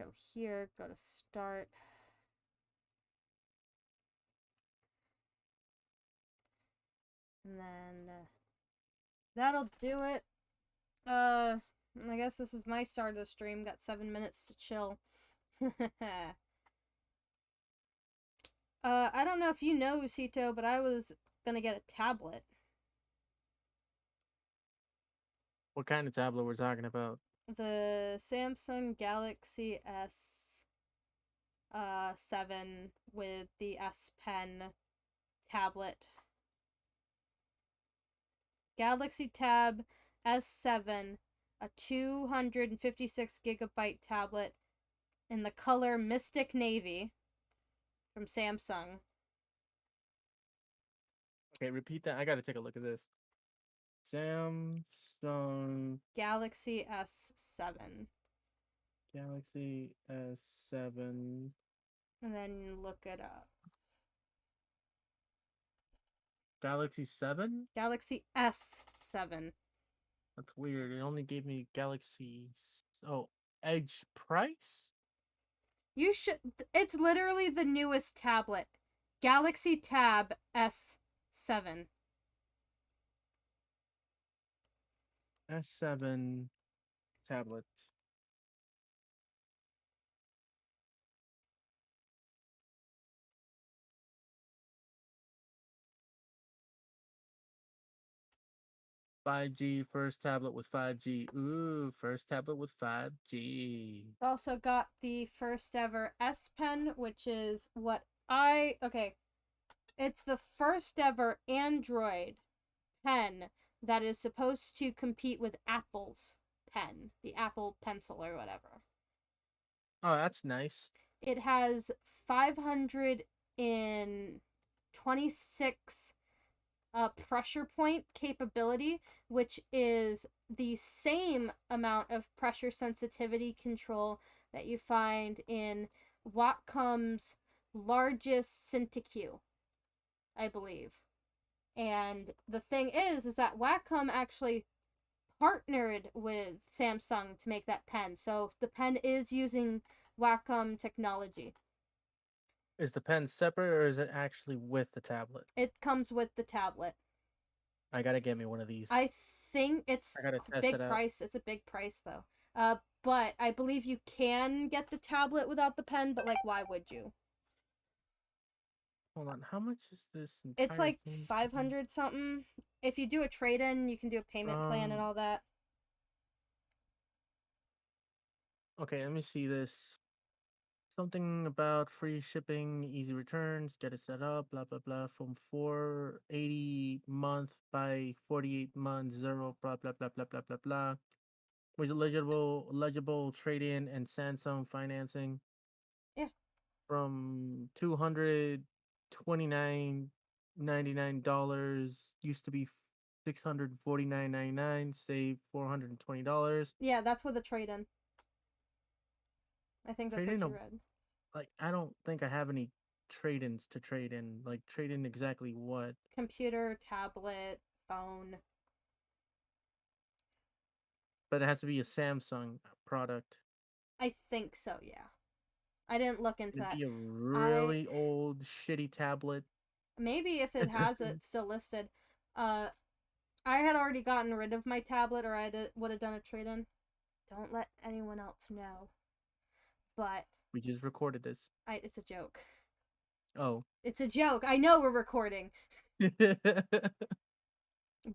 Go here, go to start. And then that'll do it. I guess this is my start of the stream. Got 7 minutes to chill. I don't know if you know, Ucito, but I was gonna get a tablet. What kind of tablet we're talking about? The Samsung Galaxy S7 with the S Pen tablet. Galaxy Tab S7, a 256 gigabyte tablet in the color Mystic Navy from Samsung. Okay, repeat that. I gotta take a look at this. Samsung Galaxy S7. Galaxy S7. And then look it up. Galaxy 7? Galaxy S7. That's weird. It only gave me Galaxy. Oh, Edge price? You should. It's literally the newest tablet. Galaxy Tab S7. S7 tablet. $5G first tablet with 5G. Ooh, first tablet with 5G. Also got the first ever S Pen, which is what I. Okay. It's the first ever Android pen that is supposed to compete with Apple's pen, the Apple Pencil or whatever. Oh, that's nice. It has 526 pressure point capability, which is the same amount of pressure sensitivity control that you find in Wacom's largest Cintiq, I believe. And the thing is that Wacom actually partnered with Samsung to make that pen. So the pen is using Wacom technology. Is the pen separate or is it actually with the tablet? It comes with the tablet. I gotta get me one of these. I think it's I gotta test it big out. price. It's a big price though. But I believe you can get the tablet without the pen, but like why would you? Hold on, how much is this It's entire like thing? 500 something. If you do a trade-in, you can do a payment plan and Um, all that. okay, let me see this. Something about free shipping, easy returns, get it set up, blah blah blah. From 480 month by 48 months, zero, blah blah blah blah blah blah blah. With legible trade in and Samsung financing. Yeah. From $229.99 used to be $649.99, save $420. Yeah, that's with a trade-in. I think that's Trade what in you a read. like I don't think I have any trade-ins to trade in. Like trade in exactly what? Computer, tablet, phone. But it has to be a Samsung product. I think so, yeah. I didn't look into It'd that. be a I really old shitty tablet. maybe if it It has just it still listed. Uh I had already gotten rid of my tablet or I would have done a trade-in. Don't let anyone else know. But we just recorded this. it's a joke. Oh. It's a joke. I know we're recording.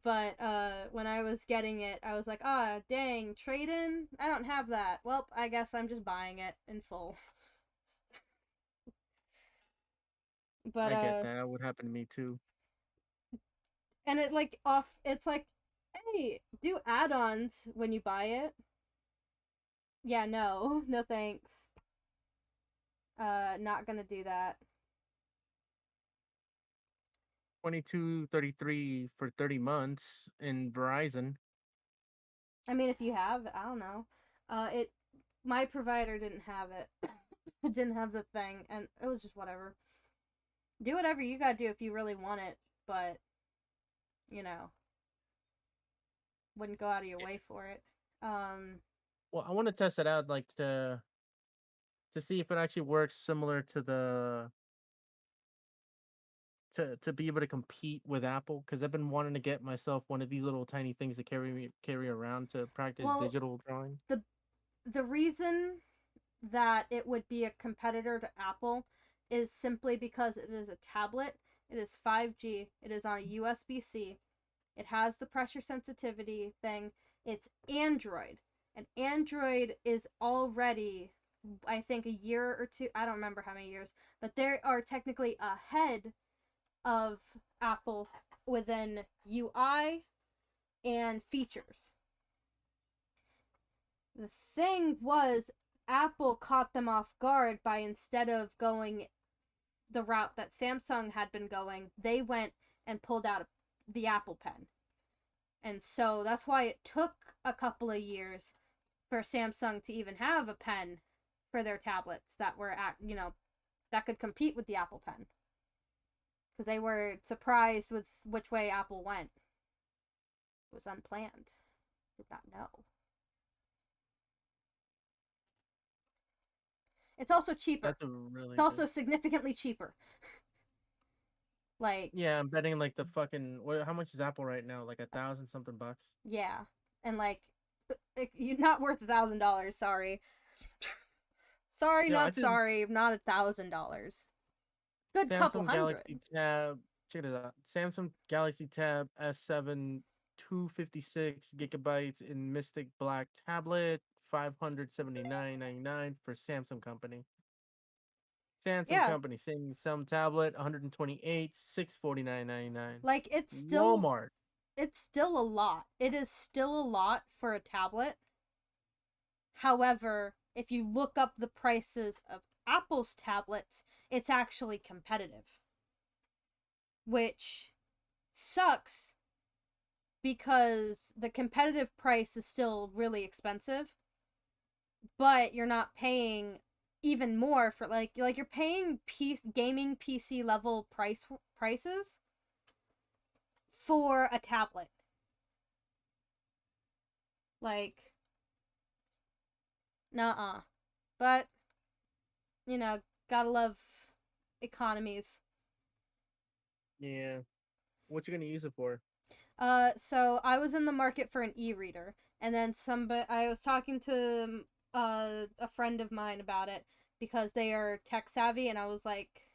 But when I was getting it, I was like, ah, dang, trade in? I don't have that. Well, I guess I'm just buying it in full. But I get that. That would happen to me too. and it's like, hey, do add-ons when you buy it. Yeah, no. No thanks. Not gonna do that. 22.33 for 30 months in Verizon. I mean, if you have, I don't know. It my provider didn't have it. It didn't have the thing, and it was just whatever. Do whatever you gotta do if you really want it, but you know, wouldn't go out of your way for it. Well, I want to test it out, like to to see if it actually works similar to to be able to compete with Apple, because I've been wanting to get myself one of these little tiny things to carry around to practice Well, digital drawing. the the reason that it would be a competitor to Apple is simply because it is a tablet. It is 5G. It is on a USB-C. It has the pressure sensitivity thing. It's Android. And Android is already, I think, a year or two. I don't remember how many years, but they are technically ahead of Apple within UI and features. The thing was, Apple caught them off guard by, instead of going the route that Samsung had been going, they went and pulled out the Apple Pen. And so that's why it took a couple of years for Samsung to even have a pen for their tablets that were that could compete with the Apple Pen. Because they were surprised with which way Apple went. It was unplanned. Did not know. It's also cheaper. That's a It's really also good. significantly cheaper. Like, Yeah, I'm betting like the fucking how much is Apple right now? Like 1,000 something bucks. yeah. And like, you're not worth $1,000, sorry. Sorry, Yeah, I not think sorry, not $1,000. Good couple Samsung hundred. Galaxy Tab. Check it out. Samsung Galaxy Tab S7, 256 GB in Mystic Black tablet, 579.99 for Samsung company. Samsung Yeah, company same some tablet, 128, 649.99. like Walmart. it's still a lot. It is still a lot for a tablet. However, if you look up the prices of Apple's tablets, it's actually competitive, which sucks because the competitive price is still really expensive, but you're not paying even more for like you're paying gaming PC level prices for a tablet. Like, nah. But, gotta love economies. Yeah. What you gonna use it for? So I was in the market for an e-reader, and then I was talking to a friend of mine about it because they are tech savvy, and I was like,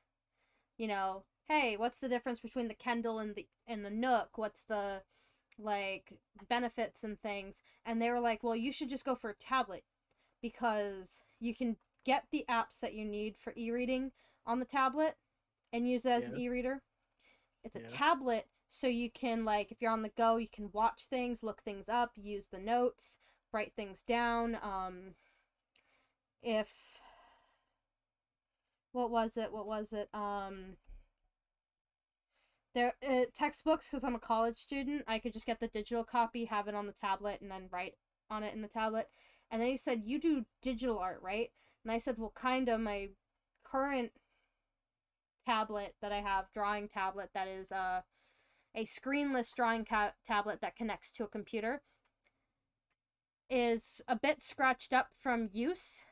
hey, what's the difference between the Kindle and the Nook? What's the like benefits and things? And they were like, well, you should just go for a tablet because you can get the apps that you need for e-reading on the tablet and use it as an Yeah. e-reader. It's a Yeah. tablet, so you can, like, if you're on the go, you can watch things, look things up, use the notes, write things down. If What was it? There textbooks, because I'm a college student, I could just get the digital copy, have it on the tablet, and then write on it in the tablet. And then he said, you do digital art, right? And I said, well, kind of. My current tablet that I have, drawing tablet, that is a screenless drawing tablet that connects to a computer, is a bit scratched up from use,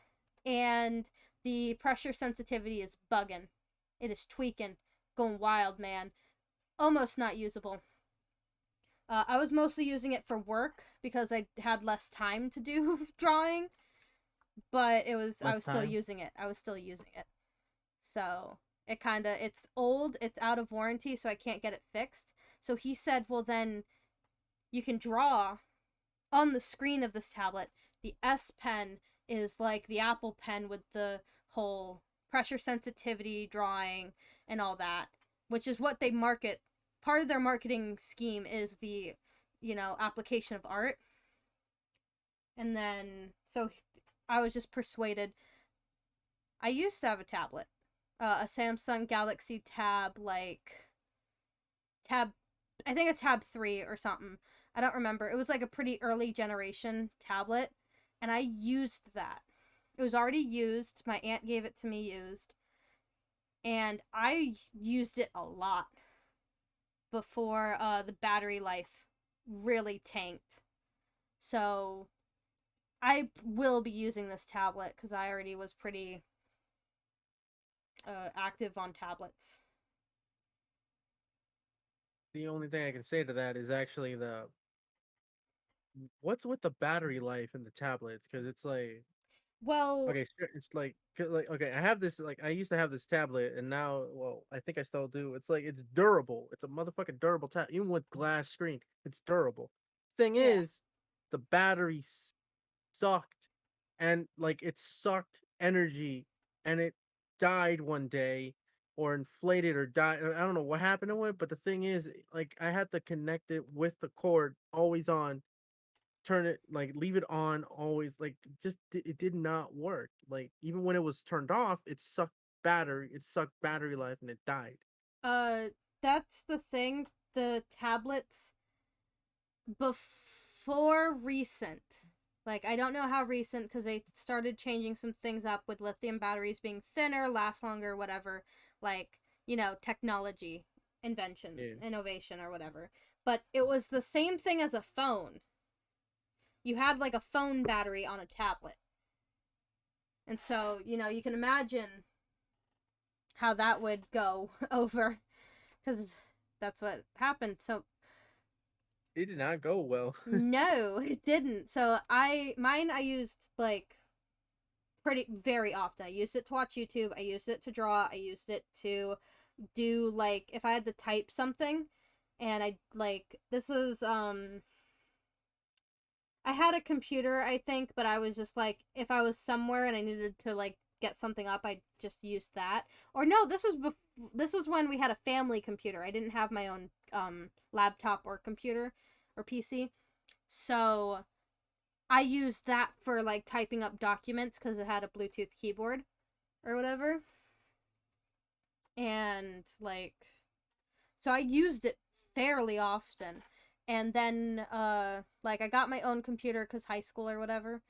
and the pressure sensitivity is bugging. It is tweaking, going wild, man. Almost not usable. I was mostly using it for work because I had less time to do drawing, but I Less was still time? using it. So it's old, it's out of warranty, so I can't get it fixed. So he said, well, then you can draw on the screen of this tablet. The S Pen is like the Apple Pen with the whole pressure sensitivity drawing and all that, which is what they market. Part of their marketing scheme is the, application of art. And then, so I was just persuaded. I used to have a tablet, a Samsung Galaxy Tab, Tab, I think a Tab 3 or something. I don't remember. It was like a pretty early generation tablet, and I used that. It was already used. My aunt gave it to me used, and I used it a lot before the battery life really tanked. So I will be using this tablet because I already was pretty active on tablets. The only thing I can say to that is actually the what's with the battery life in the tablets? Because it's like Well, okay, sure, it's like okay, I have this like I used to have this tablet, and now well, I think I still do. It's like it's durable. It's a motherfucking durable tablet, even with glass screen. It's durable. Thing yeah. is, the battery sucked, and like it sucked energy, and it died one day, or inflated or died. I don't know what happened to it, but the thing is, like I had to connect it with the cord always on, turn it like leave it on always, like just it did not work. Like even when it was turned off, it sucked battery life, and it died. Uh, that's the thing. The tablets before recent, like I don't know how recent because they started changing some things up with lithium batteries being thinner, last longer, whatever. Like technology, invention, Yeah. innovation, or whatever. But it was the same thing as a phone. You had like a phone battery on a tablet, and so you can imagine how that would go over because that's what happened. So It did not go well. no, it didn't. So I used like pretty very often. I used it to watch YouTube, I used it to draw, I used it to do like if I had to type something and I like this was I had a computer, I think, but I was just like if I was somewhere and I needed to like get something up, I just used that. Or no, this was when we had a family computer. I didn't have my own laptop or computer or PC. So I used that for like typing up documents because it had a Bluetooth keyboard or whatever. And like, so I used it fairly often. And then, like, I got my own computer because high school or whatever.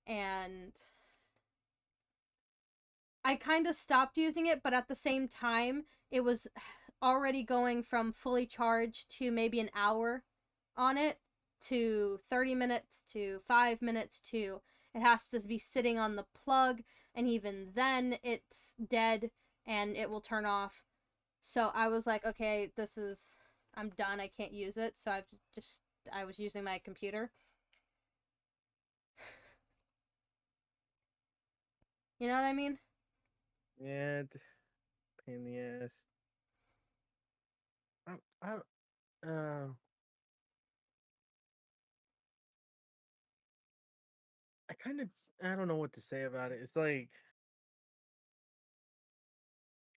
And I kind of stopped using it, but at the same time, it was already going from fully charged to maybe an hour on it to 30 minutes to 5 minutes to it has to be sitting on the plug, and even then it's dead and it will turn off. So I was like, okay, I'm done. I can't use it. So I was using my computer. You know what I mean? Yeah, pain in the ass. I, I, uh, I kind of I don't know what to say about it. It's like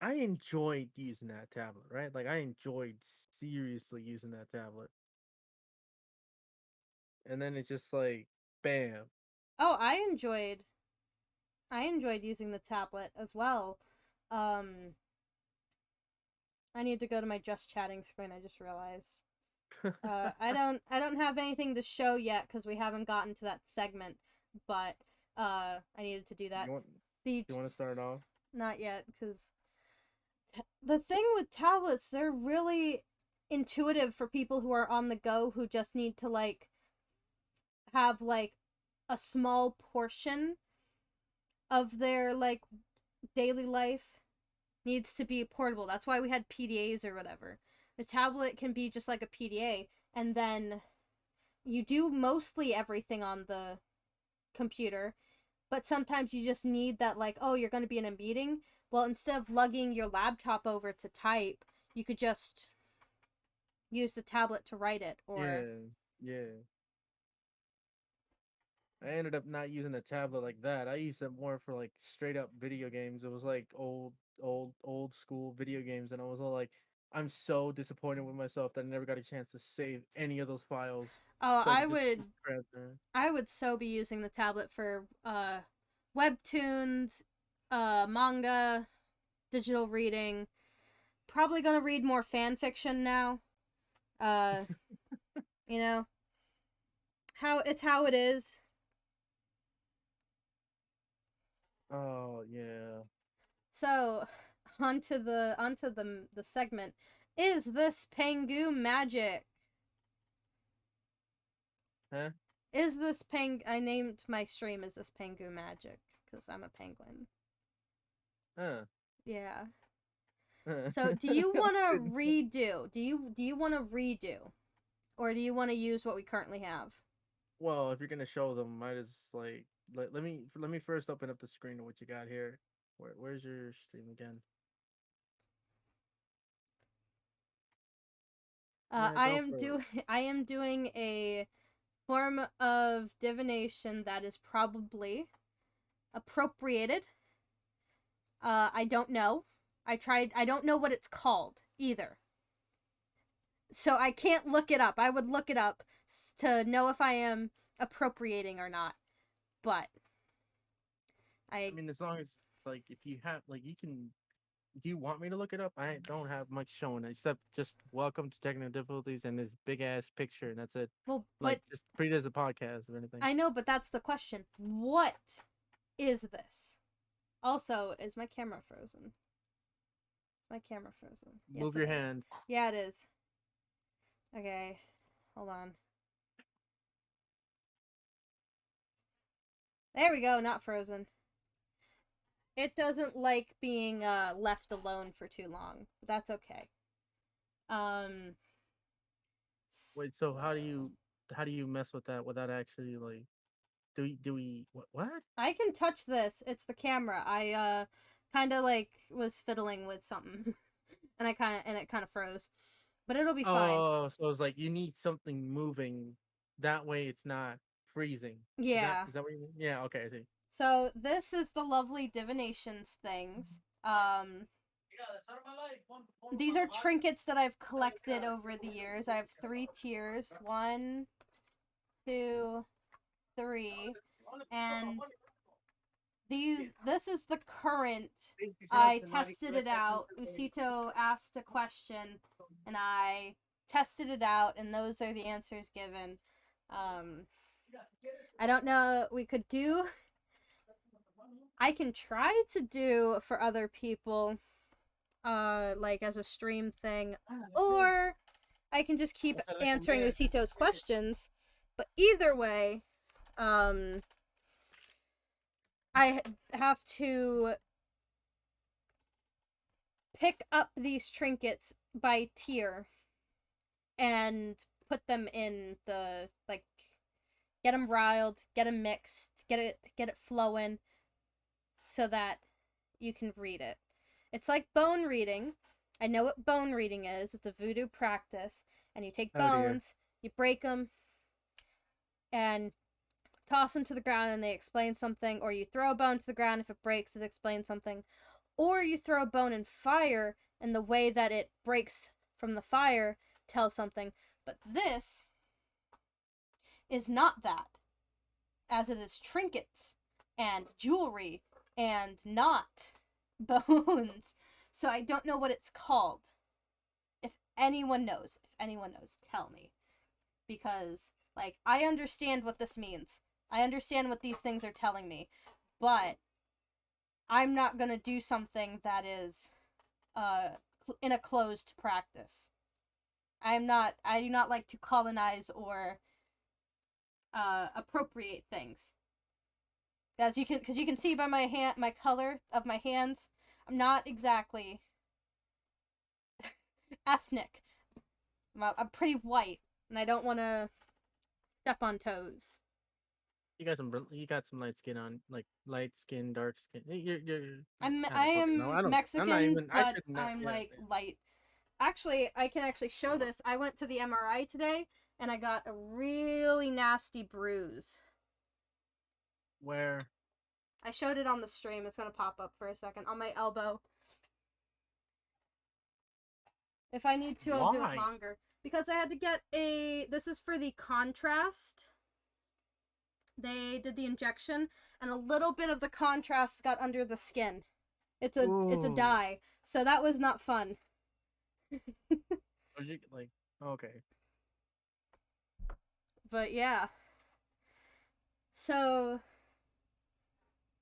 I enjoyed using that tablet, right? Like I enjoyed seriously using that tablet. And then it's just like bam. Oh, I enjoyed using the tablet as well. Um I need to go to my just chatting screen. I just realized. I don't have anything to show yet because we haven't gotten to that segment, but I needed to do that. you want The you want to start off? Not yet because the thing with tablets, they're really intuitive for people who are on the go who just need to like have like a small portion of their like daily life needs to be portable. That's why we had PDAs or whatever. The tablet can be just like a PDA, and then you do mostly everything on the computer, but sometimes you just need that, like, oh, you're going to be in a meeting. Well, instead of lugging your laptop over to type, you could just use the tablet to write it. Or Yeah, yeah. I ended up not using a tablet like that. I used it more for like straight up video games. It was like old school video games, and I was all like, I'm so disappointed with myself that I never got a chance to save any of those files, oh, so I could just keep transferring. I would so be using the tablet for webtoons, manga, digital reading. Probably gonna read more fan fiction now. Uh, you know how it is. Oh yeah, So, onto the segment. Is this PENGU magic? huh? Is this I named my stream, is this Pengu magic? Because I'm a penguin. Yeah. So do you want to redo? Do you want to redo? Or do you want to use what we currently have? Well, if you're gonna show them, might as like let me first open up the screen of what you got here. Where's your stream again? Yeah, I go am for it. I am doing a form of divination that is probably appropriated. I don't know. I don't know what it's called either. So I can't look it up. I would look it up to know if I am appropriating or not. But I mean, as long as like if you have like you can. Do you want me to look it up? I don't have much showing except just welcome to technical difficulties and this big ass picture, and that's it. well, Like but just treat it as a podcast or anything. I know, but that's the question. What is this? Also, is my camera frozen? Is my camera frozen? Yes, Move it your is. hand. Yeah, it is. Okay, hold on. There we go, not frozen. It doesn't like being left alone for too long. But that's okay. Um Wait, so how do you mess with that without actually like do we what? I can touch this. It's the camera. I kind of like was fiddling with something and it kind of froze. But it'll be fine. Oh, so it's like you need something moving. That way it's not freezing. Yeah. Is that what you mean? Yeah, okay, I see. So this is the lovely divinations things. These are trinkets that I've collected over the years. I have 3 tiers. 1, 2, 3. And this is the current. I tested it out. Ucito asked a question and I tested it out, and those are the answers given. I don't know, we could do, I can try to do for other people like as a stream thing, or I can just keep answering Ucito's questions. But either way, um I have to pick up these trinkets by tier and put them in the like, get them riled, get them mixed, get it flowing so that you can read it. It's like bone reading. I know what bone reading is. It's a voodoo practice, and you take Oh dear. bones, you break them, and toss them to the ground, and they explain something. Or you throw a bone to the ground. If it breaks, it explains something. Or you throw a bone in fire, and the way that it breaks from the fire tells something. But this is not that, as it is trinkets and jewelry and not bones. So I don't know what it's called. If anyone knows, tell me. Because, like, I understand what this means. I understand what these things are telling me. But I'm not gonna do something that is in a closed practice. I do not like to colonize or appropriate things. Because you can see by my color of my hands, I'm not exactly ethnic. I'm pretty white, and I don't want to step on toes. You got some light skin on, like light skin, dark skin. You're I kind of okay. No, am I don't. I'm not Mexican, even. I but should not. I'm Yeah. like light. Actually, I can actually show this. I went to the MRI today, and I got a really nasty bruise. Where? I showed it on the stream. It's gonna pop up for a second on my elbow. If I need to, I'll do it Why? longer. Because I had to get a. This is for the contrast. They did the injection, and a little bit of the contrast got under the skin. It's a Ooh. dye, so that was not fun. Was you like? Okay. But yeah. So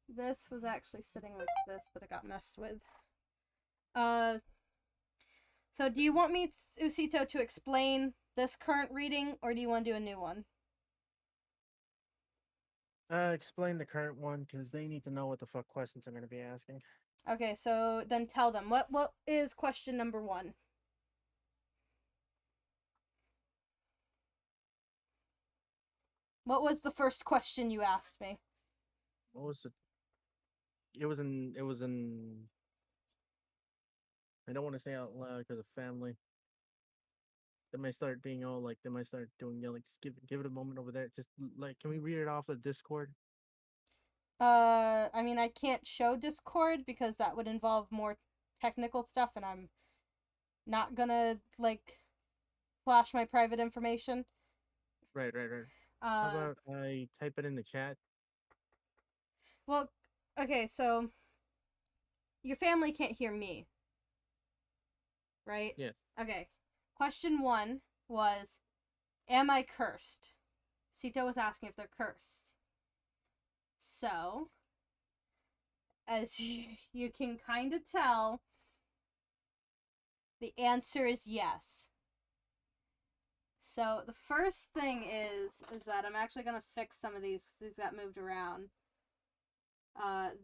this was actually sitting like this, but it got messed with. Uh, so do you want me, Ucito, to explain this current reading, or do you want to do a new one? Explain the current one because they need to know what the fuck questions I'm going to be asking. Okay, so then tell them what is question number 1. What was the first question you asked me? What was it? It was in. It was in. I don't want to say out loud because of family. They might start being all like. They might start doing yelling. Just give it a moment over there. Just like, can we read it off the Discord? I mean, I can't show Discord because that would involve more technical stuff, and I'm not gonna like flash my private information. Right, right, right. How Uh, about I type it in the chat? well, okay, so your family can't hear me, right? Yes. Okay. Question 1 was, am I cursed? Ucito was asking if they're cursed. So, as you can kind of tell, the answer is yes. So the first thing is that I'm actually gonna fix some of these because these got moved around.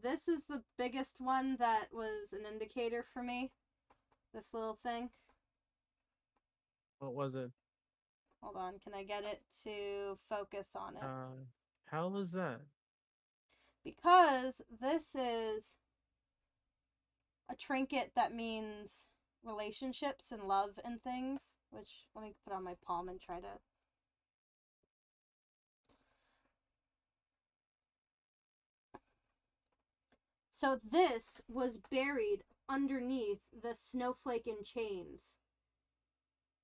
This is the biggest one that was an indicator for me. This little thing. What was it? Hold on, can I get it to focus on it? How was that? Because this is a trinket that means relationships and love and things. Which, let me put on my palm and try to. So this was buried underneath the snowflake in chains.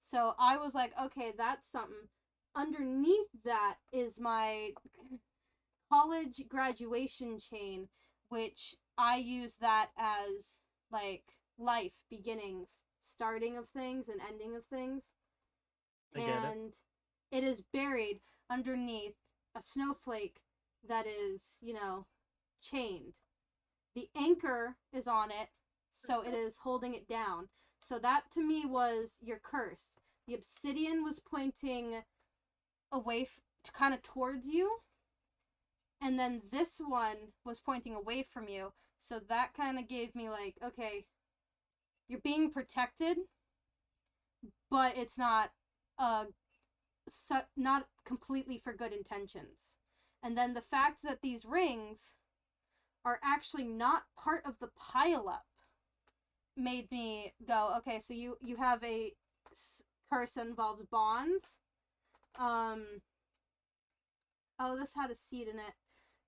So I was like, okay, that's something. Underneath that is my college graduation chain, which I use that as like life, beginnings, starting of things and ending of things. I get it. And it is buried underneath a snowflake that is, chained. The anchor is on it, so it is holding it down. So that to me was, you're cursed. The obsidian was pointing away, kind of towards you, and then this one was pointing away from you. So that kind of gave me like, okay, you're being protected, but it's not not completely for good intentions. And then the fact that these rings are actually not part of the pileup made me go, okay, so you have a curse that involves bonds. Oh, this had a seed in it.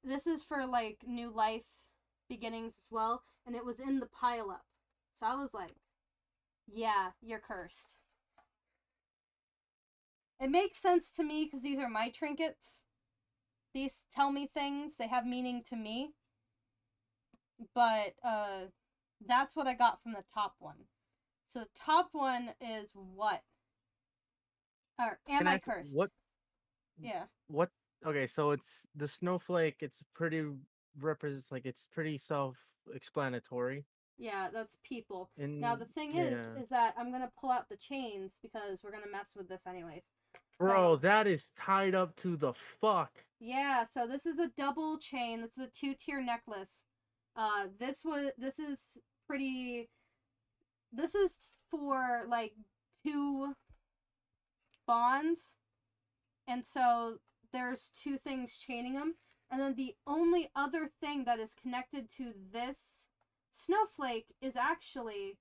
This is for like new life beginnings as well, and it was in the pileup. So I was like, yeah, you're cursed. It makes sense to me because these are my trinkets. These tell me things, they have meaning to me. But that's what I got from the top one. So the top one is what? Or am Can I I ask cursed? what? Yeah. What? Okay, so it's the snowflake. It's pretty represents like it's pretty self-explanatory. Yeah, that's people. Now And the thing yeah, is that I'm gonna pull out the chains because we're gonna mess with this anyways. bro, So that is tied up to the fuck. yeah, so this is a double chain. This is a 2-tier necklace. This is pretty. This is for like 2 bonds, and so there's 2 things chaining them, and then the only other thing that is connected to this snowflake is actually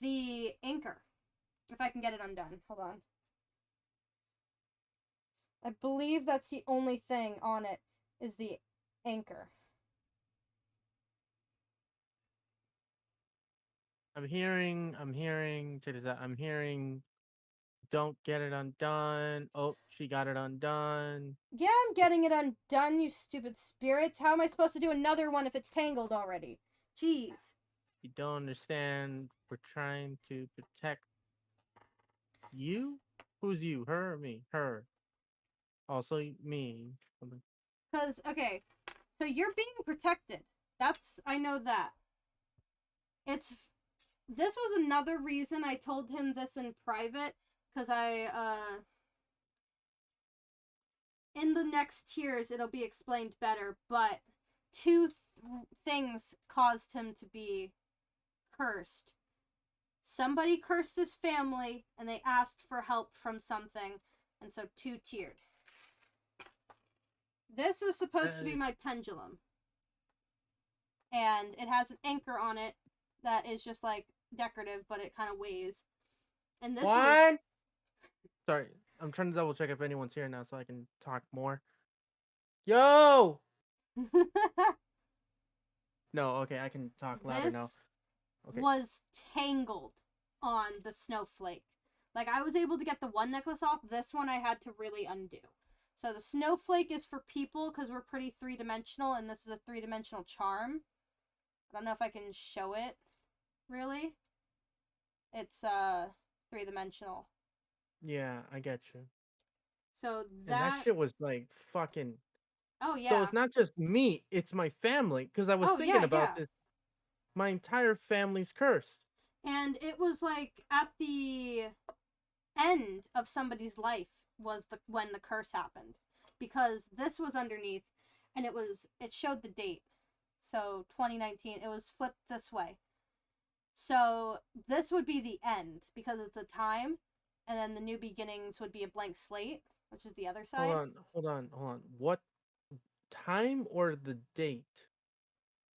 the anchor. If I can get it undone, hold on. I believe that's the only thing on it is the anchor. Check this out. I'm hearing, don't get it undone. Oh, she got it undone. Yeah, I'm getting it undone, you stupid spirits. How am I supposed to do another one if it's tangled already? Jeez. You don't understand. We're trying to protect you. Who's you? Her or me? Her. Also me. Because, okay, so you're being protected. I know that. This was another reason I told him this in private, because in the next tiers it'll be explained better, but two things caused him to be cursed. Somebody cursed his family, and they asked for help from something, and so 2-tiered. This is supposed to be my pendulum, and it has an anchor on it that is just like decorative, but it kind of weighs. And this what? Sorry, I'm trying to double check if anyone's here now so I can talk more. Yo! No, okay, I can talk louder now. Okay. Was tangled on the snowflake. Like, I was able to get the one necklace off. This one I had to really undo. So the snowflake is for people because we're pretty three-dimensional, and this is a three-dimensional charm. I don't know if I can show it, really. It's three-dimensional. Yeah, I get you. So that shit was like fucking. Oh yeah. So it's not just me; it's my family. Because I was thinking about this. My entire family's cursed. And it was like at the end of somebody's life was when the curse happened, because this was underneath, and it showed the date. So 2019. It was flipped this way. So this would be the end because it's a time, and then the new beginnings would be a blank slate, which is the other side. Hold on. What time or the date?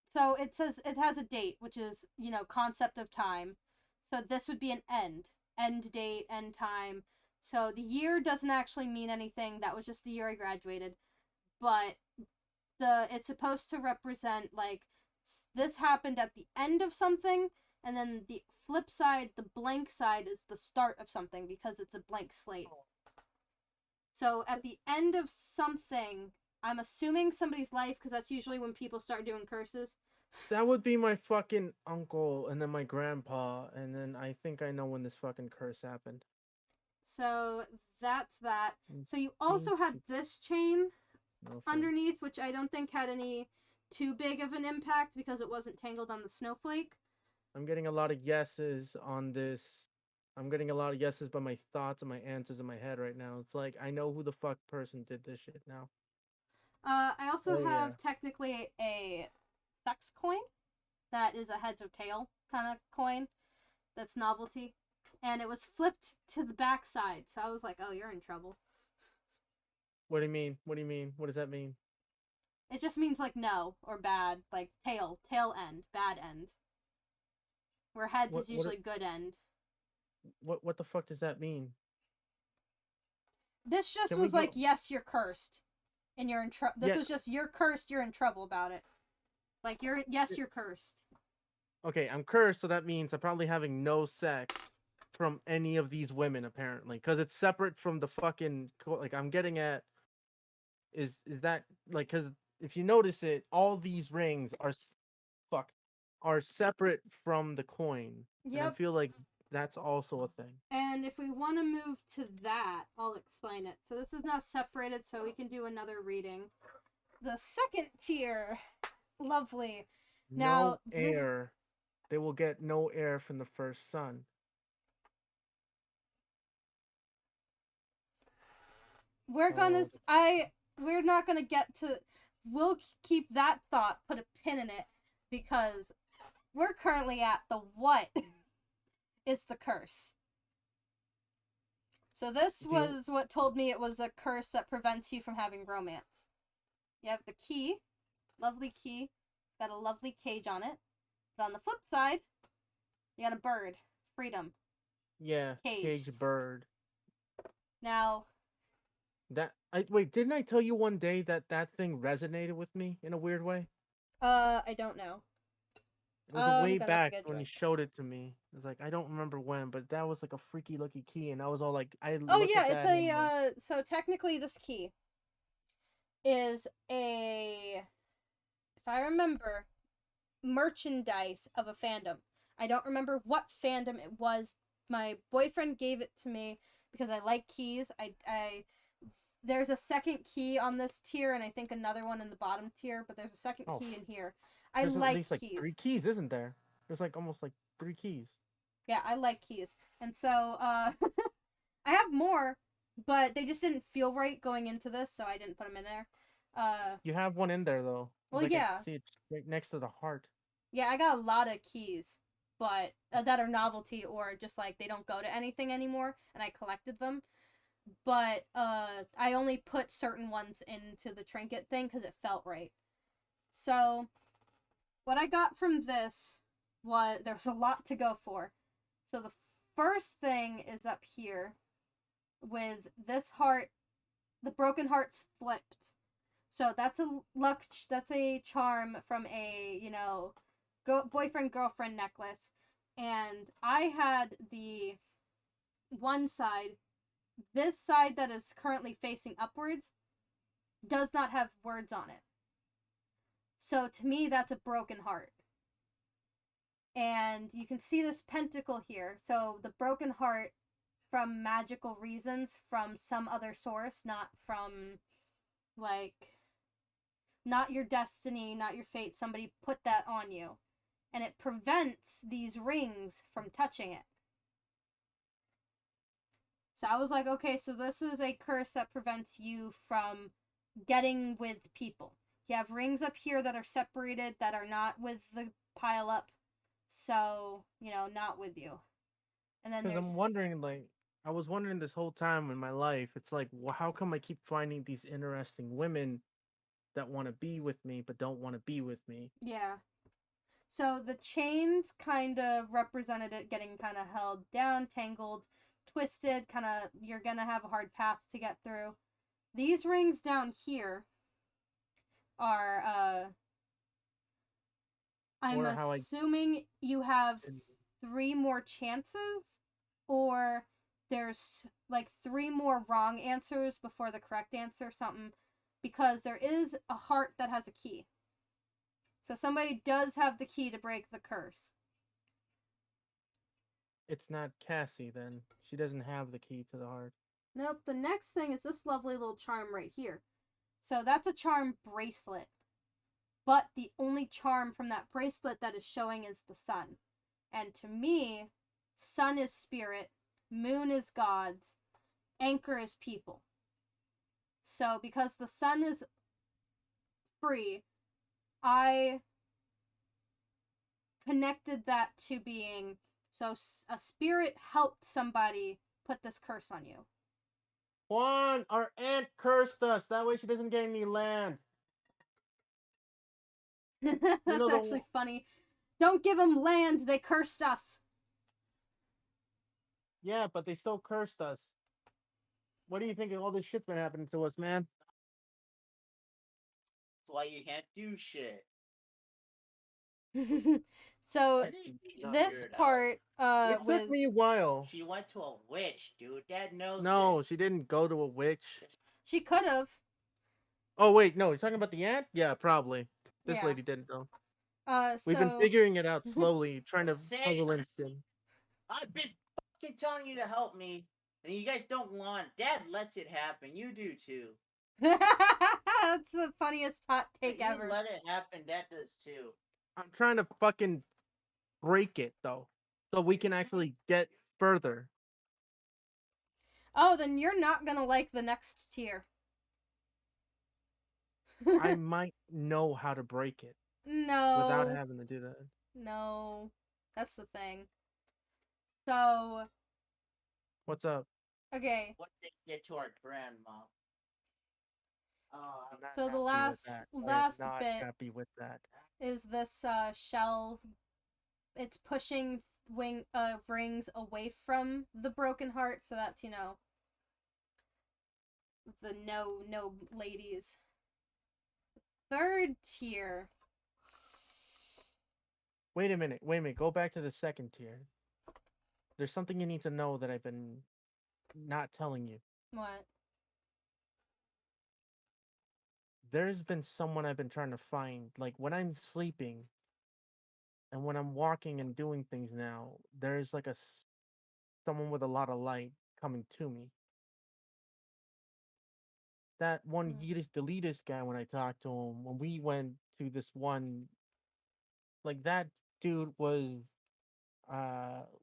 So it says it has a date, which is, concept of time. So this would be an end date, end time. So the year doesn't actually mean anything. That was just the year I graduated. But it's supposed to represent, like, this happened at the end of something, and then the flip side, the blank side, is the start of something because it's a blank slate. So at the end of something, I'm assuming somebody's life, because that's usually when people start doing curses. That would be my fucking uncle, and then my grandpa, and then I think I know when this fucking curse happened. So that's that. So you also had this chain underneath, which I don't think had any too big of an impact because it wasn't tangled on the snowflake. I'm getting a lot of yeses on this. I'm getting a lot of yeses by my thoughts and my answers in my head right now. It's like, I know who the fuck person did this shit now. I also have technically a sex coin that is a heads or tail kind of coin that's novelty. And it was flipped to the back side. So I was like, oh, you're in trouble. What do you mean? What do you mean? What does that mean? It just means like no or bad, like tail end, bad end. Where heads is usually good end. What the fuck does that mean? This just was like, yes, you're cursed. And you're in trouble. This was just, you're cursed, you're in trouble about it. Like, you're cursed. Okay, I'm cursed, so that means I'm probably having no sex from any of these women, apparently. Because it's separate from the fucking, like, I'm getting at, is that, like, because if you notice it, all these rings are separate from the coin. Yep. And I feel like that's also a thing. And if we want to move to that, I'll explain it. So this is now separated, so we can do another reading. The second tier. Lovely. Now, no air. They will get no air from the first sun. We're not gonna get to. We'll keep that thought, put a pin in it, because we're currently at the what is the curse. So this was what told me it was a curse that prevents you from having romance. You have the key, lovely key. It's got a lovely cage on it. But on the flip side, you got a bird, freedom. Yeah, caged bird. Now, wait, didn't I tell you one day that thing resonated with me in a weird way? I don't know. It was way back when he showed it to me. It was like, I don't remember when, but that was like a freaky looking key, and I was all like, so technically this key is if I remember, merchandise of a fandom. I don't remember what fandom it was. My boyfriend gave it to me because I like keys. There's a second key on this tier, and I think another one in the bottom tier, but there's a second key in here. There's at least like 3 keys, isn't there? There's like almost like 3 keys. Yeah, I like keys. And so, I have more, but they just didn't feel right going into this, so I didn't put them in there. You have one in there though, Well, because I can yeah, see it right next to the heart. yeah, I got a lot of keys, but that are novelty or just like they don't go to anything anymore, and I collected them. But I only put certain ones into the trinket thing because it felt right. So what I got from this was there's a lot to go for. So the first thing is up here with this heart, the broken heart's flipped. So that's a luck. That's a charm from a boyfriend girlfriend necklace, and I had the one side. This side that is currently facing upwards does not have words on it. So to me, that's a broken heart. And you can see this pentacle here. So the broken heart from magical reasons from some other source, not from like not your destiny, not your fate. Somebody put that on you. And it prevents these rings from touching it. So I was like, okay, so this is a curse that prevents you from getting with people. You have rings up here that are separated that are not with the pile up. So, not with you. And then Because I'm there's wondering, like, I was wondering this whole time in my life. It's like, how come I keep finding these interesting women that want to be with me but don't want to be with me? yeah. So the chains kind of represented it getting kind of held down, tangled, twisted, kind of you're going to have a hard path to get through. These rings down here are I'm Or how I assuming you have 3 more chances, or there's like 3 more wrong answers before the correct answer, something, because there is a heart that has a key. So somebody does have the key to break the curse. it's not Cassie then. She doesn't have the key to the heart. Nope, the next thing is this lovely little charm right here. So that's a charm bracelet. But the only charm from that bracelet that is showing is the sun. And to me, sun is spirit, moon is gods, anchor is people. So because the sun is free, I connected that to being so a spirit helped somebody put this curse on you. Juan, our aunt cursed us. That way she doesn't get any land. You That's know actually the funny. Don't give them land, they cursed us. Yeah, but they still cursed us. What do you think of all this shit's been happening to us, man? That's why you can't do shit. So That you this figured out. part It took with me a while. She went to a witch, dude. Dad knows No, this. she didn't go to a witch. she could have. Oh wait, no, you're talking about the aunt? Yeah, probably. This Yeah. lady didn't though. We've been So figuring it out slowly, trying to Say, puzzle in shit. I've been fucking telling you to help me, and you guys don't want. Dad lets it happen. You do too. that's the funniest hot take You ever. let it happen. Dad does too. I'm trying to fucking break it though, so we can actually get further. Oh, then you're not gonna like the next tier. I might know how to break it without No, having to do that. no, that's the thing. So What's up? okay, What they did to our grandma. I'm not so the happy with last that. I am last not bit happy with that. is this shell. It's pushing wing rings away from the broken heart, so that's the no ladies. Third tier. Wait a minute. Wait a minute. Go back to the second tier. There's something you need to know that I've been not telling you. What? There's been someone I've been trying to find. Like when I'm sleeping and when I'm walking and doing things now, there's like someone with a lot of light coming to me. That one Hmm. Yiddish Deletus guy, when I talked to him, when we went to this one, like that dude was,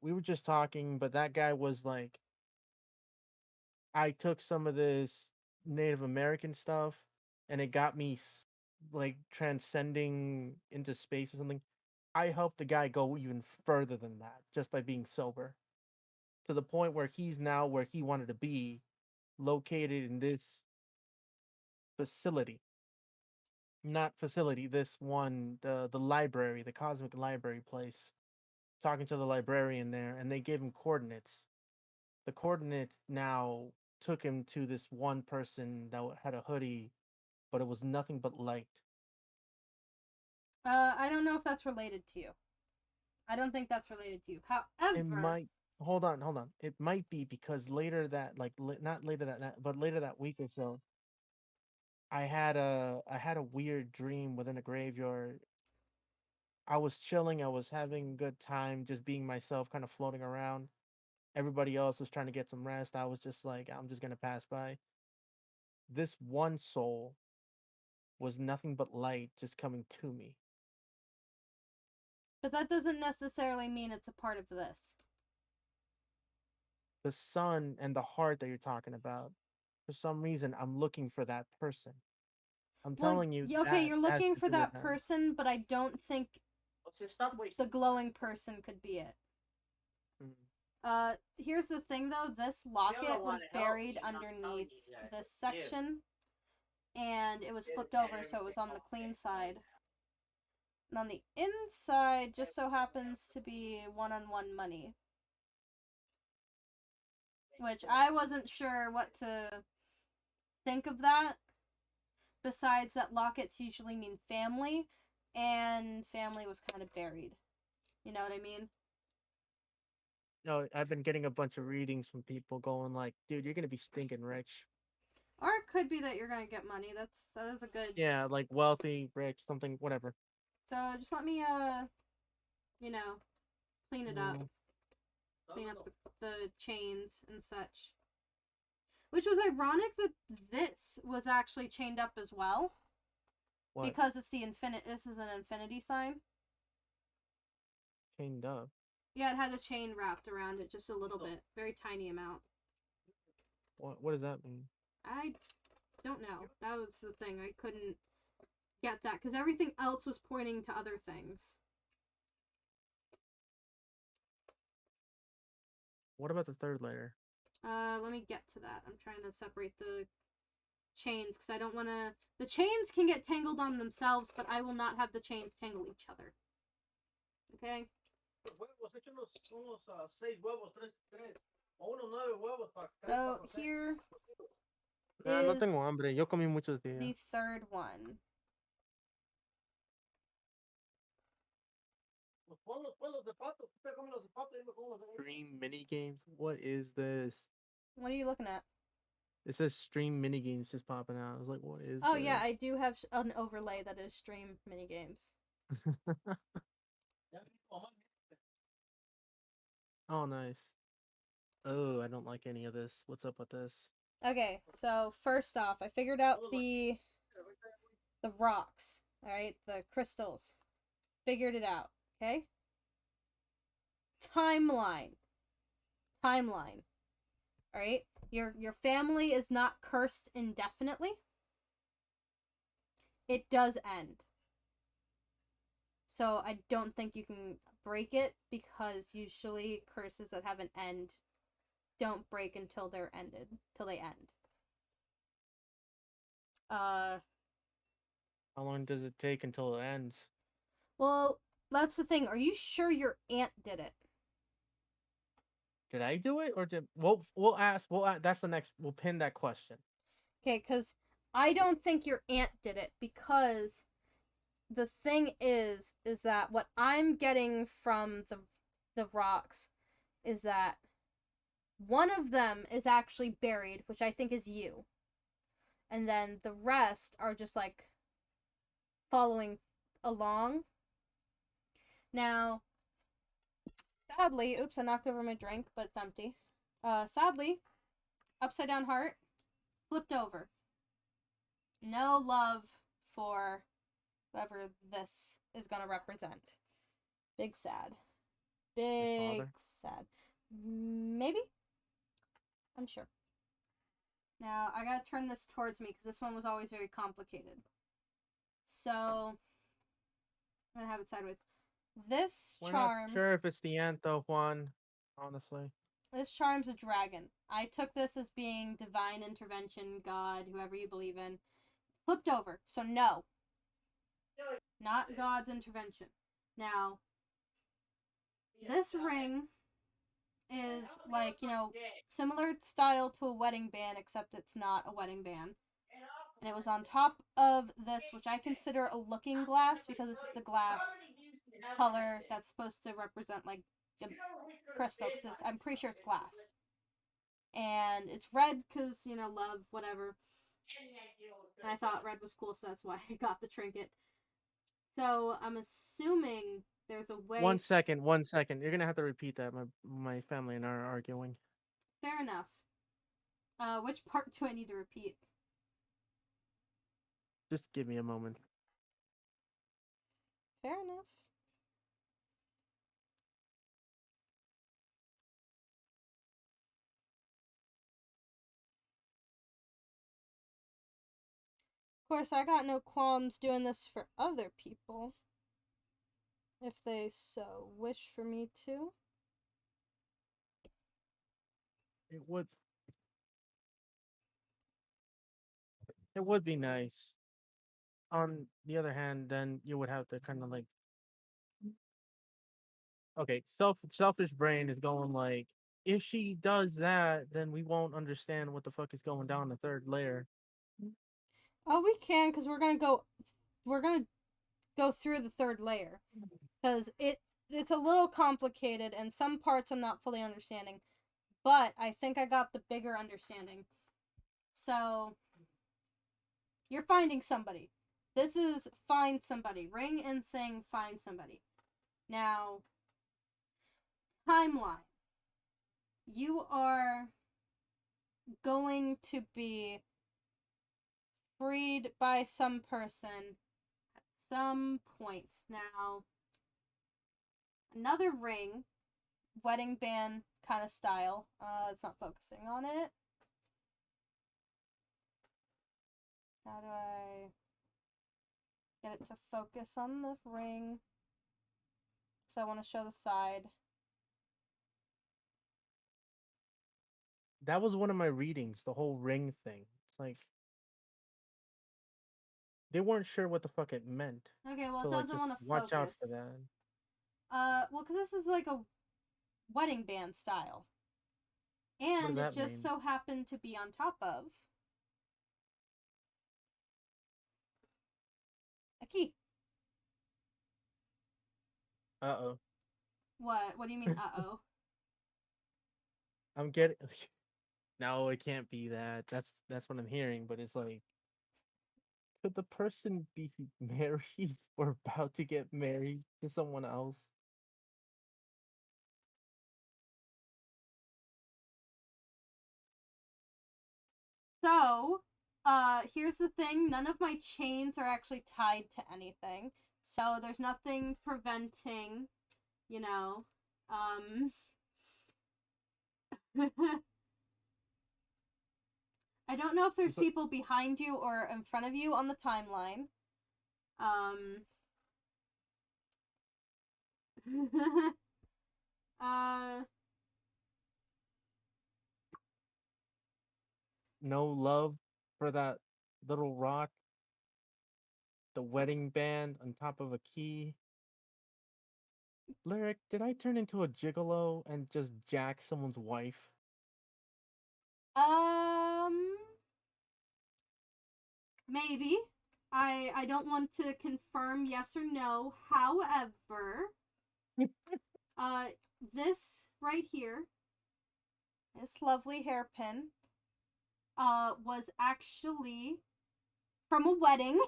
we were just talking, but that guy was like I took some of this Native American stuff, and it got me like transcending into space or something. I helped the guy go even further than that just by being sober, to the point where he's now where he wanted to be, located in this facility. Not facility, this one, the library, the cosmic library place. Talking to the librarian there, and they gave him coordinates. The coordinates now took him to this one person that had a hoodie, but it was nothing but light. I don't know if that's related to you. I don't think that's related to you. It However, might hold on, hold on. It might be because later that like not later that night, but later that week or so, I had a weird dream within a graveyard. I was chilling, I was having a good time, just being myself, kind of floating around. Everybody else was trying to get some rest. I was just like, I'm just gonna pass by. This one soul was nothing but light just coming to me. but that doesn't necessarily mean it's a part of this. The sun and the heart that you're talking about, for some reason, I'm looking for that person. I'm Well, telling you okay, that you're has looking to for do with that them. person, but I don't think Let's just stop the wasting glowing person could be it. Mm. Here's the thing though, this Y'all locket don't was wanna help buried me, and I'm telling underneath you guys this what to do. section, and it was Get flipped it, over, so it was on the clean side. And on the inside, just so happens to be one-on-one money. Which I wasn't sure what to think of that. Besides that lockets usually mean family, and family was kind of buried. You know what I mean? No, I've been getting a bunch of readings from people going like, "Dude, you're gonna be stinking rich." Or it could be that you're gonna get money. That is a good. Yeah, like wealthy, rich, something, whatever. So just let me you know, clean it up, Mm, clean up the chains and such. Which was ironic that this was actually chained up as well, what? because it's the infinite. This is an infinity sign. Chained up. Yeah, it had a chain wrapped around it just a little bit, very tiny amount. What does that mean? I don't know. That was the thing. I couldn't get that because everything else was pointing to other things. What about the third layer? Let me get to that. I'm trying to separate the chains because I don't want to. The chains can get tangled on themselves, but I will not have the chains tangle each other. Okay? So here Ah, no is tengo hambre. Yo comí muchos días. the third one. Stream mini games. What is this? What are you looking at? It says stream mini games just popping out. I was like, what is Oh this? yeah, I do have an overlay that is stream minigames. Oh, nice. Oh, I don't like any of this. What's up with this? Okay, so first off, I figured out the rocks, all right, the crystals. Figured it out, okay? Timeline. Timeline. All right? Your family is not cursed indefinitely. It does end. So I don't think you can break it because usually curses that have an end don't break until they're ended, till they end. How long does it take until it ends? Well, that's the thing. Are you sure your aunt did it? Did I do it or did we'll ask that's the next we'll pin that question. Okay, because I don't think your aunt did it because the thing is that what I'm getting from the rocks is that one of them is actually buried, which I think is you. And then the rest are just like following along. Now, sadly, oops, I knocked over my drink, but it's empty. Sadly, upside down heart flipped over. No love for whoever this is going to represent. Big sad. My Big father. sad. Maybe? Unsure. Now, I gotta turn this towards me because this one was always very complicated. So, I'm gonna have it sideways. This We're not charm, sure if it's the Antho one, honestly. this charm's a dragon. I took this as being divine intervention, God, whoever you believe in. Flipped over, so no. Not God's intervention. Now, this ring is like, you know, similar style to a wedding band, except it's not a wedding band. And it was on top of this, which I consider a looking glass because it's just a glass color that's supposed to represent like a crystal. Because I'm pretty sure it's glass, and it's red because, you know, love, whatever. And I thought red was cool, so that's why I got the trinket. So I'm assuming there's a way. 1 second, 1 second. You're gonna have to repeat that. My family and I are arguing. Fair enough. Which part do I need to repeat? Just give me a moment. Fair enough. Of course, I got no qualms doing this for other people, if they so wish for me to. It would be nice. On the other hand, then you would have to kind of like, okay, selfish brain is going like, if she does that, then we won't understand what the fuck is going down the third layer. Oh, we can, because we're gonna go through the third layer, because it's a little complicated and some parts I'm not fully understanding, but I think I got the bigger understanding. So you're finding somebody. This is find somebody. Ring and thing, find somebody. Now, timeline. You are going to be freed by some person at some point. Now, another ring, wedding band kind of style. It's not focusing on it. How do I get it to focus on the ring? So I want to show the side. That was one of my readings, the whole ring thing. It's like they weren't sure what the fuck it meant. Okay, well, So it like, doesn't just want to watch out focus. for that. Well, because this is like a wedding band style. What does And it that just mean? so happened to be on top of a key. Uh-oh. What? What do you mean, uh-oh? I'm getting No, it can't be that. That's what I'm hearing, but it's like, could the person be married or about to get married to someone else? So, here's the thing. None of my chains are actually tied to anything. So there's nothing preventing, you know, I don't know if there's So, people behind you or in front of you on the timeline. uh, no love for that little rock, the wedding band on top of a key. Lyric, did I turn into a gigolo and just jack someone's wife? um, maybe. I don't want to confirm yes or no. However, uh, this right here, this lovely hairpin, was actually from a wedding.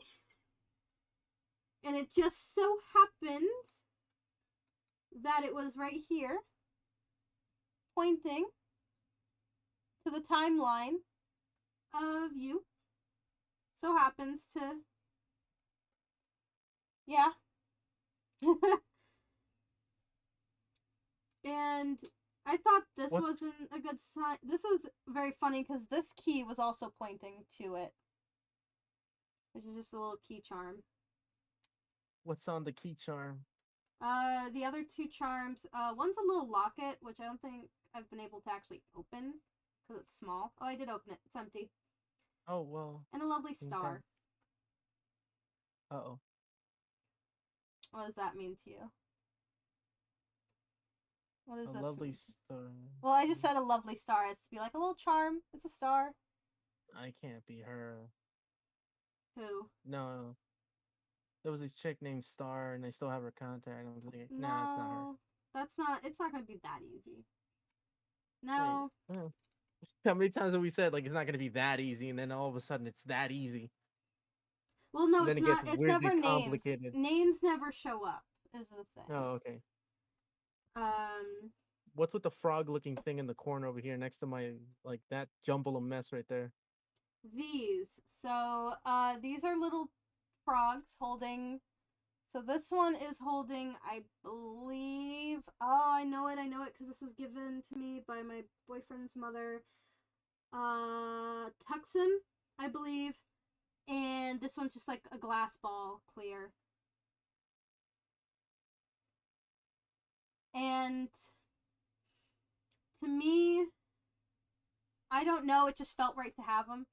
And it just so happened that it was right here, pointing to the timeline of you. So happens to, yeah. And I thought this What's wasn't a good sign. This was very funny because this key was also pointing to it, which is just a little key charm. what's on the key charm? The other two charms, one's a little locket, which I don't think I've been able to actually open because it's small. Oh, I did open it. It's empty. Oh well. And a lovely Okay. star. Uh-oh. What does that mean to you? What does A this lovely mean? star. Well, I just said a lovely star. It's to be like a little charm. It's a star. I can't be her. Who? No. There was this chick named Star, and I still have her contact. I was like, No, nah, it's not her. that's not. It's not gonna be that easy. No. Wait, how many times have we said like it's not gonna be that easy, and then all of a sudden it's that easy? Well, no, And then it's it not. gets It's weirdly never names. complicated. Names never show up. Is the thing. Oh, okay. Um. What's with the frog-looking thing in the corner over here next to my like that jumble of mess right there? These. So, these are little frogs holding. So this one is holding, I believe. Oh, I know it because this was given to me by my boyfriend's mother. Tuxin, I believe. And this one's just like a glass ball, clear. And to me, I don't know, it just felt right to have them.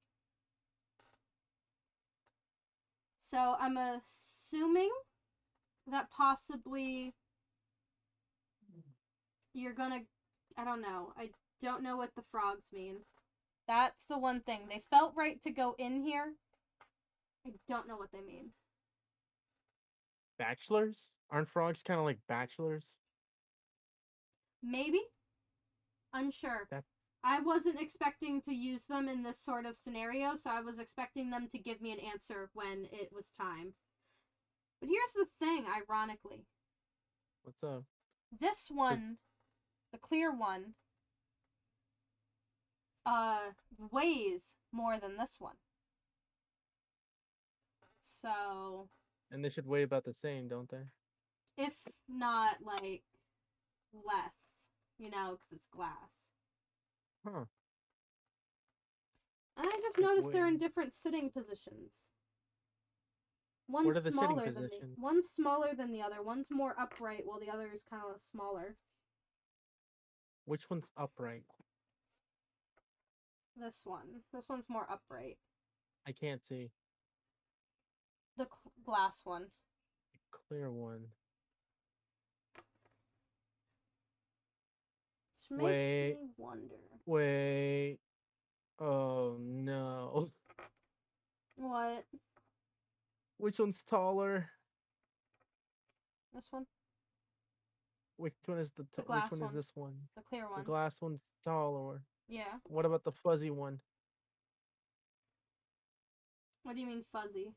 So I'm assuming that possibly you're gonna, I don't know. I don't know what the frogs mean. That's the one thing. They felt right to go in here. I don't know what they mean. Bachelors? Aren't frogs kind of like bachelors? Maybe? Unsure. That I wasn't expecting to use them in this sort of scenario, so I was expecting them to give me an answer when it was time. But here's the thing, ironically. what's up? This one, the clear one, weighs more than this one. So, And they should weigh about the same, don't they? if not, like, less, because it's glass. Huh. And I just Like noticed they're in weight. different sitting positions. What One's are the smaller sitting than the positions? one's smaller than the other. One's more upright, while the other is kind of smaller. Which one's upright? This one. This one's more upright. I can't see. The glass one. The clear one. Which Wait. makes me wonder. Wait. Oh no. What? Which one's taller? This one? Which one is The which glass one is one. this one? The clear The one. glass one's taller. Yeah. What about the fuzzy one? What do you mean fuzzy?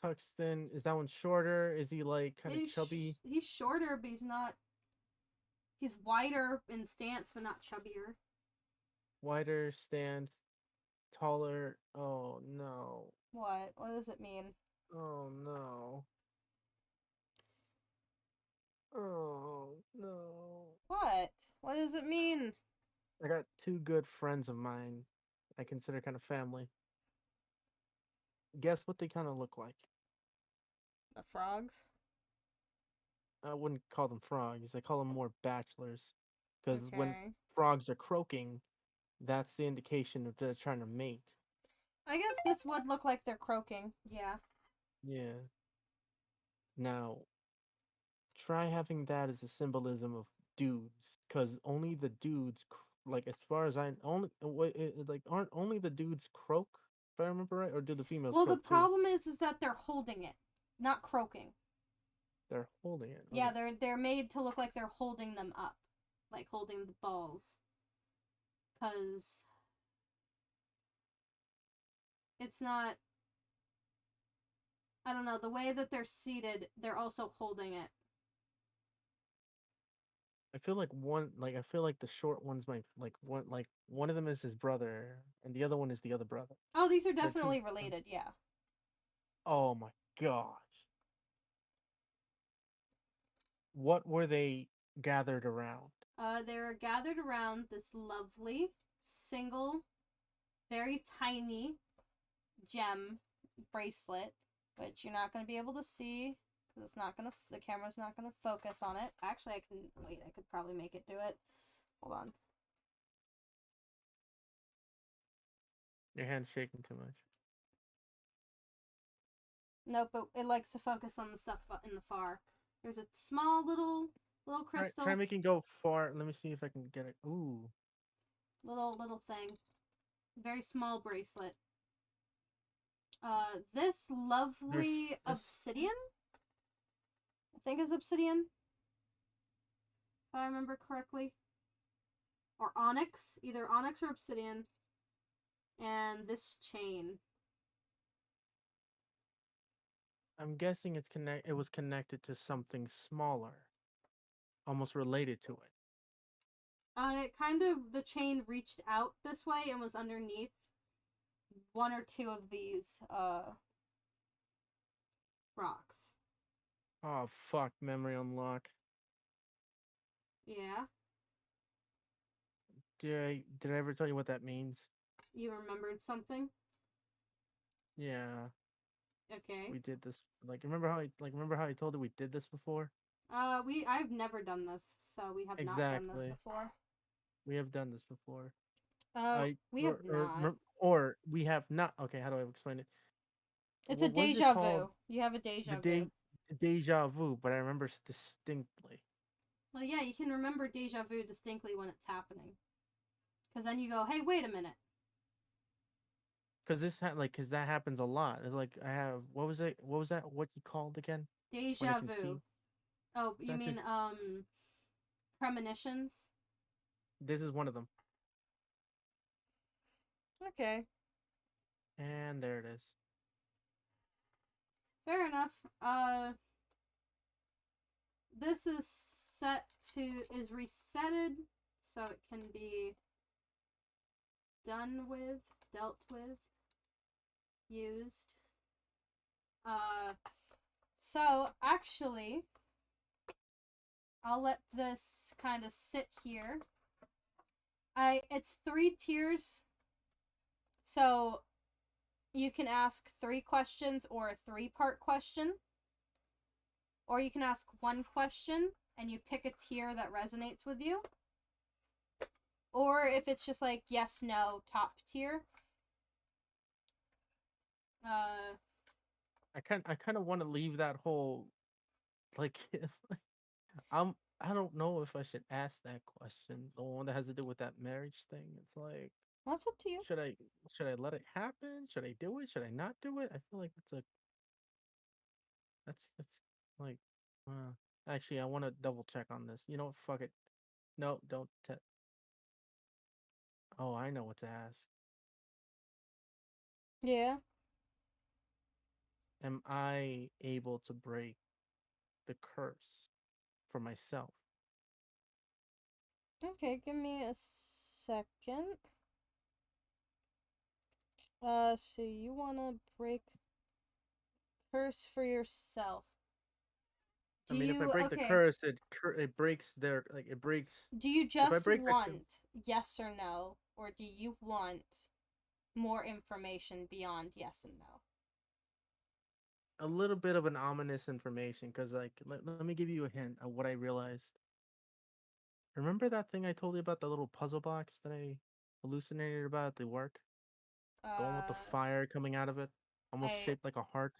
Tuxton, is that one shorter? Is he like kind of chubby? He's shorter, but he's not. He's wider in stance, but not chubbier. Wider stance, taller. Oh no. What? What does it mean? Oh no. Oh no. What? What does it mean? I got two good friends of mine I consider kind of family. Guess what they kind of look like? The frogs? I wouldn't call them frogs. I call them more bachelors. Because when Okay. frogs are croaking, that's the indication that they're trying to mate. I guess this would look like they're croaking. Yeah. Yeah. Now, try having that as a symbolism of dudes, because only the dudes, like as far as I only, like aren't only the dudes croak, if I remember right, or do the females Well, the croak too? problem is that they're holding it, not croaking. They're holding it. Yeah, Okay. they're made to look like they're holding them up, like holding the balls. Cause it's not. I don't know, the way that they're seated, they're also holding it. I feel like the short one's one of them is his brother, and the other one is the other brother. Oh, these are They're two- definitely related. Yeah. Oh my gosh. What were they gathered around? They were gathered around this lovely, single, very tiny gem bracelet, which you're not going to be able to see because it's not going to. The camera's not going to focus on it. Actually, I can wait. I could probably make it do it. Hold on. Your hand's shaking too much. Nope, but it likes to focus on the stuff in the far. There's a small little crystal. Try making go far. Let me see if I can get it. Ooh. Little thing. Very small bracelet. This lovely obsidian. I think is obsidian. If I remember correctly. Or onyx. Either onyx or obsidian. And this chain. I'm guessing it was connected to something smaller. Almost related to it. It kind of, the chain reached out this way and was underneath one or two of these, rocks. Oh, fuck. Memory unlock. Yeah. Did I ever tell you what that means? You remembered something? Yeah. Okay. We did this. Remember how I told you we did this before? I've never done this, so we have not done this Exactly. before. We have done this before. We have not. Or we have not. Okay, how do I explain it? It's a What is it deja called? vu. You have a deja vu. Deja vu, but I remember distinctly. Well, yeah, you can remember deja vu distinctly when it's happening. Because then you go, hey, wait a minute. Because because that happens a lot. It's like I have what was it? What was that? What you called again? Deja vu. See? Oh, you mean premonitions? This is one of them. Okay. And there it is. Fair enough. This is resetted so it can be done with, dealt with, used. So actually, I'll let this kind of sit here. It's 3 tiers. So you can ask 3 questions or a 3-part question. Or you can ask 1 question and you pick a tier that resonates with you. Or if it's just like yes, no, top tier. I kind of want to leave that whole like I don't know if I should ask that question. The one that has to do with that marriage thing. It's like, what's up to you? Should I let it happen? Should I do it? Should I not do it? I feel like that's like actually I want to double check on this. You know what? Fuck it. No, don't. Oh, I know what to ask. Yeah. Am I able to break the curse for myself? Okay, give me a second. So you wanna break curse for yourself. If I break the curse, it breaks it breaks. Do you just want yes or no, or do you want more information beyond yes and no? A little bit of an ominous information, because let me give you a hint of what I realized. Remember that thing I told you about, the little puzzle box that I hallucinated about at the work? The one with the fire coming out of it, almost shaped like a heart.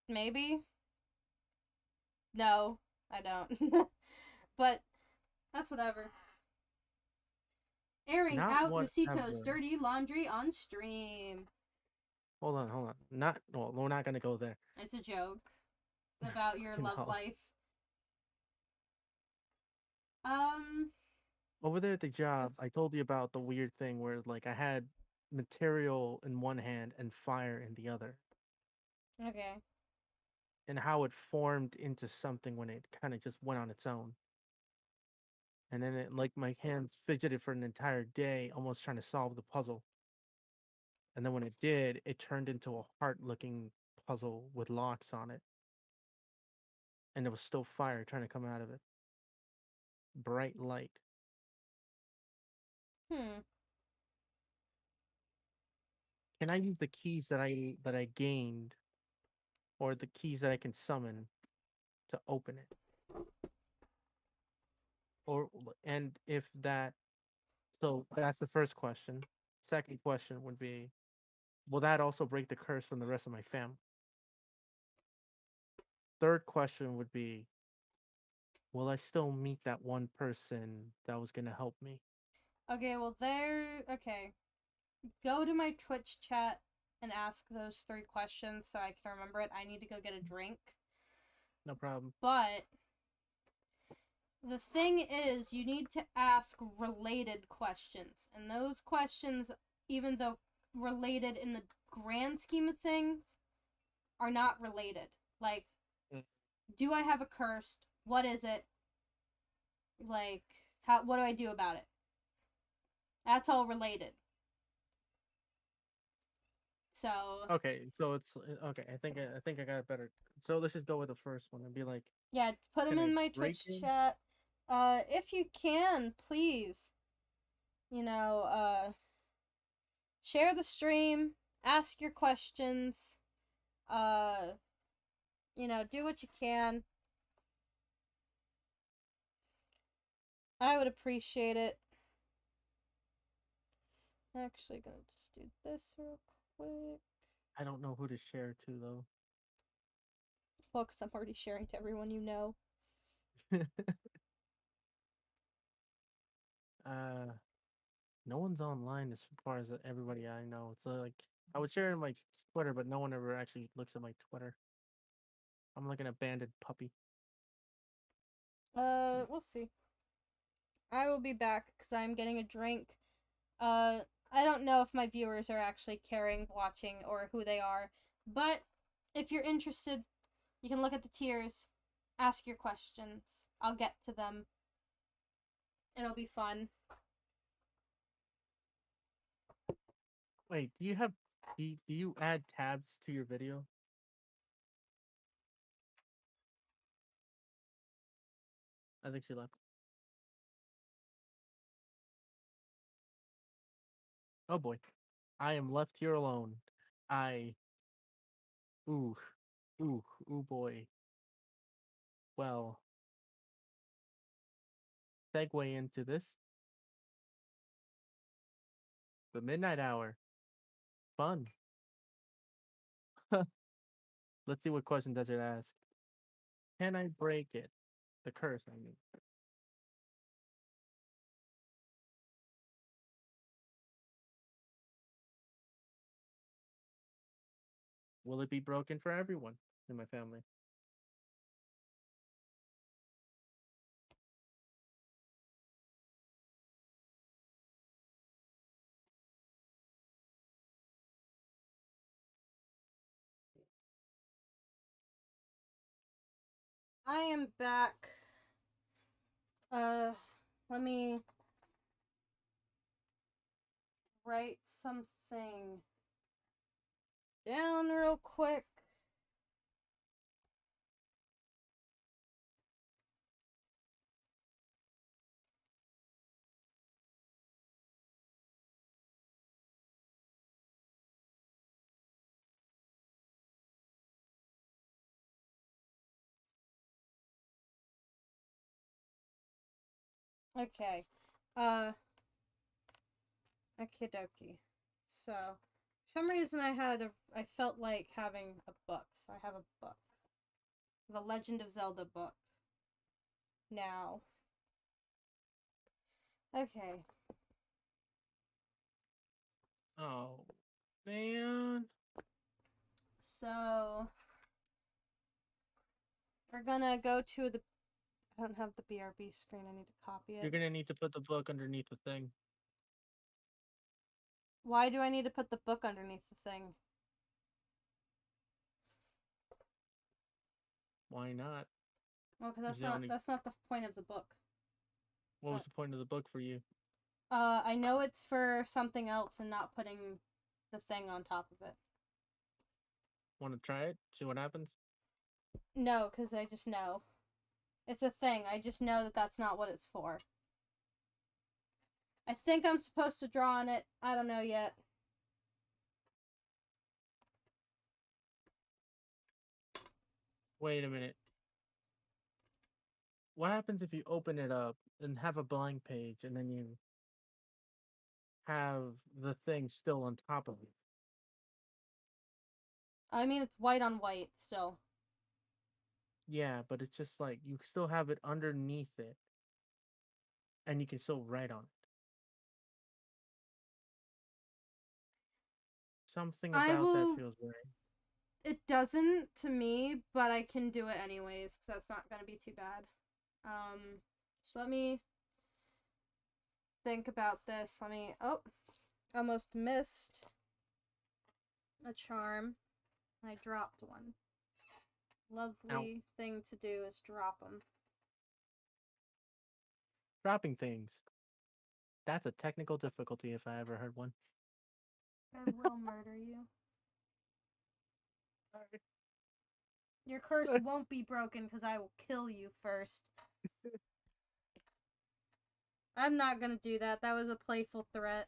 Maybe. No, I don't. But that's whatever. Airing out Ucito's dirty laundry on stream. Hold on. We're not gonna go there. It's a joke about your love life. Over there at the job, I told you about the weird thing where I had material in one hand and fire in the other. Okay. And how it formed into something when it kind of just went on its own. And then my hands fidgeted for an entire day, almost trying to solve the puzzle. And then when it did, it turned into a heart-looking puzzle with locks on it. And there was still fire trying to come out of it. bright light. Hmm. Can I use the keys that I gained, or the keys that I can summon, to open it? Or and if that, so that's the first question. Second question would be, will that also break the curse from the rest of my family? Third question would be, will I still meet that one person that was gonna help me? Okay, well okay. Go to my Twitch chat and ask those 3 questions so I can remember it. I need to go get a drink. No problem. But the thing is, you need to ask related questions. And those questions, even though related in the grand scheme of things, are not related. Like, Mm. do I have a curse? What is it? Like, what do I do about it? That's all related. So Okay, so it's okay. I think I got it better. So let's just go with the first one and be like, yeah, put them can I in my break Twitch it? chat. If you can, please, you know, share the stream, ask your questions, uh, do what you can. I would appreciate it. Actually, gonna just do this real quick. I don't know who to share to though. Well, because I'm already sharing to everyone you know. uh, no one's online as far as everybody I know. It's like I would share it in my Twitter, but no one ever actually looks at my Twitter. I'm like an abandoned puppy. We'll see. I will be back because I'm getting a drink. Uh, I don't know if my viewers are actually caring, watching, or who they are, but if you're interested, you can look at the tiers, ask your questions. I'll get to them. It'll be fun. Wait, do you add tabs to your video? I think she left. Oh boy. I am left here alone. I ooh ooh boy. Well, segue into this. The midnight hour. Fun. Let's see what question does it ask. Can I break it? The curse, I mean. Will it be broken for everyone in my family? I am back. Let me write something down real quick. Okay. Okie dokie. So, for some reason I felt like having a book, so I have a book. The Legend of Zelda book. Now. Okay. Oh man. So, we're gonna go to the. I don't have the BRB screen, I need to copy You're it. gonna need to put the book underneath the thing. Why do I need to put the book underneath the thing? Why not? Well, because Is the only that's not the point of the book. what was the point of the book for you? I know it's for something else and not putting the thing on top of it. Want to try it? See what happens? No, because I just know. It's a thing. I just know that that's not what it's for. I think I'm supposed to draw on it. I don't know yet. Wait a minute. What happens if you open it up and have a blank page and then you have the thing still on top of it? I mean, it's white on white still. Yeah, but it's just like you still have it underneath it and you can still write on it. Something about that feels right. It doesn't to me, but I can do it anyways because that's not gonna be too bad. So let me think about this. Oh, almost missed a charm. I dropped one. Lovely thing to do is drop them. Dropping things. That's a technical difficulty if I ever heard one. I will murder you. Your curse won't be broken because I will kill you first. I'm not gonna do that. That was a playful threat.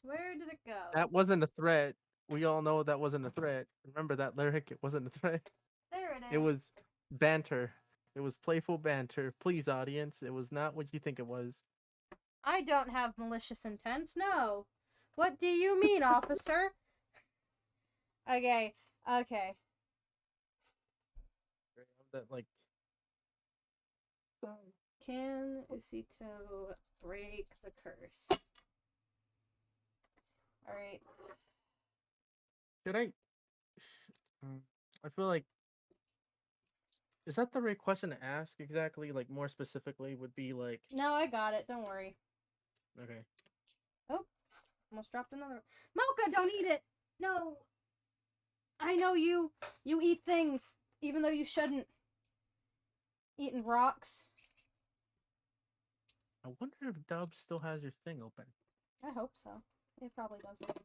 Where did it go? That wasn't a threat. We all know that wasn't a threat. Remember that lyric? It wasn't a threat. There it is. It was banter. It was playful banter. Please, audience, it was not what you think it was. I don't have malicious intents, no. What do you mean, officer? Okay. That like. Can Ucito break the curse? Alright. Should I? I feel like. Is that the right question to ask exactly? Like more specifically would be like. No, I got it. Don't worry. Okay. Oh, almost dropped another. Mocha, don't eat it. No. I know you. You eat things, even though you shouldn't. Eating rocks. I wonder if Dubs still has your thing open. I hope so. It probably doesn't.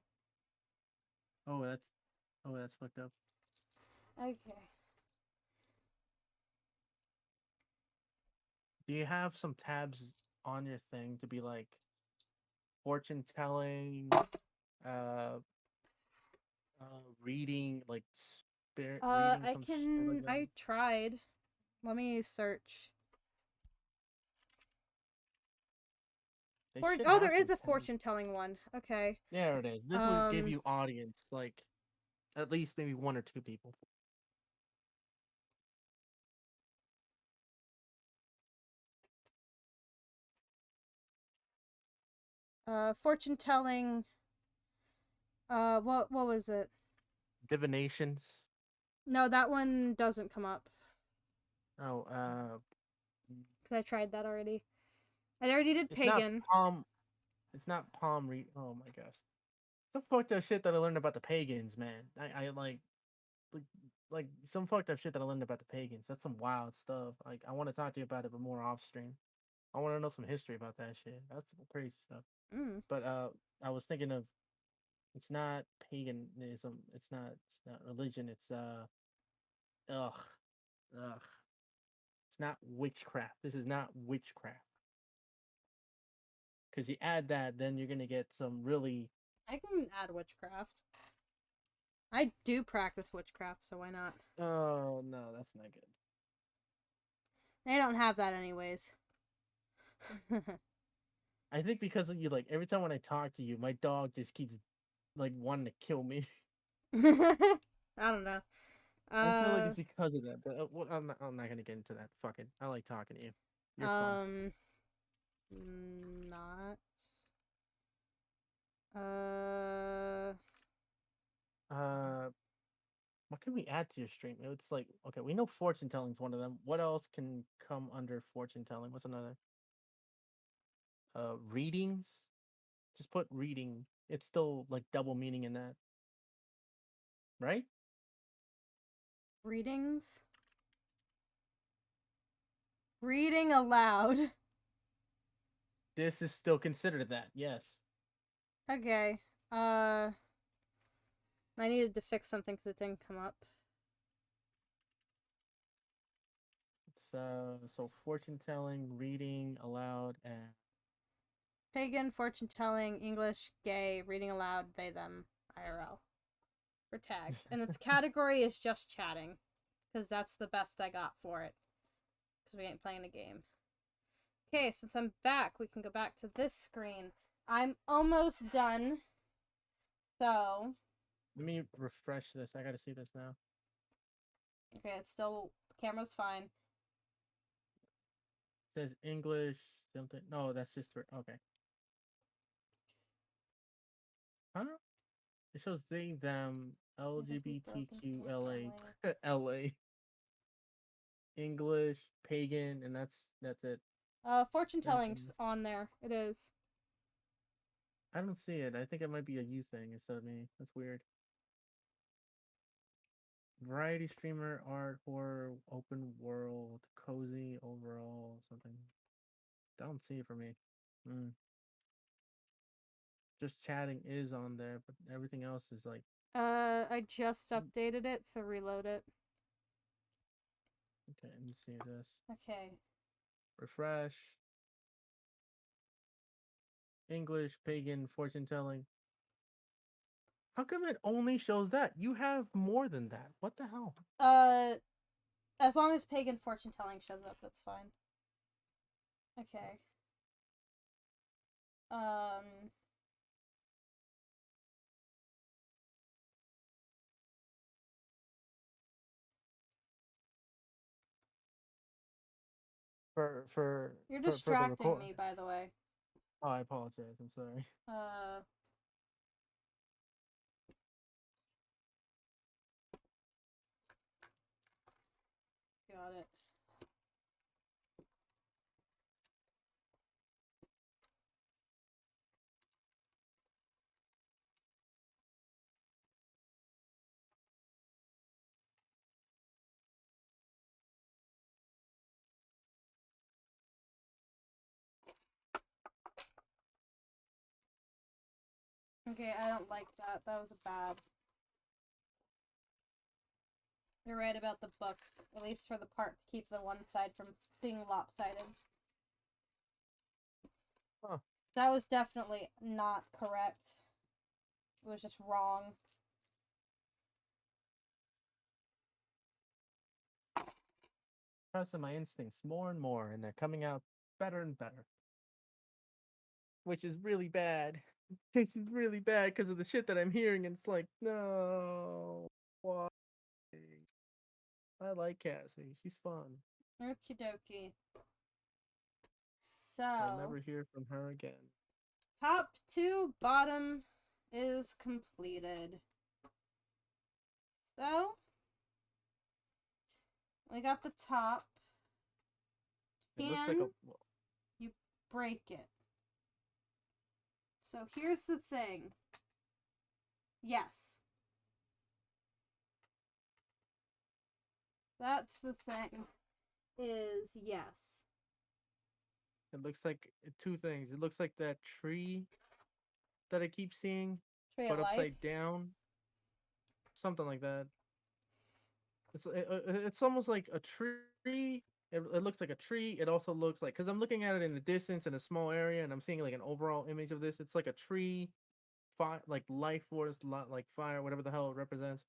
Oh, that's fucked up. Okay. Do you have some tabs on your thing to be like fortune telling, reading, like spirit reading? I Some shit can. like that? I tried. Let me search. Oh, there is a fortune telling one. Okay. There it is. This would give you audience, like at least maybe one or two people. Fortune telling. What was it? Divinations. No, that one doesn't come up. Oh, Because I tried that already. I already did it's pagan. not palm. It's not palm read. Oh my gosh. Some fucked up shit that I learned about the pagans, man. I like some fucked up shit that I learned about the pagans. That's some wild stuff. Like I want to talk to you about it, but more off stream. I want to know some history about that shit. That's some crazy stuff. But I was thinking of, it's not paganism. It's not religion. It's ugh. It's not witchcraft. This is not witchcraft. Because you add that, then you're gonna get some really. I can add witchcraft. I do practice witchcraft, so why not? Oh no, that's not good. They don't have that anyways. I think because of you, like every time when I talk to you, my dog just keeps like wanting to kill me. I don't know. I feel like it's because of that, but I'm not gonna get into that. Fuck it. I like talking to you. You're fun. Not. What can we add to your stream? It's like, okay, we know fortune telling is one of them. What else can come under fortune telling? What's another? Readings. Just put reading. It's still like double meaning in that, right? Readings. Reading aloud. This is still considered that, yes. Okay. I needed to fix something because it didn't come up. So fortune telling, reading aloud, and Pagan, fortune telling, English, gay, reading aloud, they, them, IRL. For tags. And its category is just chatting. Because that's the best I got for it. Because we ain't playing a game. Okay, since I'm back, we can go back to this screen. I'm almost done. So, let me refresh this. I gotta see this now. okay, it's still, the camera's fine. It says English something. No, that's just for okay. Huh? It shows they, them, LGBTQ, LA, LA, English, pagan, and that's it. Fortune telling's Anything. on there. It is. I don't see it. I think it might be a you thing instead of me. That's weird. Variety streamer, art, horror, open world, cozy, overall, something. Don't see it for me. Just chatting is on there, but everything else is like. I just updated it, so reload it. Okay, let me see this. Okay. Refresh. English, pagan, fortune telling. How come it only shows that? You have more than that. What the hell? As long as pagan fortune telling shows up, that's fine. Okay. You're for the distracting record. me, by the way. Oh, I apologize. I'm sorry. Got it. Okay, I don't like that. That was bad. You're right about the book, at least for the part to keep the one side from being lopsided. Huh. That was definitely not correct. It was just wrong. Trusting my instincts more and more, and they're coming out better and better. Which is really bad. This is really bad because of the shit that I'm hearing, and it's like, no. Why? I like Cassie. She's fun. Okie dokie. I'll So, never hear from her again. top to bottom is completed. So, we got the top. It looks like a. Well, You break it. So here's the thing. Yes. That's the thing. Is yes. it looks like two things. It looks like that tree that I keep seeing, Tree but of life. upside down. Something like that. It's almost like a tree. It looks like a tree. It also looks like, because I'm looking at it in the distance in a small area, and I'm seeing like an overall image of this. It's like a tree, fire, like life force, like fire, whatever the hell it represents.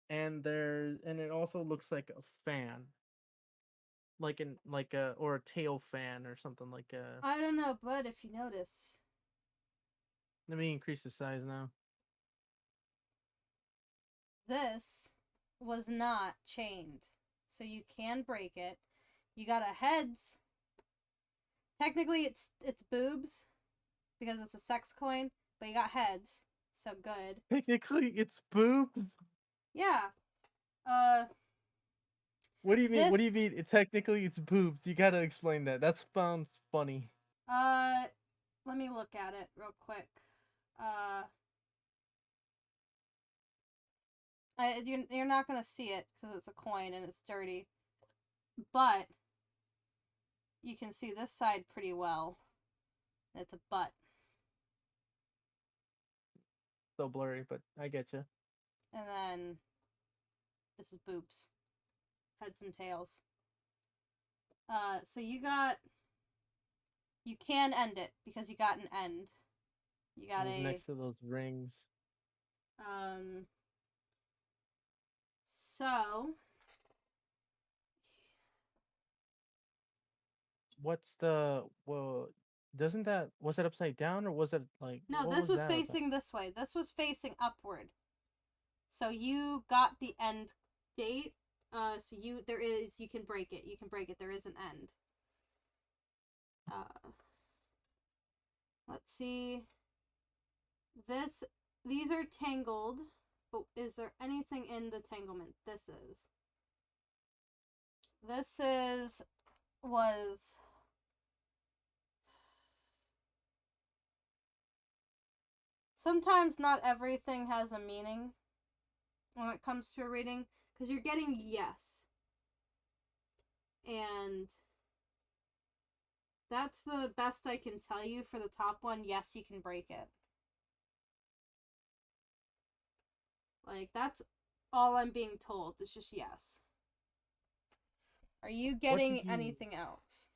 And it also looks like a fan, like a or a tail fan or something like a. I don't know, but if you notice, Let me increase the size now. this was not chained. So you can break it. You got a heads. Technically it's boobs because it's a sex coin, but you got heads. So good. Technically, it's boobs. Yeah. What do you mean? What do you This- mean? Technically, it's boobs. You gotta explain that. That sounds funny. Let me look at it real quick. You're not gonna see it because it's a coin and it's dirty, but you can see this side pretty well. It's a butt, So blurry, but I get you. and then this is boobs, heads and tails. So you can end it because you got an end. You got It was next to those rings. So What's the doesn't that, was it upside down or was it like, no, what this was that about? facing this way. This was facing upward. So you got the end date. So you can break it. You can break it. There is an end. Let's see. These are tangled. But is there anything in the tanglement? Was sometimes not everything has a meaning when it comes to a reading, because you're getting yes, and that's the best I can tell you for the top one. Yes, you can break it. Like, that's all I'm being told. It's just yes. Are you getting anything else?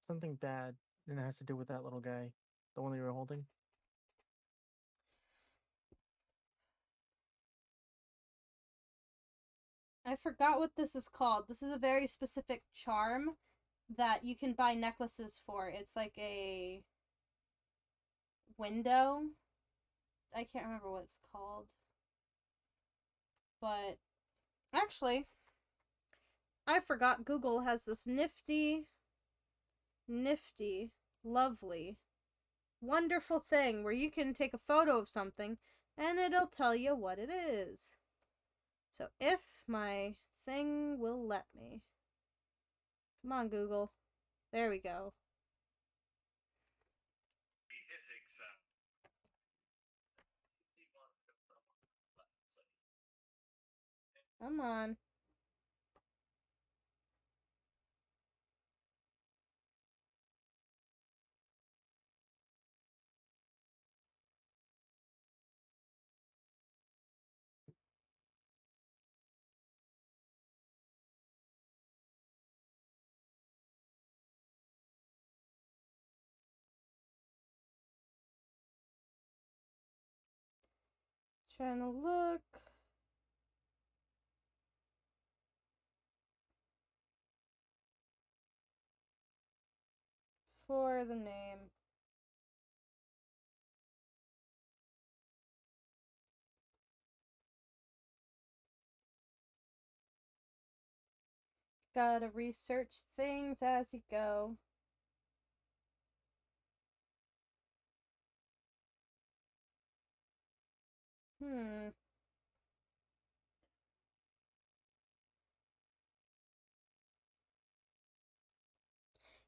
Something bad, and it has to do with that little guy, the one that you were holding. I forgot what this is called. This is a very specific charm that you can buy necklaces for. It's like a window. I can't remember what it's called. But actually, I forgot Google has this nifty, lovely, wonderful thing where you can take a photo of something and it'll tell you what it is. So if my thing will let me. Come on, Google. There we go. Come on. Trying to look for the name. Gotta research things as you go.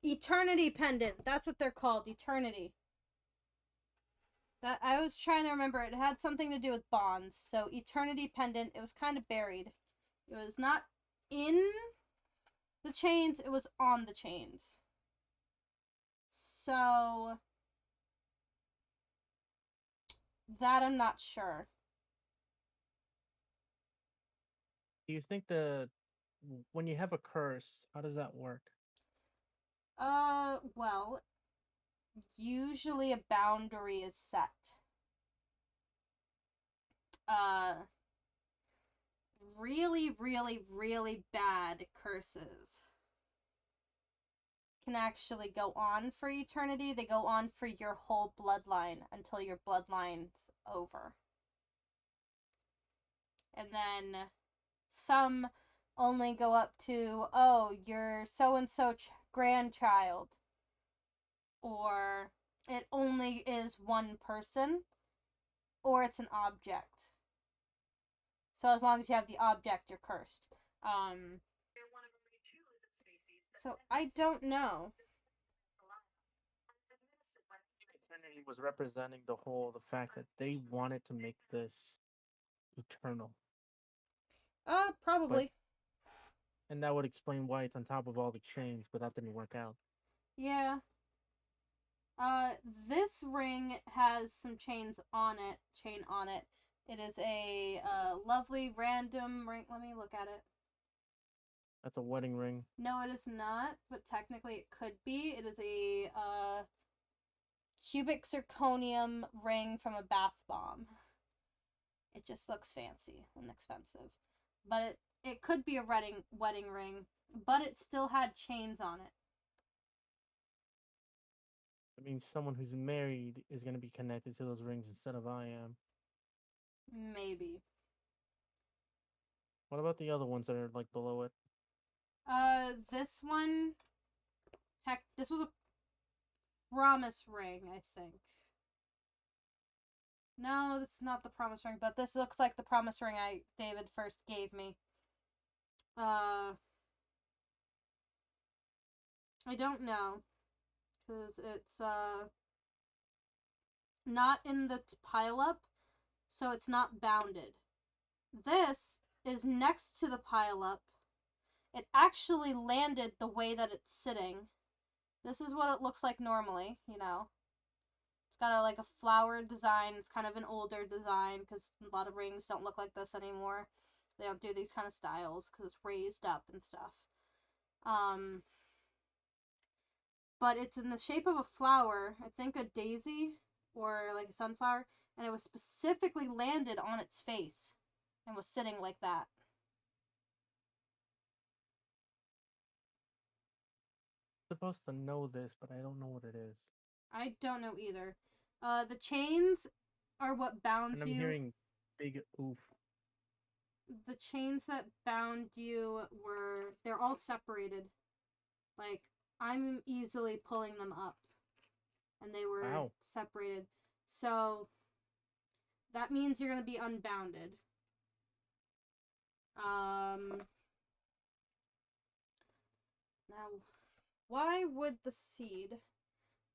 Eternity pendant. That's what they're called. Eternity. That I was trying to remember. It had something to do with bonds. So eternity pendant. It was kind of buried. It was not in the chains. It was on the chains. So that I'm not sure. Do you think when you have a curse, how does that work? Well, usually a boundary is set. Really, really, really bad curses can actually go on for eternity. They go on for your whole bloodline until your bloodline's over. And then some only go up to, oh, your so-and-so grandchild. Or it only is one person. Or it's an object. So as long as you have the object, you're cursed. So I don't know. Eternity was representing the fact that they wanted to make this eternal. Probably. And that would explain why it's on top of all the chains, but that didn't work out. Yeah. This ring has some chain on it. It is a lovely random ring. Let me look at it. That's a wedding ring. No, it is not, but technically it could be. It is a cubic zirconium ring from a bath bomb. It just looks fancy and expensive. But it could be a wedding ring, but it still had chains on it. It means someone who's married is going to be connected to those rings instead of I am. Maybe. What about the other ones that are like below it? This one, this was a promise ring, I think. No, this is not the promise ring, but this looks like the promise ring David first gave me. I don't know, because it's not in the pileup, so it's not bounded. This is next to the pileup. It actually landed the way that it's sitting. This is what it looks like normally, you know. It's got a flower design. It's kind of an older design because a lot of rings don't look like this anymore. They don't do these kind of styles because it's raised up and stuff. But it's in the shape of a flower. I think a daisy or like a sunflower. And it was specifically landed on its face and was sitting like that. I'm supposed to know this, but I don't know what it is. I don't know either. The chains are what bounds And I'm you. hearing big oof. The chains that bound you they're all separated. Like, I'm easily pulling them up. And they were separated. So, that means you're going to be unbounded. Now, why would the seed...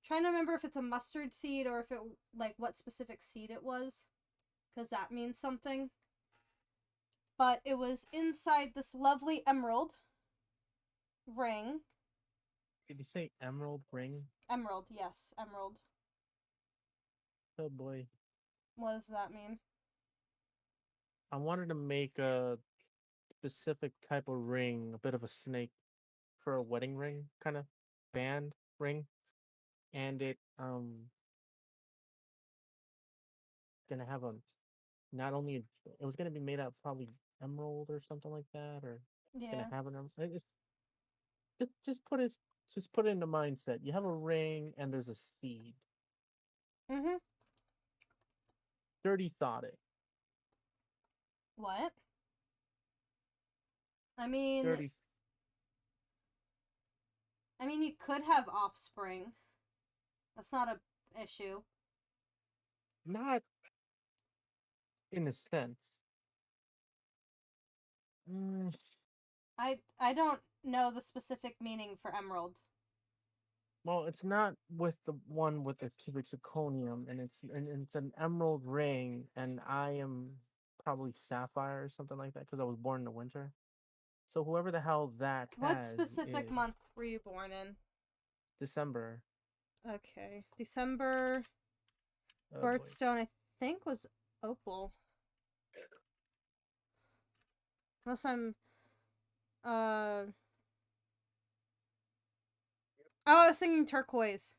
trying to remember if it's a mustard seed or if it, what specific seed it was. Because that means something. But it was inside this lovely emerald ring. Did you say emerald ring? Emerald, yes, emerald. Oh boy. What does that mean? I wanted to make a specific type of ring, a bit of a snake, for a wedding ring, kind of band ring. And it gonna have not only it was gonna be made out of probably emerald or something like that, or gonna have an just put it in the mindset. You have a ring and there's a seed. Mm-hmm. Dirty thoughting. What? I mean, Dirty. you could have offspring. That's not a issue. Not in a sense. I don't know the specific meaning for emerald. Well, it's not with the one with the cubic zirconium, and it's an emerald ring, and I am probably sapphire or something like that because I was born in the winter. So whoever the hell that What has specific is month were you born in? December. Okay. December. Oh, Birthstone, I think, was opal. Unless I'm... Oh, I was thinking turquoise.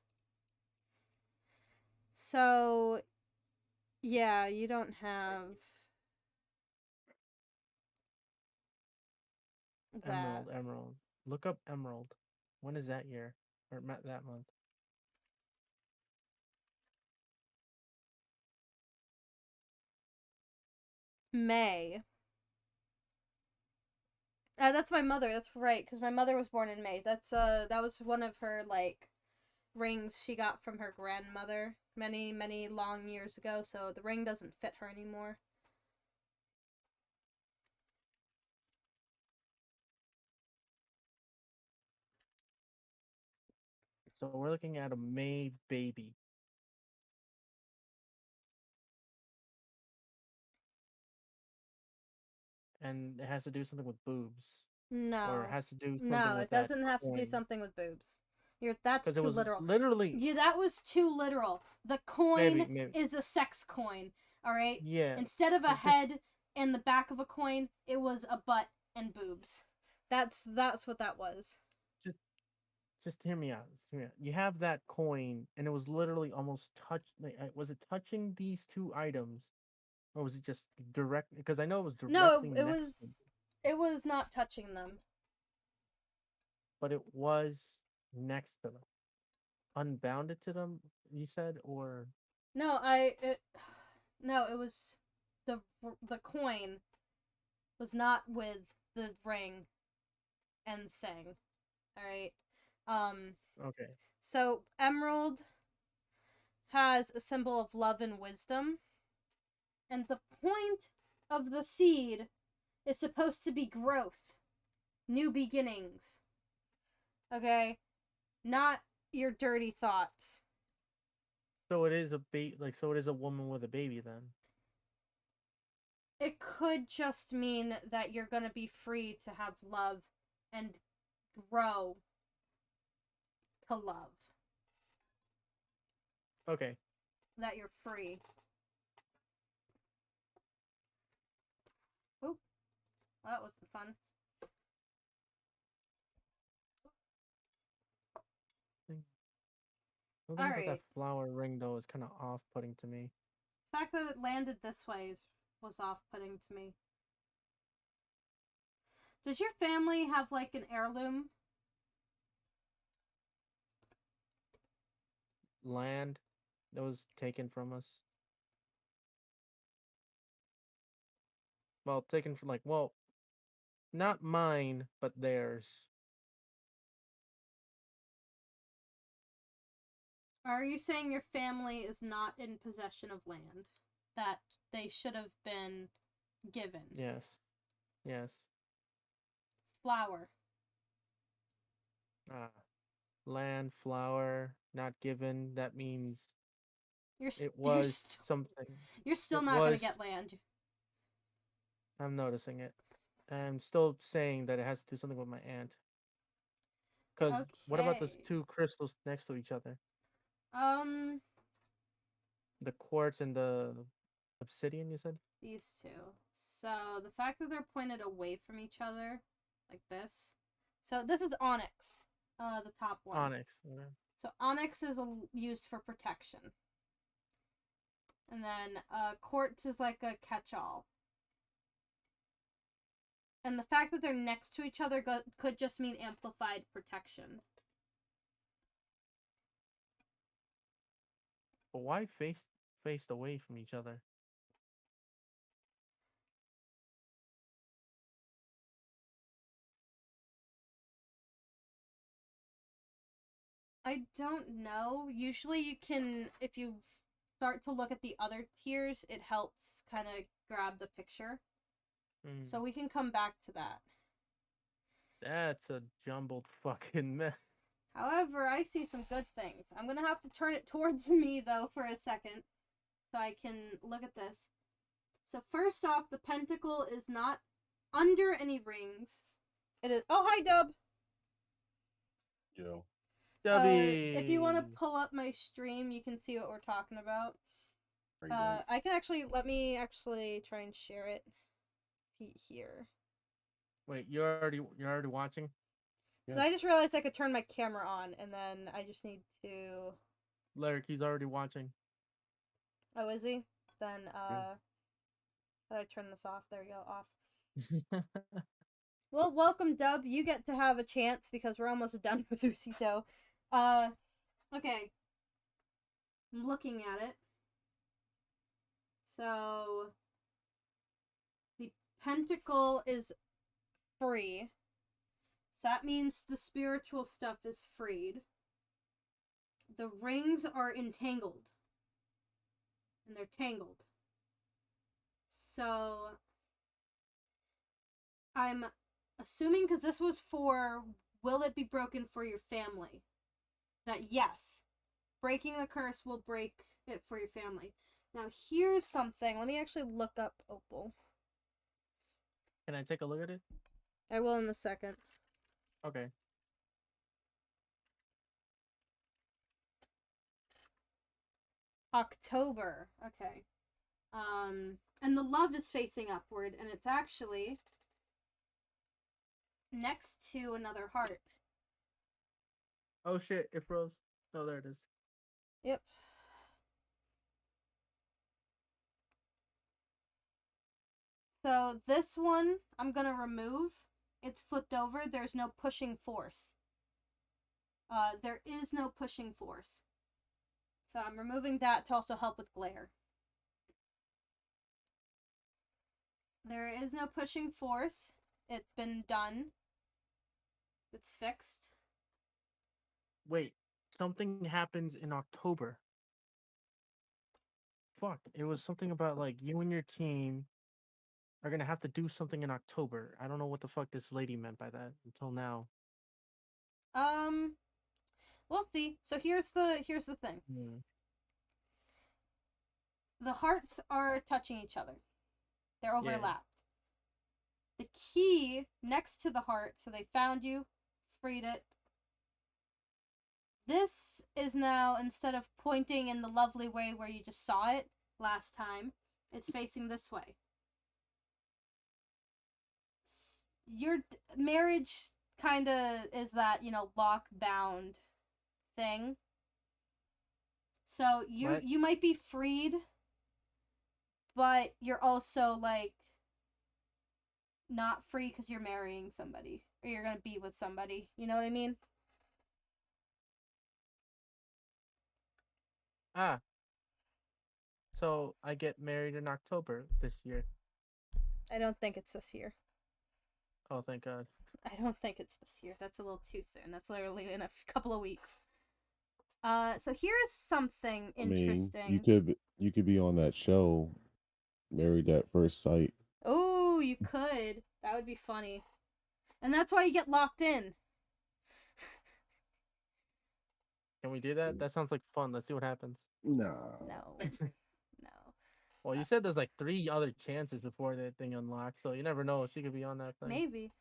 So... yeah, you don't have... that. Emerald. Look up emerald. When is that year? Or that month? May. That's my mother. That's right, because my mother was born in May. That was one of her rings she got from her grandmother many, many long years ago. So the ring doesn't fit her anymore. So we're looking at a May baby. And it has to do something with boobs. No. Or it has to do something no, with it doesn't that have coin. to do something with boobs. That's too literal. Literally. Yeah, that was too literal. The coin maybe. is a sex coin. All right. Yeah. Instead of a head and the back of a coin, it was a butt and boobs. That's what that was. Just hear me out. Just hear me out. You have that coin, and it was literally almost was it touching these two items, or was it just direct? Because I know it was No, directly it next to them, was. It was not touching them. but it was next to them, unbounded to them. You said, or No, no, it was the coin was not with the ring and thing. All right. okay, So emerald has a symbol of love and wisdom, and the point of the seed is supposed to be growth, new beginnings. Okay? Not your dirty thoughts. so it is so it is a woman with a baby then. It could just mean that you're going to be free to have love and grow to love. Okay, That you're free. Oop. Well, that wasn't fun. something about that Alright. flower ring though is kind of off-putting to me. The fact that it landed this way was off-putting to me. Does your family have, like, an heirloom? Land that was taken from us. Well, taken from not mine, but theirs. Are you saying your family is not in possession of land that they should have been given? Yes. Yes. Flower. Ah. Land, flower, not given. That means it was something. You're still It not gonna was. get land. I'm noticing it. I'm still saying that it has to do something with my aunt. Because what about those Okay. two crystals next to each other? Um, The quartz and the obsidian, you said? these two. So the fact that they're pointed away from each other, like this. So this is onyx, the top one. Onyx. Okay. So onyx is used for protection. And then quartz is like a catch-all. And the fact that they're next to each other could just mean amplified protection. But why faced away from each other? I don't know. Usually you can, if you start to look at the other tiers, it helps kind of grab the picture. Mm. So we can come back to that. That's a jumbled fucking mess. However, I see some good things. I'm going to have to turn it towards me, though, for a second, so I can look at this. So first off, the pentacle is not under any rings. It is... Oh, hi, Dub! Yo. If you want to pull up my stream, you can see what we're talking about. I can actually... Let me actually try and share it here. Wait, you're already watching? Because I just realized I could turn my camera on, and then I just need to... Lyric, he's already watching. Oh, is he? Then, how do I turn this off? There we go, off. Well, welcome, Dub. You get to have a chance, because we're almost done with Ucito. Okay. I'm looking at it. So... The pentacle is free. So that means the spiritual stuff is freed. The rings are entangled. And they're tangled. So I'm assuming, because this was for will it be broken for your family, that yes, breaking the curse will break it for your family. Now here's something. Let me actually look up Opal. Can I take a look at it? I will in a second. Okay. October. Okay. And the love is facing upward, and it's actually next to another heart. Oh shit! It froze. Oh, there it is. Yep. So this one I'm gonna remove. It's flipped over. There's no pushing force. There is no pushing force. So I'm removing that to also help with glare. There is no pushing force. It's been done. It's fixed. Wait, something happens in October. Fuck! It was something about like you and your team are gonna have to do something in October. I don't know what the fuck this lady meant by that until now. We'll see. So here's the thing. Hmm. The hearts are touching each other. They're Yeah. overlapped. The key next to the heart, so they found you, freed it. This is now, instead of pointing in the lovely way where you just saw it last time, it's facing this way. Your marriage kind of is that, lock-bound thing. So Right. you might be freed, but you're also, like, not free because you're marrying somebody. Or you're gonna be with somebody. You know what I mean? Ah. So I get married in October this year. I don't think it's this year. Oh, thank God. I don't think it's this year. That's a little too soon. That's literally in a couple of weeks. So here's something interesting. I mean, you could be on that show, Married at First Sight. Oh, you could. That would be funny. And that's why you get locked in. Can we do that? That sounds like fun. Let's see what happens. Nah. No. No. Well, you said there's like 3 other chances before that thing unlocks, so you never know. She could be on that thing. Maybe.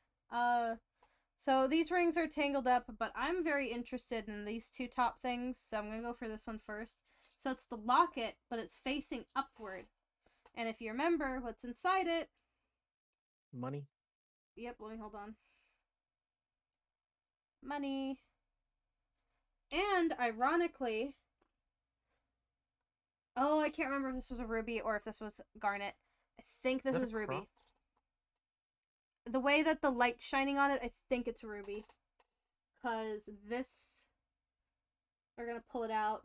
So these rings are tangled up, but I'm very interested in these two top things, so I'm gonna go for this one first. So it's the locket, but it's facing upward. And if you remember what's inside it... Money? Yep, let me hold on. Money. And, ironically... Oh, I can't remember if this was a ruby or if this was garnet. I think this is ruby. Cross? The way that the light's shining on it, I think it's ruby. Because this... We're gonna pull it out.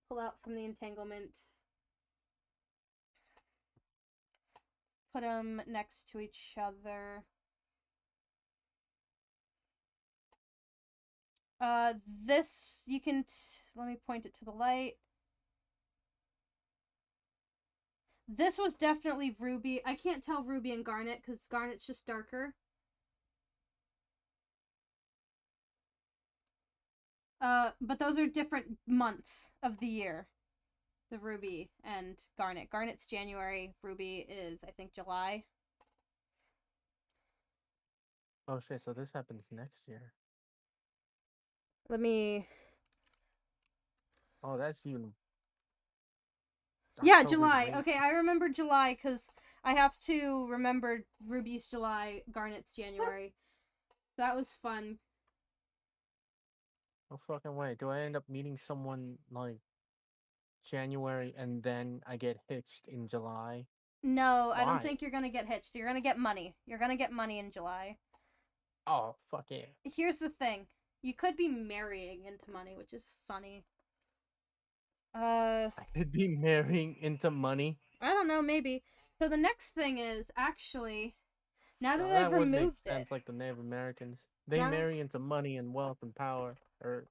Pull out from the entanglement. Put them next to each other. This, you can... let me point it to the light. This was definitely ruby. I can't tell ruby and garnet because garnet's just darker. But those are different months of the year. The ruby and garnet. Garnet's January. Ruby is, I think, July. Oh shit, so this happens next year. Let me... Oh, that's even... Yeah, October's July. late. Okay, I remember July because I have to remember Ruby's July, Garnet's January. That was fun. No fucking way. Do I end up meeting someone like January and then I get hitched in July? No, I don't Why? think you're gonna get hitched. You're gonna get money. You're gonna get money in July. Oh, fuck yeah. Here's the thing. You could be marrying into money, which is funny. I could be marrying into money. I don't know, maybe. So the next thing is, actually, now that That I've would make removed sense, it... like the Native Americans. They Now- marry into money and wealth and power, or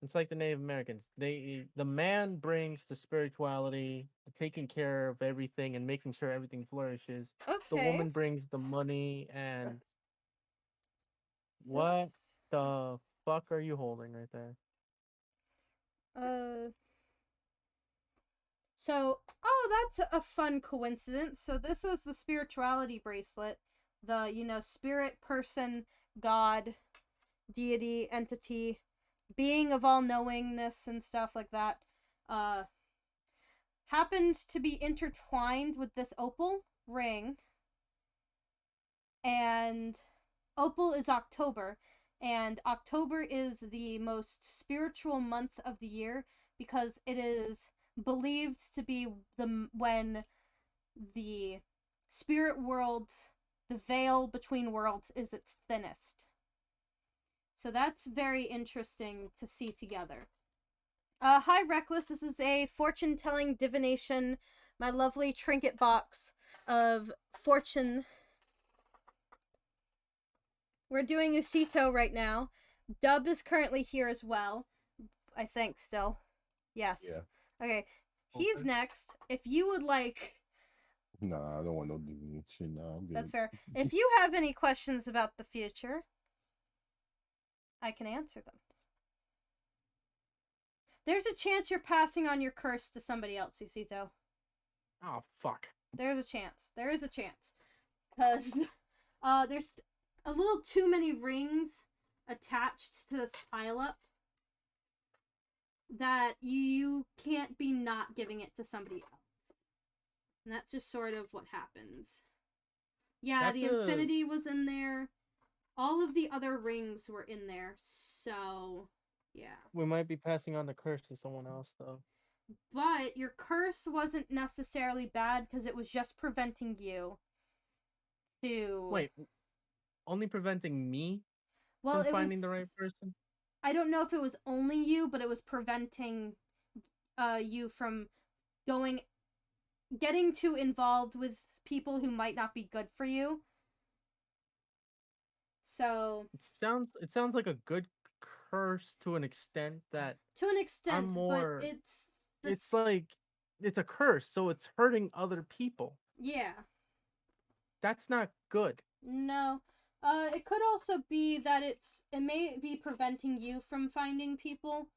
it's like the Native Americans. The man brings the spirituality, the taking care of everything and making sure everything flourishes. Okay. The woman brings the money and what This- the fuck are you holding right there? So, that's a fun coincidence. So this was the spirituality bracelet. The, spirit, person, god, deity, entity, being of all knowingness and stuff like that. Happened to be intertwined with this opal ring. And Opal is October, and October is the most spiritual month of the year because it is believed to be when the spirit world, the veil between worlds, is its thinnest. So that's very interesting to see together. Hi Reckless, this is a fortune-telling divination, my lovely trinket box of fortune. We're doing Ucito right now. Dub is currently here as well, I think still. Yes. Yeah. Okay, he's Okay. next. If you would like... Nah, I don't want no divination. Nah, I'm good. That's fair. If you have any questions about the future, I can answer them. There's a chance you're passing on your curse to somebody else, Ucito. Oh, fuck. There's a chance. There is a chance. Because there's a little too many rings attached to this pile up that you can't be not giving it to somebody else. And that's just sort of what happens. Yeah, the infinity was in there. All of the other rings were in there. So, yeah. We might be passing on the curse to someone else, though. But your curse wasn't necessarily bad because it was just preventing you to... Wait, only preventing me well, from finding the right person? I don't know if it was only you, but it was preventing you from getting too involved with people who might not be good for you. So It sounds like a good curse to an extent that to an extent, more... but it's like it's a curse, so it's hurting other people. Yeah. That's not good. No. It could also be that it may be preventing you from finding people,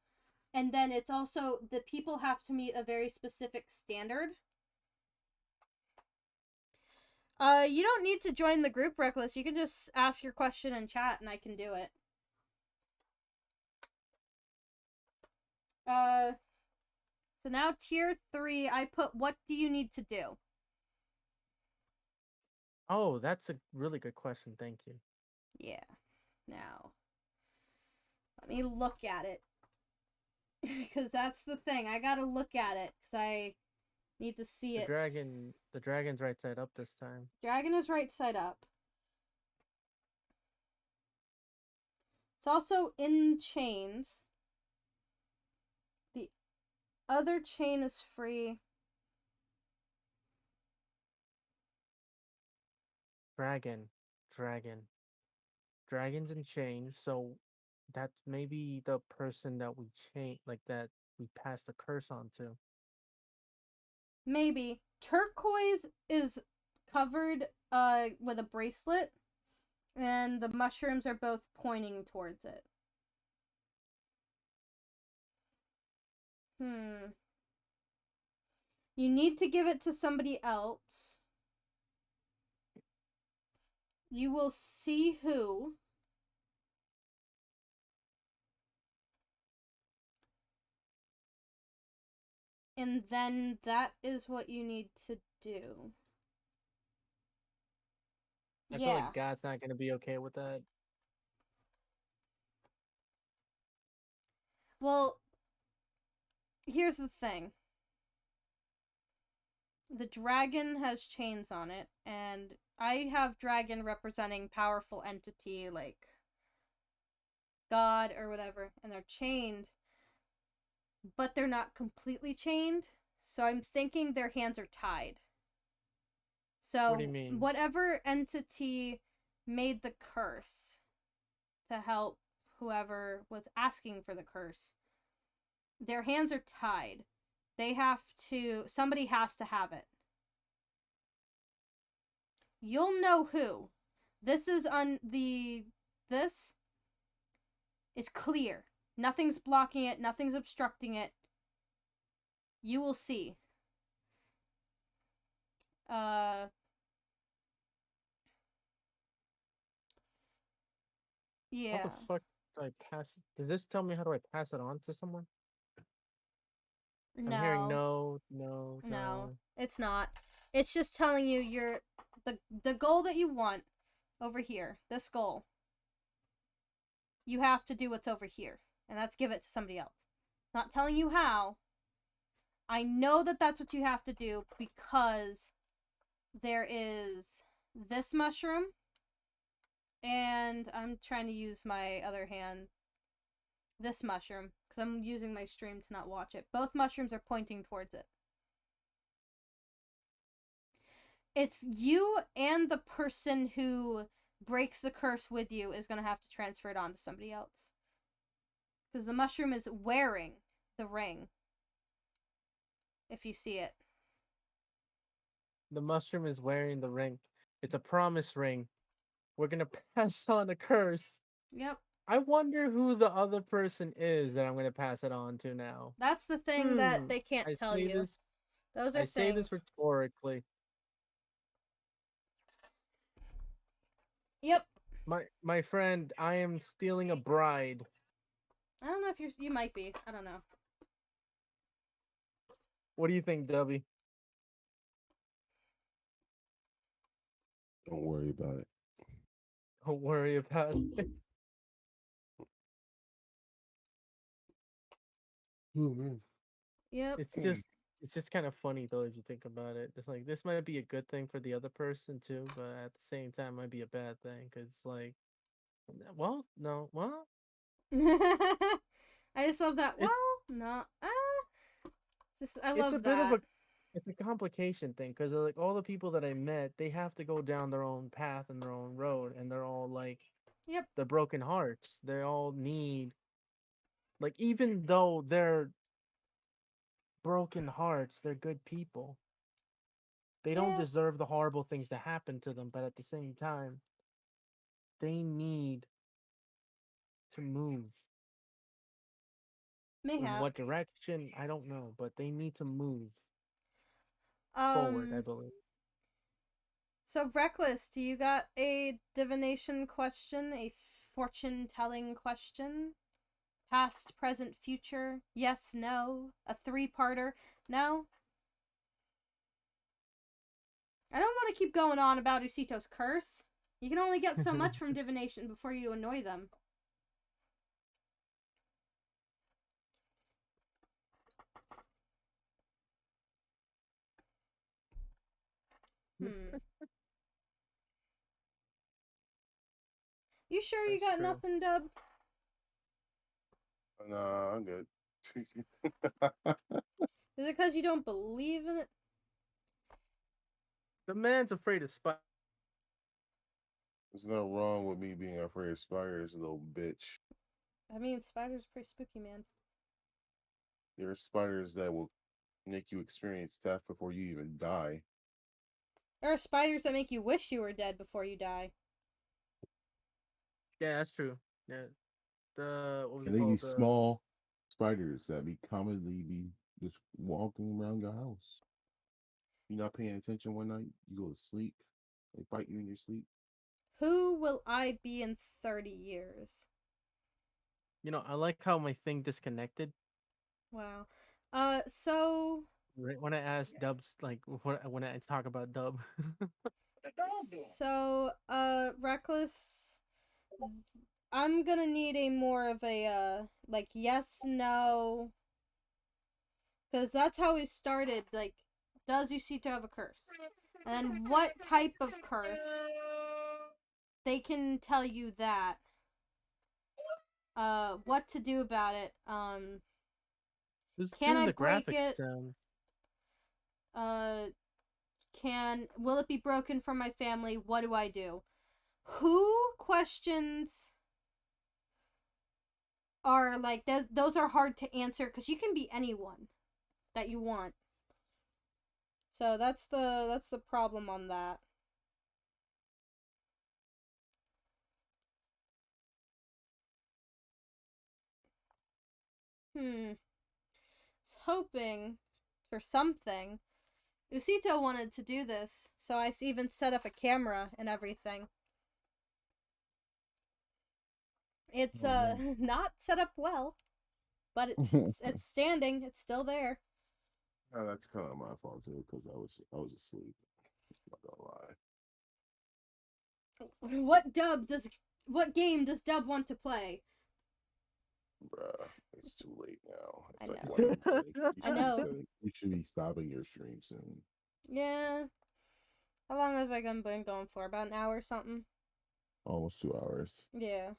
and then it's also the people have to meet a very specific standard. You don't need to join the group, Reckless. You can just ask your question in chat and I can do it. So now tier 3, I put what do you need to do? Oh, that's a really good question. Thank you. Yeah. Now, let me look at it. Because that's the thing. I gotta look at it because I need to see it. The dragon's right side up this time. Dragon is right side up. It's also in chains. The other chain is free. Dragons in chains, so that's maybe the person that we that we pass the curse on to. Maybe. Turquoise is covered with a bracelet, and the mushrooms are both pointing towards it. You need to give it to somebody else. You will see who. And then that is what you need to do. I feel like God's not going to be okay with that. Well, here's the thing. The dragon has chains on it, and I have dragon representing powerful entity like God or whatever, and they're chained, but they're not completely chained, so I'm thinking their hands are tied. So what do you mean? Whatever entity made the curse to help whoever was asking for the curse, their hands are tied. Somebody has to have it. You'll know who. This is this is clear. Nothing's blocking it, nothing's obstructing it. You will see. Yeah. How the fuck do I pass it? Did this tell me how do I pass it on to someone? No. I'm hearing no. It's not. It's just telling you the goal that you want over here, this goal, you have to do what's over here, and that's give it to somebody else. Not telling you how. I know that that's what you have to do because there is this mushroom, and I'm trying to use my other hand, this mushroom, because I'm using my stream to not watch it. Both mushrooms are pointing towards it. It's you and the person who breaks the curse with you is going to have to transfer it on to somebody else. Because the mushroom is wearing the ring. If you see it. The mushroom is wearing the ring. It's a promise ring. We're gonna pass on a curse. Yep. I wonder who the other person is that I'm gonna pass it on to now. That's the thing that they can't I tell say you. this. Those are I say this things. rhetorically. Yep. My friend, I am stealing a bride. I don't know if you might be. I don't know. What do you think, Dubby? Don't worry about it. Don't worry about it. Oh man. Yep. It's just kind of funny though if you think about it. It's like this might be a good thing for the other person too, but at the same time might be a bad thing because it's like, well, no, well, I just love that. Well, it's no. Just I it's love a that. bit of a it's a complication thing because like all the people that I met, they have to go down their own path and their own road, and they're all like, Yep. the broken hearts. They all need, like, even though they're broken hearts, they're good people. They don't Yeah. deserve the horrible things that happen to them, but at the same time, they need to move. In what Mayhaps. direction? I don't know, but they need to move forward, I believe. So Reckless, do you got a divination question? A fortune telling question? Past, present, future? Yes, no? A 3-parter? No? I don't want to keep going on about Ucito's curse. You can only get so much from divination before you annoy them. You sure you That's got true. nothing, Dub? Nah, I'm good. Is it because you don't believe in it? The man's afraid of spiders. There's nothing wrong with me being afraid of spiders, little bitch. I mean, spiders are pretty spooky, man. There are spiders that will make you experience death before you even die. There are spiders that make you wish you were dead before you die. Yeah, that's true. Yeah, what was And it they be called? small spiders that be commonly be just walking around your house. You're not paying attention one night, you go to sleep, they bite you in your sleep. Who will I be in 30 years? You know, I like how my thing disconnected. Wow. So... Right when I asked Dubs, like, when I talk about Dub. So, Reckless, I'm gonna need a more of a, like, yes, no, because that's how we started, like, does Ucito have a curse? And then what type of curse? They can tell you that. What to do about it, Who's can doing I the break graphics it? down? Will it be broken from my family? What do I do? Who questions are like those are hard to answer because you can be anyone that you want. So that's the problem on that. I was hoping for something. Ucito wanted to do this, so I even set up a camera and everything. It's not set up well, but it's standing. It's still there. Oh, that's kind of my fault too, because I was asleep. I'm not gonna lie. What game does Dub want to play? Bruh, it's too late now. It's I like know. 1 in the morning. I know. You should be stopping your stream soon. Yeah. How long have I been going for? About an hour or something? Almost 2 hours. Yeah.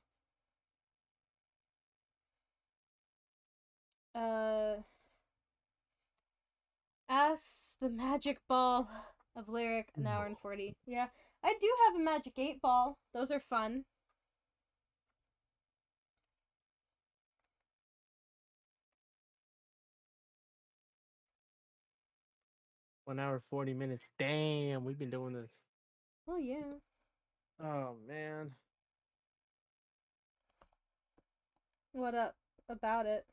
Ask the magic ball of lyric, an hour and 40. Yeah. I do have a magic 8 ball. Those are fun. One hour 40 minutes. Damn, we've been doing this. Oh, yeah. Oh man. What up about it?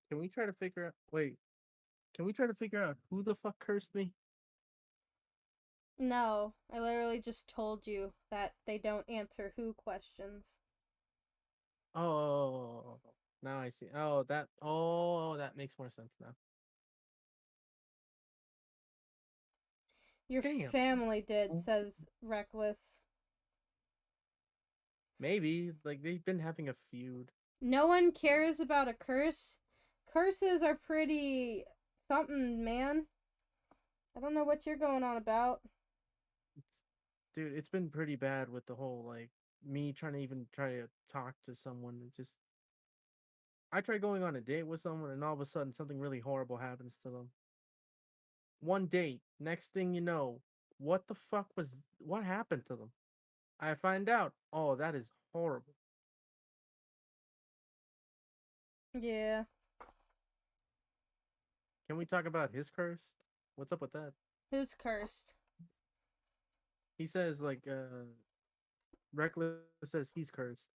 Can we try to figure out? Wait. Can we try to figure out who the fuck cursed me? No, I literally just told you that they don't answer who questions. Oh, now I see. Oh, that makes more sense now. Your Damn. family did, says Reckless. Maybe like they've been having a feud. No one cares about a curse. Curses are pretty something, man. I don't know what you're going on about. Dude, it's been pretty bad with the whole like me trying to talk to someone. It's just I try going on a date with someone and all of a sudden something really horrible happens to them. One date, next thing you know, what happened to them? I find out, oh, that is horrible. Yeah. Can we talk about his curse? What's up with that? Who's cursed? He says like Reckless says he's cursed.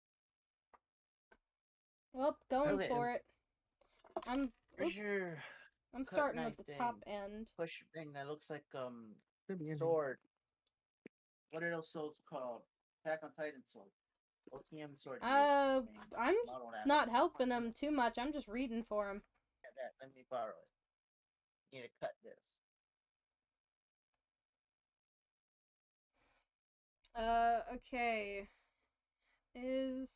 Well, going Okay. for it. I'm Where's your I'm cut starting knife with the top thing? end. push thing that looks like Should be in here. sword? What are those swords called? Attack on Titan sword. OTM sword. I'm Model that. not helping them too much. I'm just reading for them. Yeah, that. Let me borrow it. Need to cut this. Okay. Is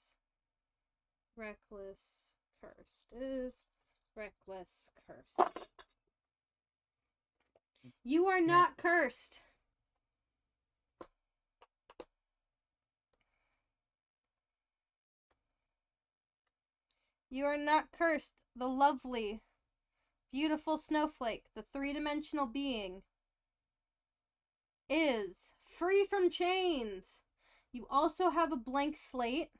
Reckless cursed? Is Reckless cursed? You are not cursed. You are not cursed. The lovely, beautiful snowflake, the three-dimensional being, is free from chains. You also have a blank slate.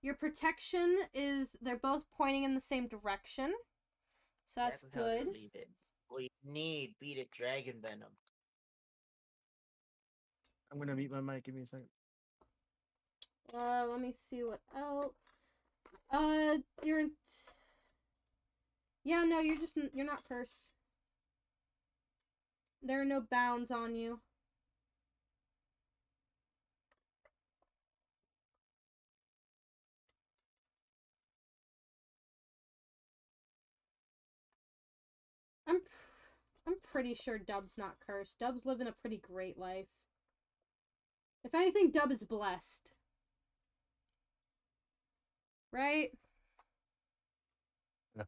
Your protection is, they're both pointing in the same direction. So that's good. Leave it. We need beaded dragon venom. I'm gonna mute my mic. Give me a second. Let me see what else. Yeah, no, you're not cursed. There are no bounds on you. I'm pretty sure Dub's not cursed. Dub's living a pretty great life. If anything, Dub is blessed. Right? Yeah.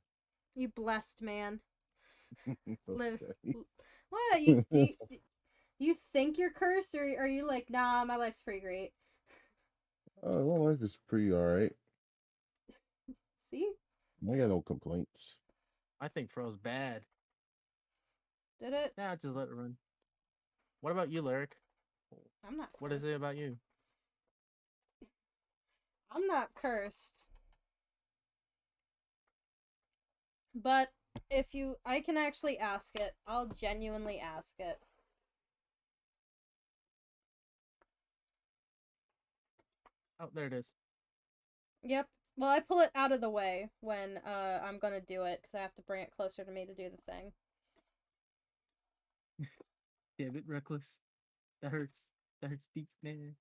You blessed, man. Live. Okay. What? You think you're cursed, or are you like, nah, my life's pretty great? My life is pretty alright. See? I got no complaints. I think Fro's bad. Did it? Yeah, just let it run. What about you, Lyric? I'm not cursed. What is it about you? I'm not cursed. But I can actually ask it. I'll genuinely ask it. Oh, there it is. Yep. Well, I pull it out of the way when I'm gonna do it, because I have to bring it closer to me to do the thing. Damn it, Reckless. That hurts. That hurts deep, man.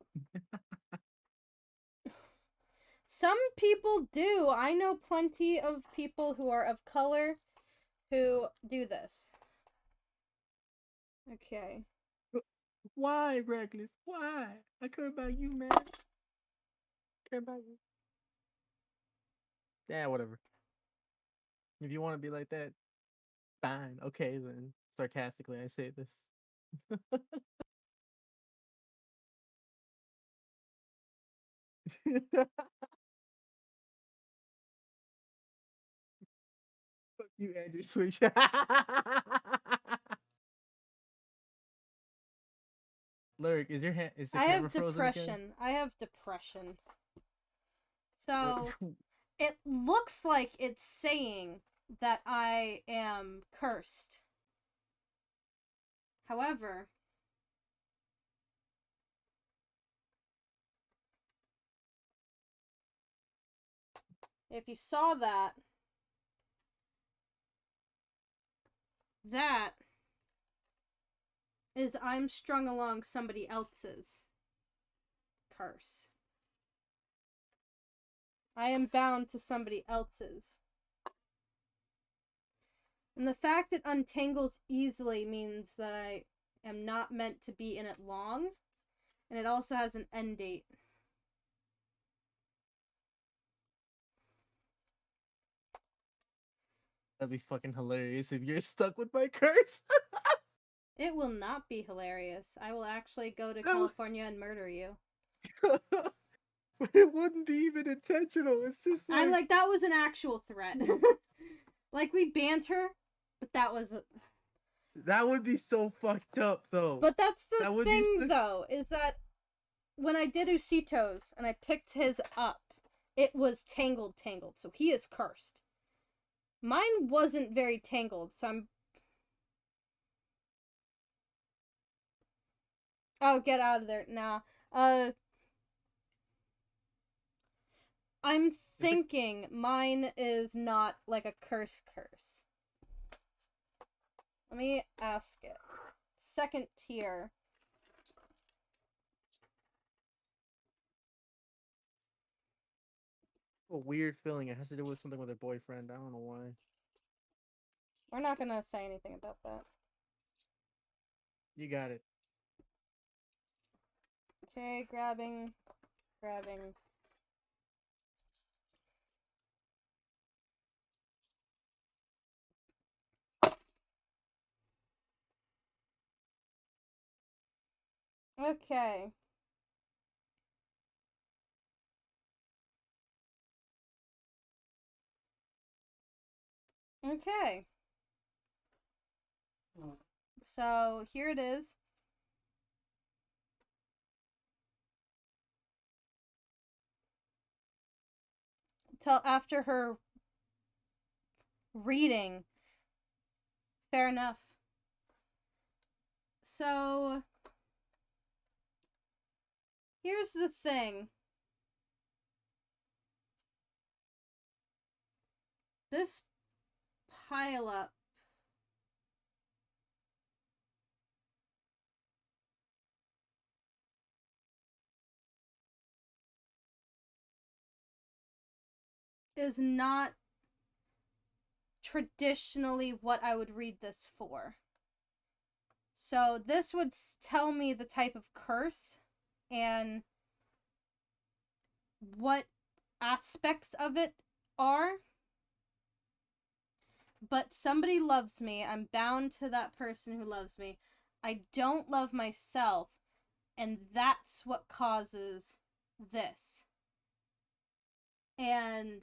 Some people do. I know plenty of people who are of color who do this. Okay. Why, Reckless? Why? I care about you, man. I care about you. Yeah, whatever. If you want to be like that, fine. Okay, then. Sarcastically, I say this. Fuck you, Andrew Switch. Lurk, is your hand? Is the I camera have frozen again? depression. I have depression. So it looks like it's saying that I am cursed. However, if you saw that, that is I'm strung along somebody else's curse. I am bound to somebody else's. And the fact it untangles easily means that I am not meant to be in it long. And it also has an end date. That'd be fucking hilarious if you're stuck with my curse. It will not be hilarious. I will actually go to That would- California and murder you. But it wouldn't be even intentional. It's just I like that was an actual threat. Like we banter, but that was that would be so fucked up, though. But that's the That would be thing so- though, is that when I did Ucito's and I picked his up, it was tangled. So he is cursed. Mine wasn't very tangled, so I'm Oh, get out of there. Nah. I'm thinking mine is not like a curse. Let me ask it. Second tier. a weird feeling. It has to do with something with her boyfriend. I don't know why. We're not gonna say anything about that. You got it. Okay, grabbing. Okay. Okay. So here it is. Till after her reading. Fair enough. So here's the thing. This pile up is not traditionally what I would read this for. So this would tell me the type of curse and what aspects of it are. But somebody loves me. I'm bound to that person who loves me. I don't love myself, and that's what causes this. And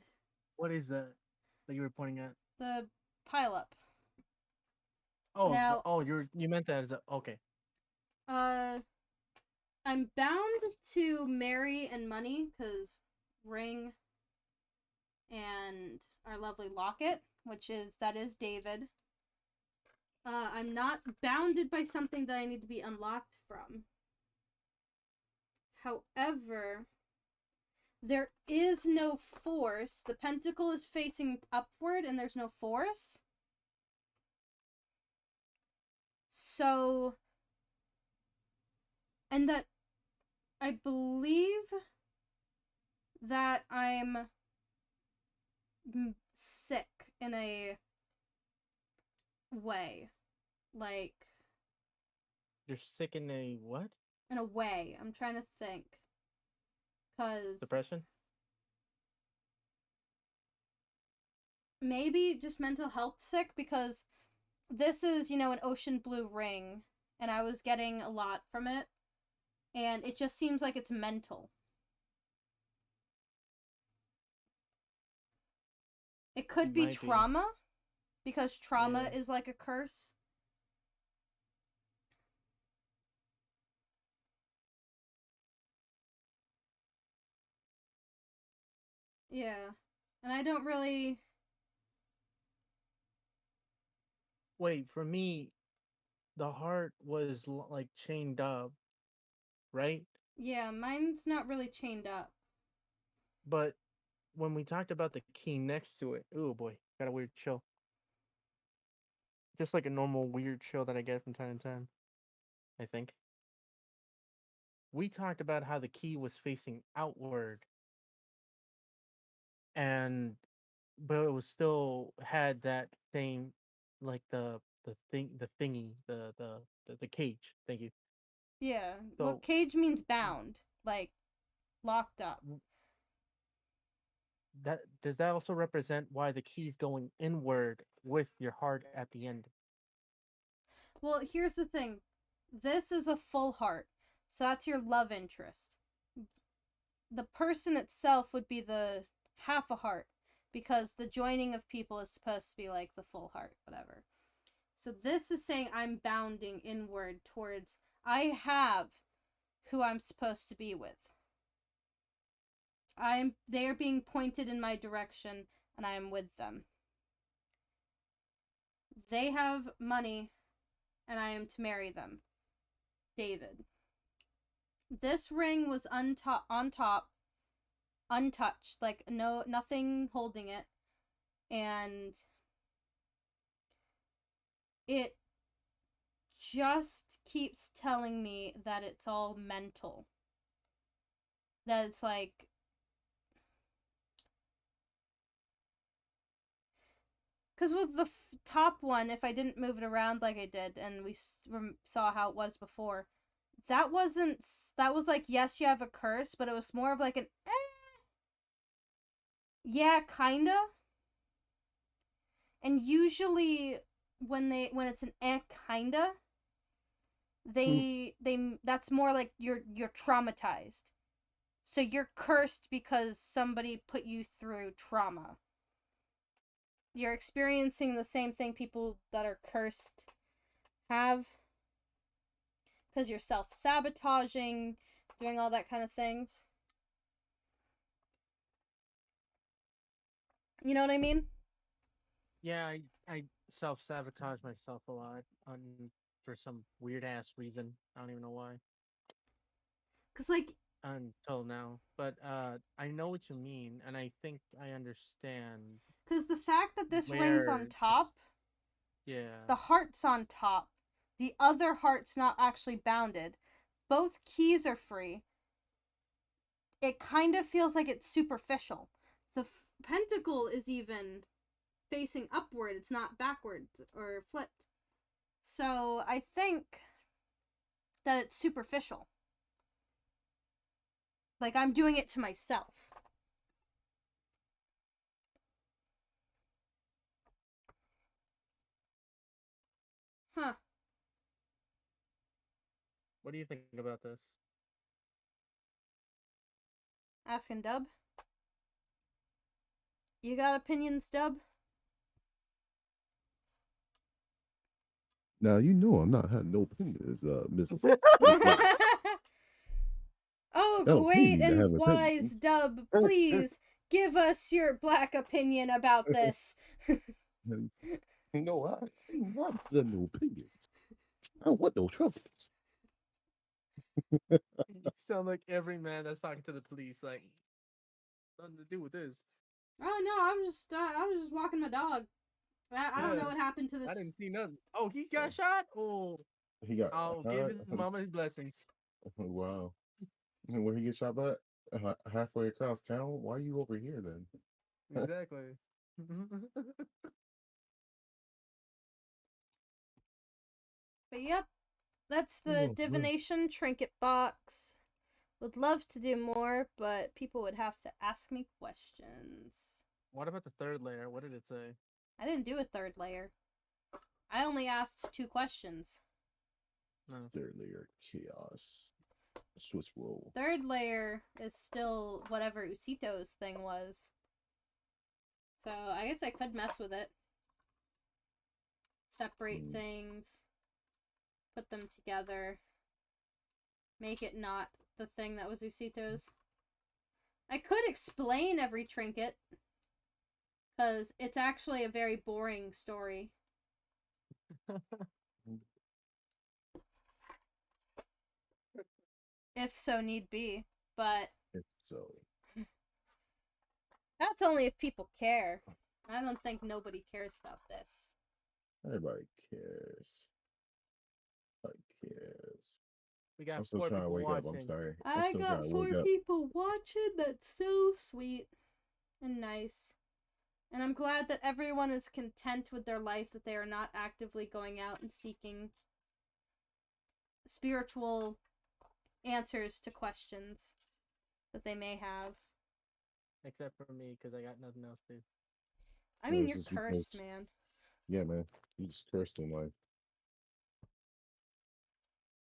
What is that you were pointing at? the pile up. Oh, Now- you meant that as a okay. I'm bound to Mary and money because ring and our lovely locket, that is David. I'm not bounded by something that I need to be unlocked from. However, there is no force. The pentacle is facing upward and there's no force. So, and that I believe that I'm sick in a way. Like, You're sick in a what? in a way. I'm trying to think. Because Depression? maybe just mental health sick, because this is, an ocean blue ring, and I was getting a lot from it, and it just seems like it's mental. It could be Might be. trauma, because trauma Yeah. is like a curse. Yeah. And I don't really... Wait, for me, the heart was like chained up, right? Yeah, mine's not really chained up. But when we talked about the key next to it, oh boy, got a weird chill. Just like a normal weird chill that I get from time to time, I think. We talked about how the key was facing outward, and but it was still had that same, like the thingy, the cage. Thank you. Yeah. Well, So cage means bound. Like, locked up. that does that also represent why the key's going inward with your heart at the end? Well, here's the thing. This is a full heart. So that's your love interest. The person itself would be the half a heart, because the joining of people is supposed to be like the full heart, whatever. So this is saying I'm bounding inward towards, I have who I'm supposed to be with. They are being pointed in my direction, and I am with them. They have money, and I am to marry them. David. This ring was on top, untouched, like nothing holding it, and it just keeps telling me that it's all mental. That it's like, because with the top one, if I didn't move it around like I did, and we saw how it was before, that was like, yes, you have a curse, but it was more of like an yeah, kinda. And usually when it's an kinda, they that's more like you're traumatized. So you're cursed because somebody put you through trauma. You're experiencing the same thing people that are cursed have, because you're self-sabotaging, doing all that kind of things. You know what I mean? Yeah, I self sabotage myself a lot for some weird ass reason. I don't even know why Because, like, until now. But I know what you mean, and I think I understand because the fact that this ring's on where top, yeah. the heart's on top, the other heart's not actually bounded, both keys are free, it kind of feels like it's superficial. The pentacle is even facing upward, it's not backwards or flipped. So I think that it's superficial. Like, I'm doing it to myself. Huh. What do you think about this? Asking Dub. You got opinions, Dub? Now you know I'm not having no opinions, Miss. Oh, That don't pay great me to and have wise opinions. Dub, please give us your black opinion about this. No, I ain't got no opinions. I don't want no troubles. You sound like every man that's talking to the police, like nothing to do with this. Oh no, I was just walking my dog. I don't know Yeah, what happened to this. I didn't see nothing. Oh, he got shot. Oh, He got I'll give his mama his blessings. wow. And where he get shot at? Halfway across town. Why are you over here then? Exactly. But yep, that's the Oh, man. divination trinket box. Would love to do more, but people would have to ask me questions. What about the third layer? What did it say? I didn't do a third layer. I only asked 2 questions. No. Third layer chaos. Swiss roll. Third layer is still whatever Ucito's thing was. So I guess I could mess with it. Separate things. Put them together. Make it not the thing that was Ucito's. I could explain every trinket. Because it's actually a very boring story. If so need be. But If so. that's only if people care. I don't think nobody cares about this. Everybody cares. Everybody cares. We got I'm still 4 trying to people wake watching. up. I'm sorry. I still got trying to 4 wake up. people watching. That's so sweet and nice. And I'm glad that everyone is content with their life, that they are not actively going out and seeking spiritual answers to questions that they may have. Except for me, because I got nothing else to do. I mean, it's you're just cursed, because- man. Yeah, man. You just cursed in life.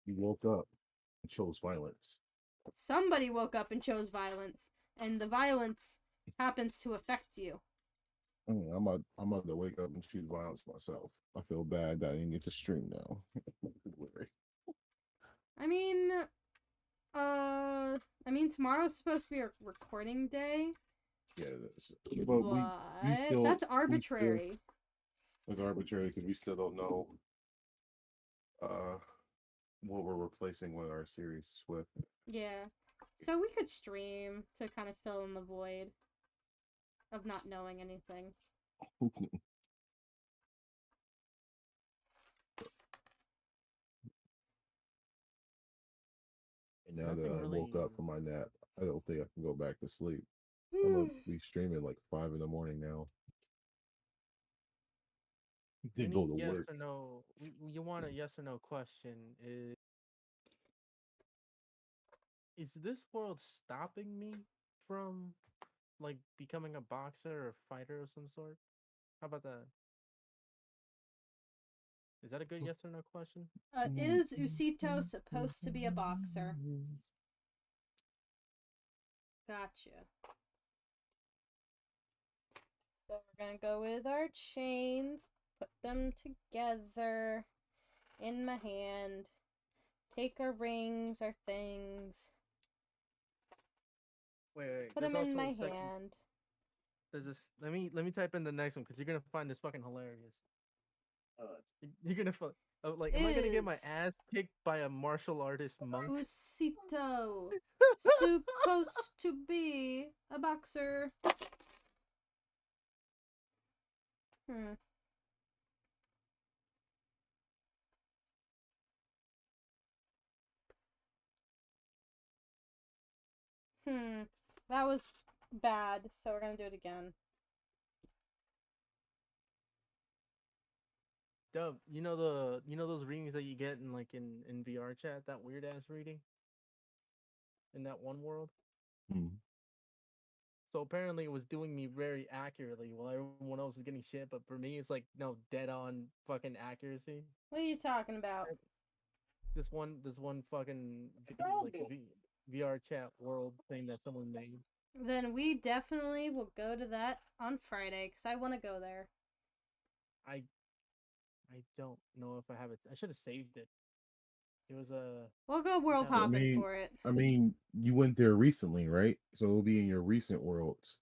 You woke up and chose violence. Somebody woke up and chose violence, and the violence happens to affect you. I'm about to wake up and choose violence myself. I feel bad that I didn't get to stream now. I mean, tomorrow's supposed to be a recording day. Yeah, it is. But we still That's arbitrary. It's arbitrary because we still don't know what we're replacing with our series with. Yeah. So we could stream to kind of fill in the void of not knowing anything. And now Nothing that I really- woke up from my nap, I don't think I can go back to sleep. I'm gonna be streaming like 5 in the morning now. Then go to yes work. or no? You want a yes or no question? Is this world stopping me from like becoming a boxer or fighter of some sort? How about that? Is that a good yes or no question? Is Ucito supposed to be a boxer? Gotcha. So we're gonna go with our chains, put them together in my hand, take our rings, our things, Wait. put There's them in also my a section- hand. There's this. Let me type in the next one because you're gonna find this fucking hilarious. You're gonna like. Am I gonna get my Is- ass kicked by a martial artist monk? Ucito, supposed to be a boxer. That was bad, so we're gonna do it again. Dub, you know those readings that you get in like in VR chat, that weird ass reading in that one world. Mhm. So apparently it was doing me very accurately while everyone else was getting shit, but for me it's like no dead on fucking accuracy. What are you talking about? This one fucking VR chat world thing that someone made. Then we definitely will go to that on Friday, because I want to go there. I don't know if I have it. I should have saved it. It was a. We'll go world I hopping mean- for it. I mean, you went there recently, right? So it'll be in your recent worlds.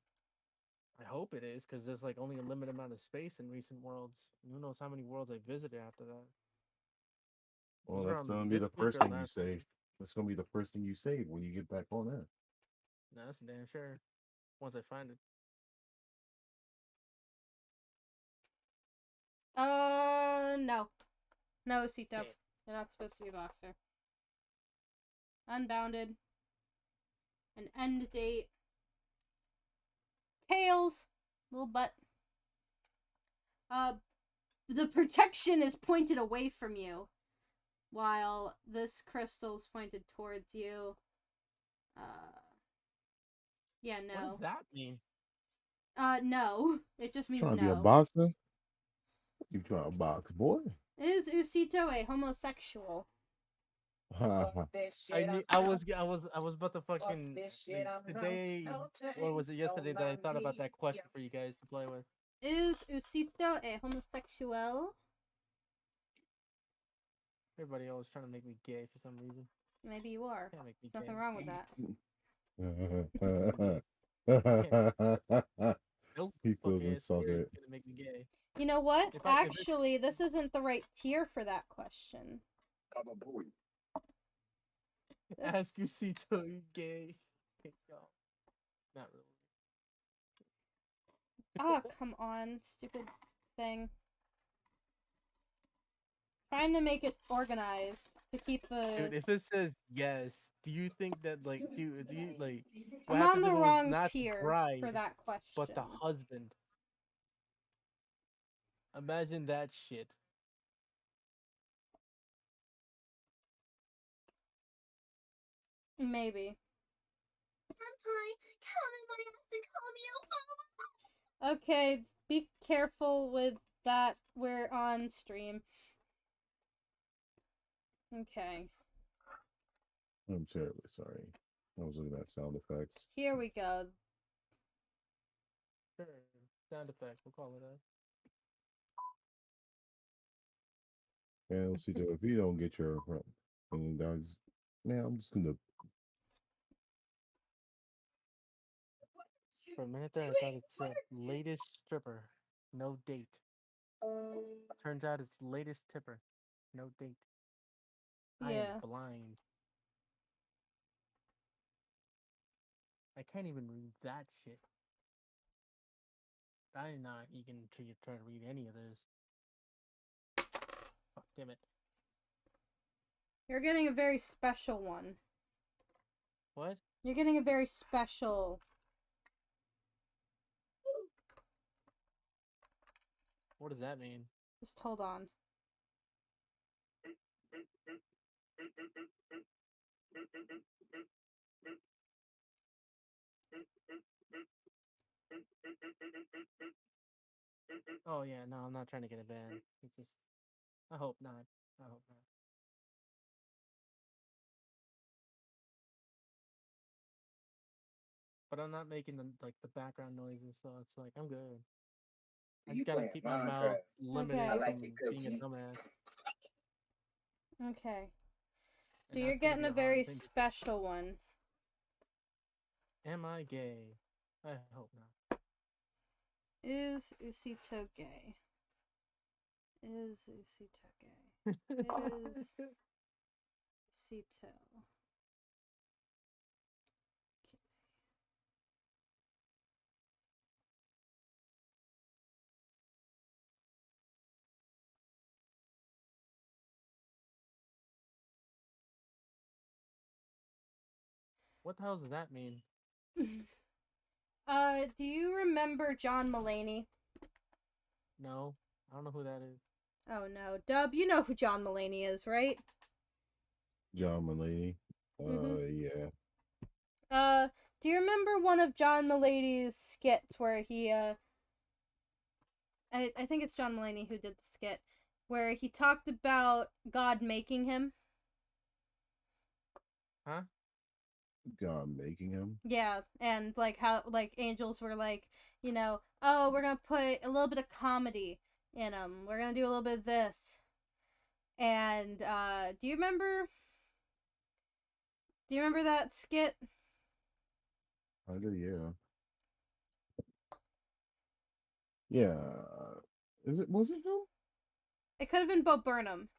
I hope it is because there's like only a limited amount of space in recent worlds. Who knows how many worlds I visited after that? Well, Those are that's on gonna be the this week first or thing you last week? save. That's gonna be the first thing you save when you get back on there. No, that's damn sure. Once I find it. No. No, Ucito. Okay. You're not supposed to be a boxer. Unbounded. An end date. Tails. Little butt. The protection is pointed away from you. while this crystal's pointed towards you. Yeah, What no. does that mean? No. It just means Trying to be a no. boxer? You trying to box, boy? Is Ucito a homosexual? I was about to fucking today, or was it yesterday that I thought about that question for you guys to play with. Is Ucito a homosexual? Everybody always trying to make me gay for some reason. Maybe you are. Can't make me Nothing gay. wrong with that. Nope. He feels Fucking insulted. spirit's gonna make me gay. You know what? If it's- Actually, this isn't the right tier for that question. Ask you see to you gay. Not really. Oh, come on, stupid thing. Trying to make it organized to keep the. Dude, if it says yes, do you think that like do you like what I'm on happens the if it was wrong not the tier bride for that question. but the husband? Imagine that shit. Maybe. Okay, be careful with that. We're on stream. Okay, I'm terribly sorry. I was looking at sound effects. here we go. Sure. Sound effect, we'll call it that. And see, so if you don't get your dogs, man, I'm just gonna. For a minute there, I thought it said latest stripper, no date. Turns out it's latest tipper, no date. I Yeah. am blind. I can't even read that shit. I'm not even trying to read any of this. Fuck, damn it. You're getting a very special one. What? You're getting a very special. What does that mean? Just hold on. Oh yeah, no, I'm not trying to get a ban. It's just, I hope not. I hope not. But I'm not making the background noises, so it's like I'm good. I just gotta keep my mouth limited from being a dumbass. Okay. So And you're that's gonna getting be a hard very thing to- special one. Am I gay? I hope not. Is Ucito gay? Is Ucito gay? Is Ucito. What the hell does that mean? Do you remember John Mulaney? No, I don't know who that is. Oh no, Dub, you know who John Mulaney is, right? John Mulaney. Yeah. Do you remember one of John Mulaney's skits where he I think it's John Mulaney who did the skit where he talked about God making him? Huh? God making him. Yeah, and like how like angels were like, you know, oh, we're gonna put a little bit of comedy in him. We're gonna do a little bit of this. And do you remember? Do you remember that skit? I do, yeah. Yeah. Was it him? It could have been Bo Burnham.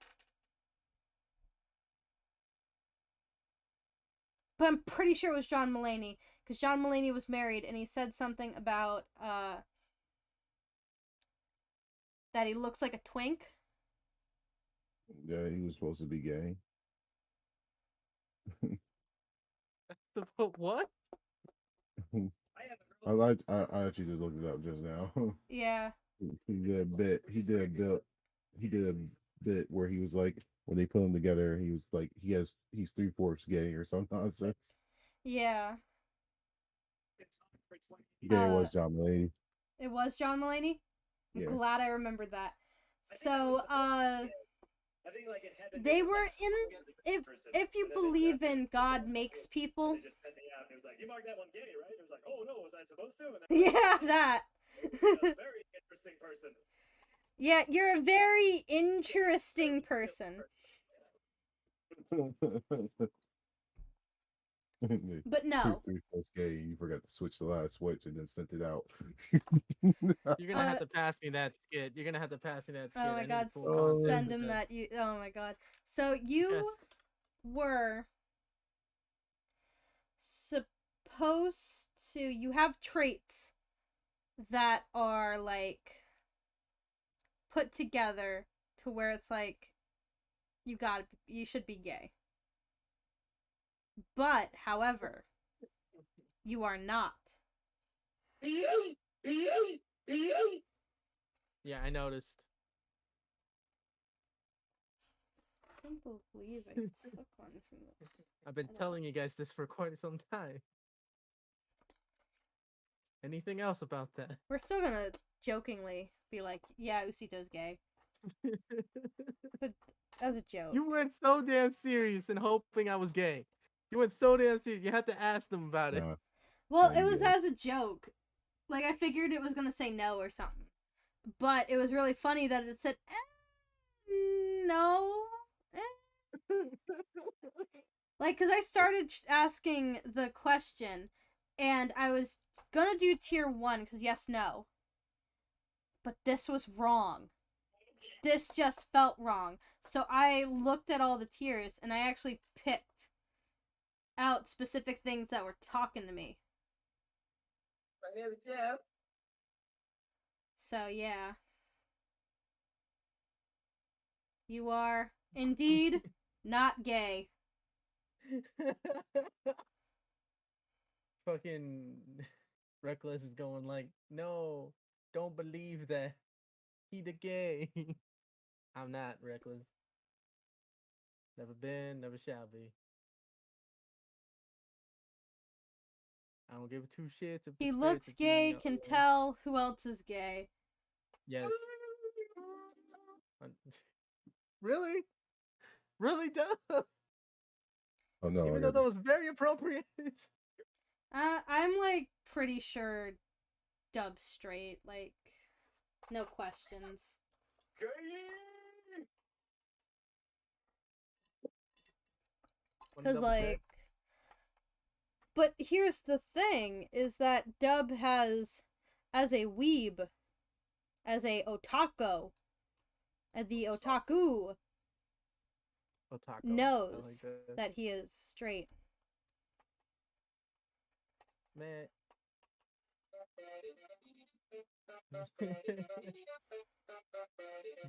But I'm pretty sure it was John Mulaney because John Mulaney was married and he said something about that he looks like a twink. Yeah, he was supposed to be gay. What? I actually just looked it up just now. Yeah. He did a bit. He did a bit where he was like, when they put him together, he was like he's 3/4 gay or some nonsense. Yeah. Yeah, it was John Mulaney. It was John Mulaney? I'm Yeah. glad I remembered that. So, they were in, if you believe in God makes people. It was like, you marked that one gay, right? It was like, oh no, was I supposed to? Yeah, that. Very interesting person. Yeah, you're a very interesting person. But no. 3/4 gay. You forgot to switch the last switch and then sent it out. You're gonna have to pass me that skit. You're gonna have to pass me that skit. Oh my god, context send him that. Oh my god. So you were supposed to. You have traits that are like put together to where it's like you should be gay. But, however, you are not. Yeah, I noticed. I can't believe I took one from the... I've been telling you guys this for quite some time. Anything else about that? We're still gonna jokingly be like, yeah, Ucito's gay. As a joke. You went so damn serious and hoping I was gay. You went so damn serious. You had to ask them about it. Well, it was as a joke. Like, I figured it was gonna say no or something. But it was really funny that it said, no. Like, because I started asking the question, and I was gonna do tier 1, because yes, no. But this was wrong. This just felt wrong. So I looked at all the tiers, and I actually picked out specific things that were talking to me. So, yeah. You are, indeed, not gay. Fucking Reckless is going like, no, don't believe that. He the gay. I'm not Reckless. Never been, never shall be. I don't give two shits if He the looks spirits are gay, keeping can up. tell who else is gay. Yes. Really? Really, Dub? Oh no! Even though that was very appropriate. I'm like pretty sure Dub's straight, like no questions. Because like, but here's the thing: is that Dub has, as a weeb, as a otaku, the otaku knows like that he is straight. Man.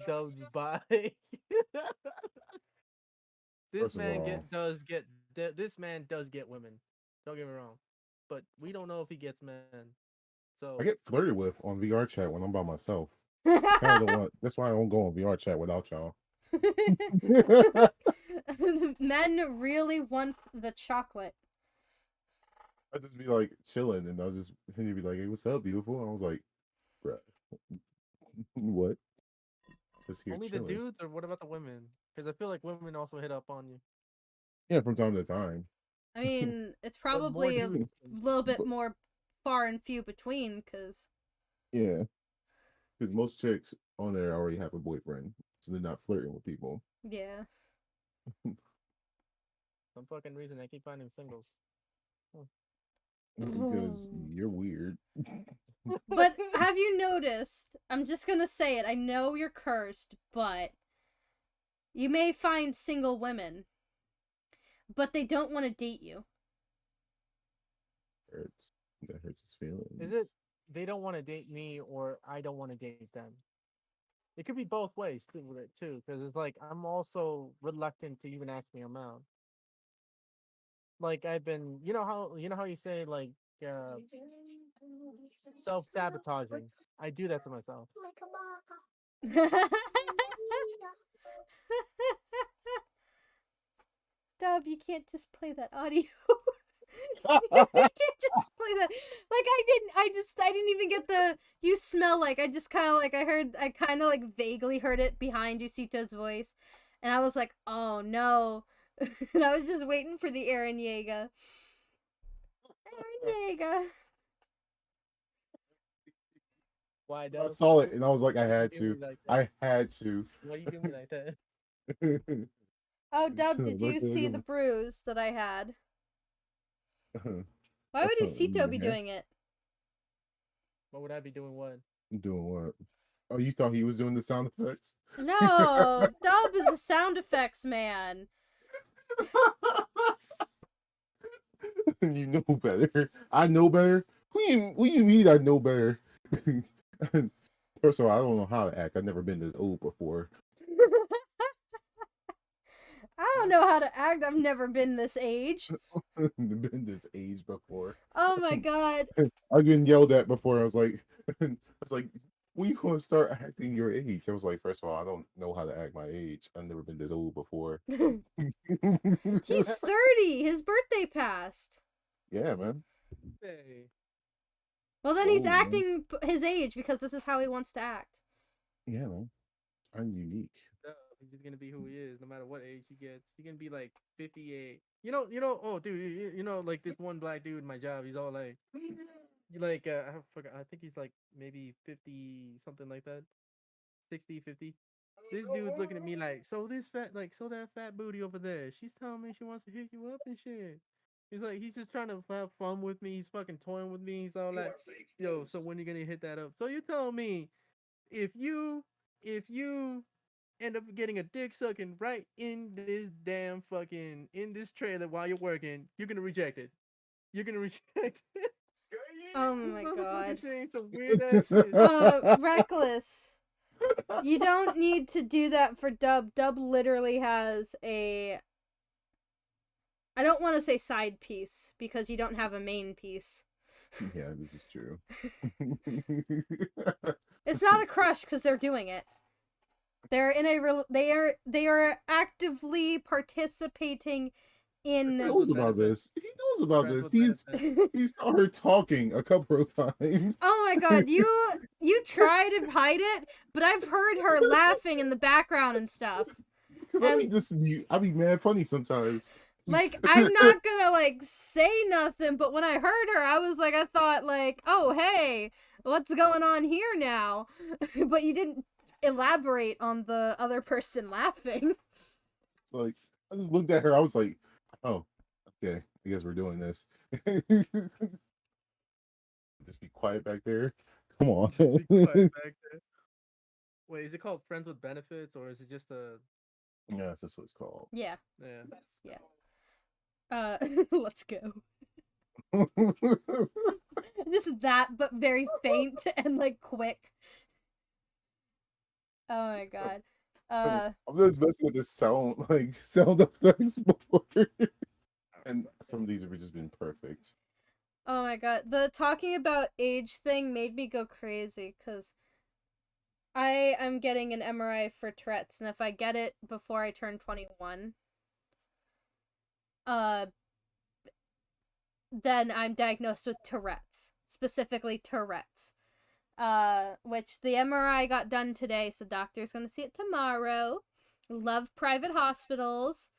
Dub's bi. This man does get women. Don't get me wrong, but we don't know if he gets men. So I get flirted with on VR chat when I'm by myself. That's why I don't go on VR chat without y'all. Men really want the chocolate. I just be like chilling, and he'd be like, "Hey, what's up, beautiful?" And I was like, "Bruh, what?" Just here only chilling. the dudes, or what about the women? Because I feel like women also hit up on you. Yeah, from time to time. I mean, it's probably a little bit more far and few between, because... Yeah. Because most chicks on there already have a boyfriend, so they're not flirting with people. Yeah. Some fucking reason I keep finding singles. Because you're weird. But have you noticed, I'm just gonna say it, I know you're cursed, but you may find single women, but they don't want to date you. That hurts his feelings. Is it they don't want to date me, or I don't want to date them? It could be both ways too, because it's like I'm also reluctant to even ask me out. Like I've been, you know how you say like self-sabotaging. I do that to myself. Dub, you can't just play that audio. You can't just play that. Like I didn't even get the you smell like. I just kind of like I kind of like vaguely heard it behind Ucito's voice, and I was like, oh no. And I was just waiting for the Eren Yeager. Eren Yeager. Why I does? saw it and I was like, I Why you had do me to. like that? I had to. Why you do me like that? Oh, Dub, So, did look you at see him. the bruise that I had? Why would Oh, Ucito be yeah. doing it? What would I be doing? What? Doing what? Oh, you thought he was doing the sound effects? No, Dub is a sound effects man. You know better. I know better. What you mean I know better? First of all, I don't know how to act. I've never been this old before. I don't know how to act. I've never been this age. Been this age before. Oh my god. I've been yelled at before. I was like, when you gonna start acting your age? I was like, first of all, I don't know how to act my age. I've never been this old before. He's 30. His birthday passed. Yeah, man. Hey. Well, then he's Oh, man. acting his age because this is how he wants to act. Yeah, man. I'm unique. He's just gonna be who he is, no matter what age he gets. He can be like 58. You know. Oh, dude, you know, like this one black dude in my job. He's all like, I forgot. I think he's like maybe 50, something like that. 60, 50. This dude's looking at me like, so that fat booty over there. She's telling me she wants to hit you up and shit. He's like, he's just trying to have fun with me. He's fucking toying with me. He's all like, yo, so when are you gonna hit that up? So you tell me, if you end up getting a dick sucking right in this damn fucking in this trailer while you're working, you're gonna reject it. You're gonna reject it. Oh my god. Saying some weird ass shit. Reckless. You don't need to do that for Dub. Dub literally has a... I don't want to say side piece, because you don't have a main piece. Yeah, this is true. It's not a crush because they're doing it. They're in a they are actively participating in. He knows about this. He knows about Friends this. with benefits. He saw her talking a couple of times. Oh my god, you try to hide it, but I've heard her laughing in the background and stuff. Because I be mad funny sometimes. Like, I'm not gonna like say nothing, but when I heard her, I thought like, oh hey, what's going on here now? But you didn't elaborate on the other person laughing. It's like I just looked at her. I was like, oh, okay. I guess we're doing this. Just be quiet back there. Come on. Just be quiet back there. Wait, is it called Friends with Benefits, or is it just a? Yeah, that's just what it's called. Yeah. Yeah. Let's go. Just that, but very faint and like quick. Oh my god. I'm just messing with this sound effects before. And some of these have just been perfect. Oh my god. The talking about age thing made me go crazy because I am getting an MRI for Tourette's, and if I get it before I turn 21, then I'm diagnosed with Tourette's. Specifically Tourette's. Which the MRI got done today, so doctor's gonna see it tomorrow. Love private hospitals.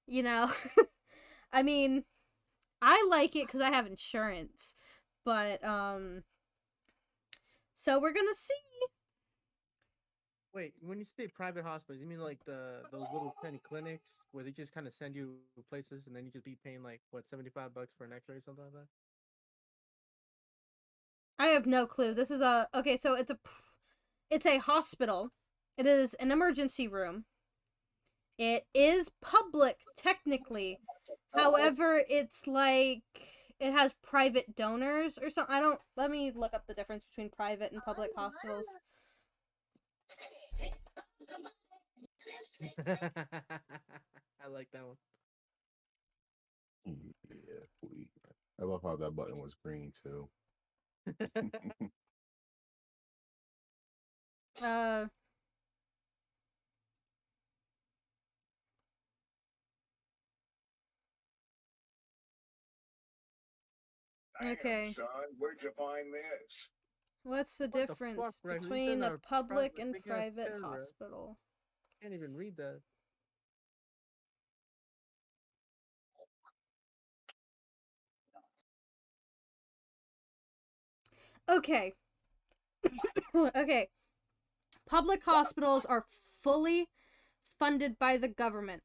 You know. I mean, I like it because I have insurance. But, so we're gonna see. Wait, when you say private hospitals, you mean like those little tiny clinics where they just kind of send you places and then you just be paying like what, $75 for an X-ray or something like that? I have no clue. This is okay, so it's a hospital. It is an emergency room. It is public technically. However, it's like it has private donors or something. Let me look up the difference between private and public hospitals. I like that one. Yeah, boy. I love how that button was green too. Okay. Son, where'd you find this? What's the What the fuck, difference Riley? You between sent a a public and big-ass private paragraph. hospital? Can't even read that. Okay. Okay. Public hospitals are fully funded by the government.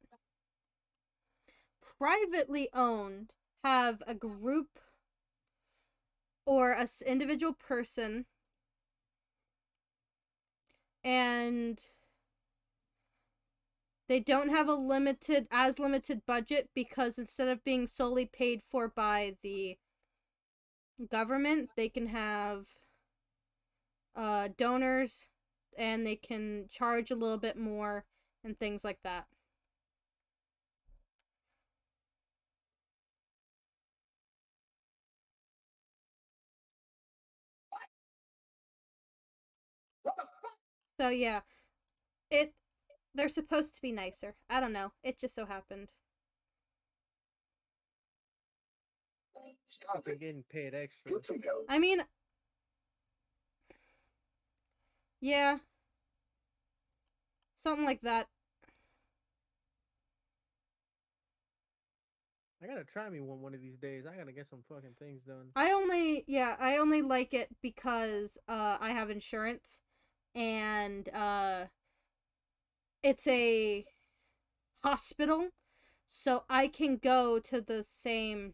Privately owned have a group or a individual person, and they don't have a limited budget, because instead of being solely paid for by the government, they can have donors, and they can charge a little bit more and things like that. So yeah, they're supposed to be nicer. I don't know. It just so happened. Stop They're it. getting paid extra. Get some help. I mean, yeah. Something like that. I gotta try me one of these days. I gotta get some fucking things done. I only like it because I have insurance, and it's a hospital, so I can go to the same.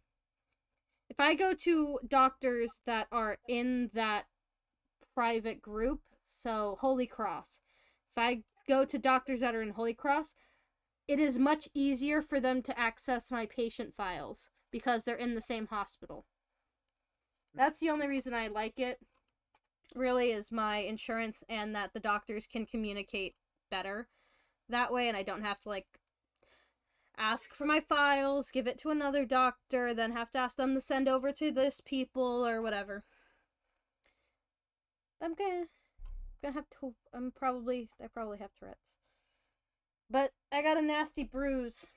If I go to doctors that are in that private group, so Holy Cross, if I go to doctors that are in Holy Cross, it is much easier for them to access my patient files because they're in the same hospital. That's the only reason I like it, really, is my insurance, and that the doctors can communicate better that way, and I don't have to, like, ask for my files, give it to another doctor, then have to ask them to send over to this people or whatever. I'm gonna have to. I probably have Tourette's, but I got a nasty bruise.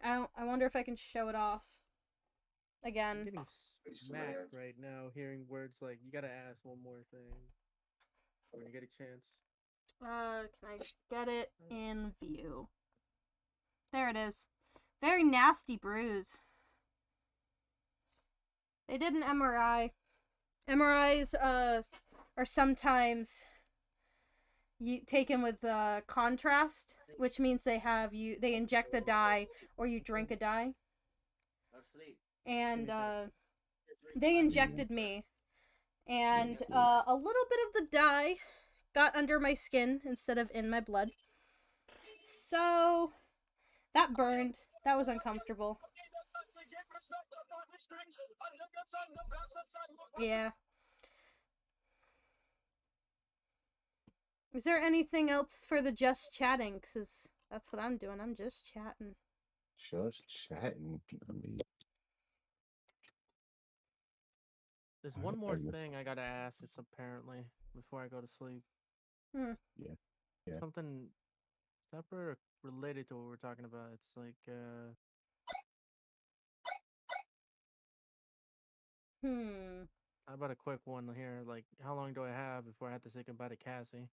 I wonder if I can show it off I'm again. getting smacked right now hearing words like, you gotta ask one more thing when you get a chance. Can I get it in view? There it is. Very nasty bruise. They did an MRI. MRIs are sometimes taken with contrast, which means they inject a dye or you drink a dye. Go to sleep. And they injected me, and a little bit of the dye got under my skin instead of in my blood. So that burned. That was uncomfortable. Yeah. Is there anything else for the just chatting? Because that's what I'm doing. I'm just chatting. Just chatting. I mean, There's I one more don't know. thing I gotta ask, it's apparently, before I go to sleep. Yeah. Something separate or related to what we're talking about. It's like, how about a quick one here? Like, how long do I have before I have to say goodbye to Cassie?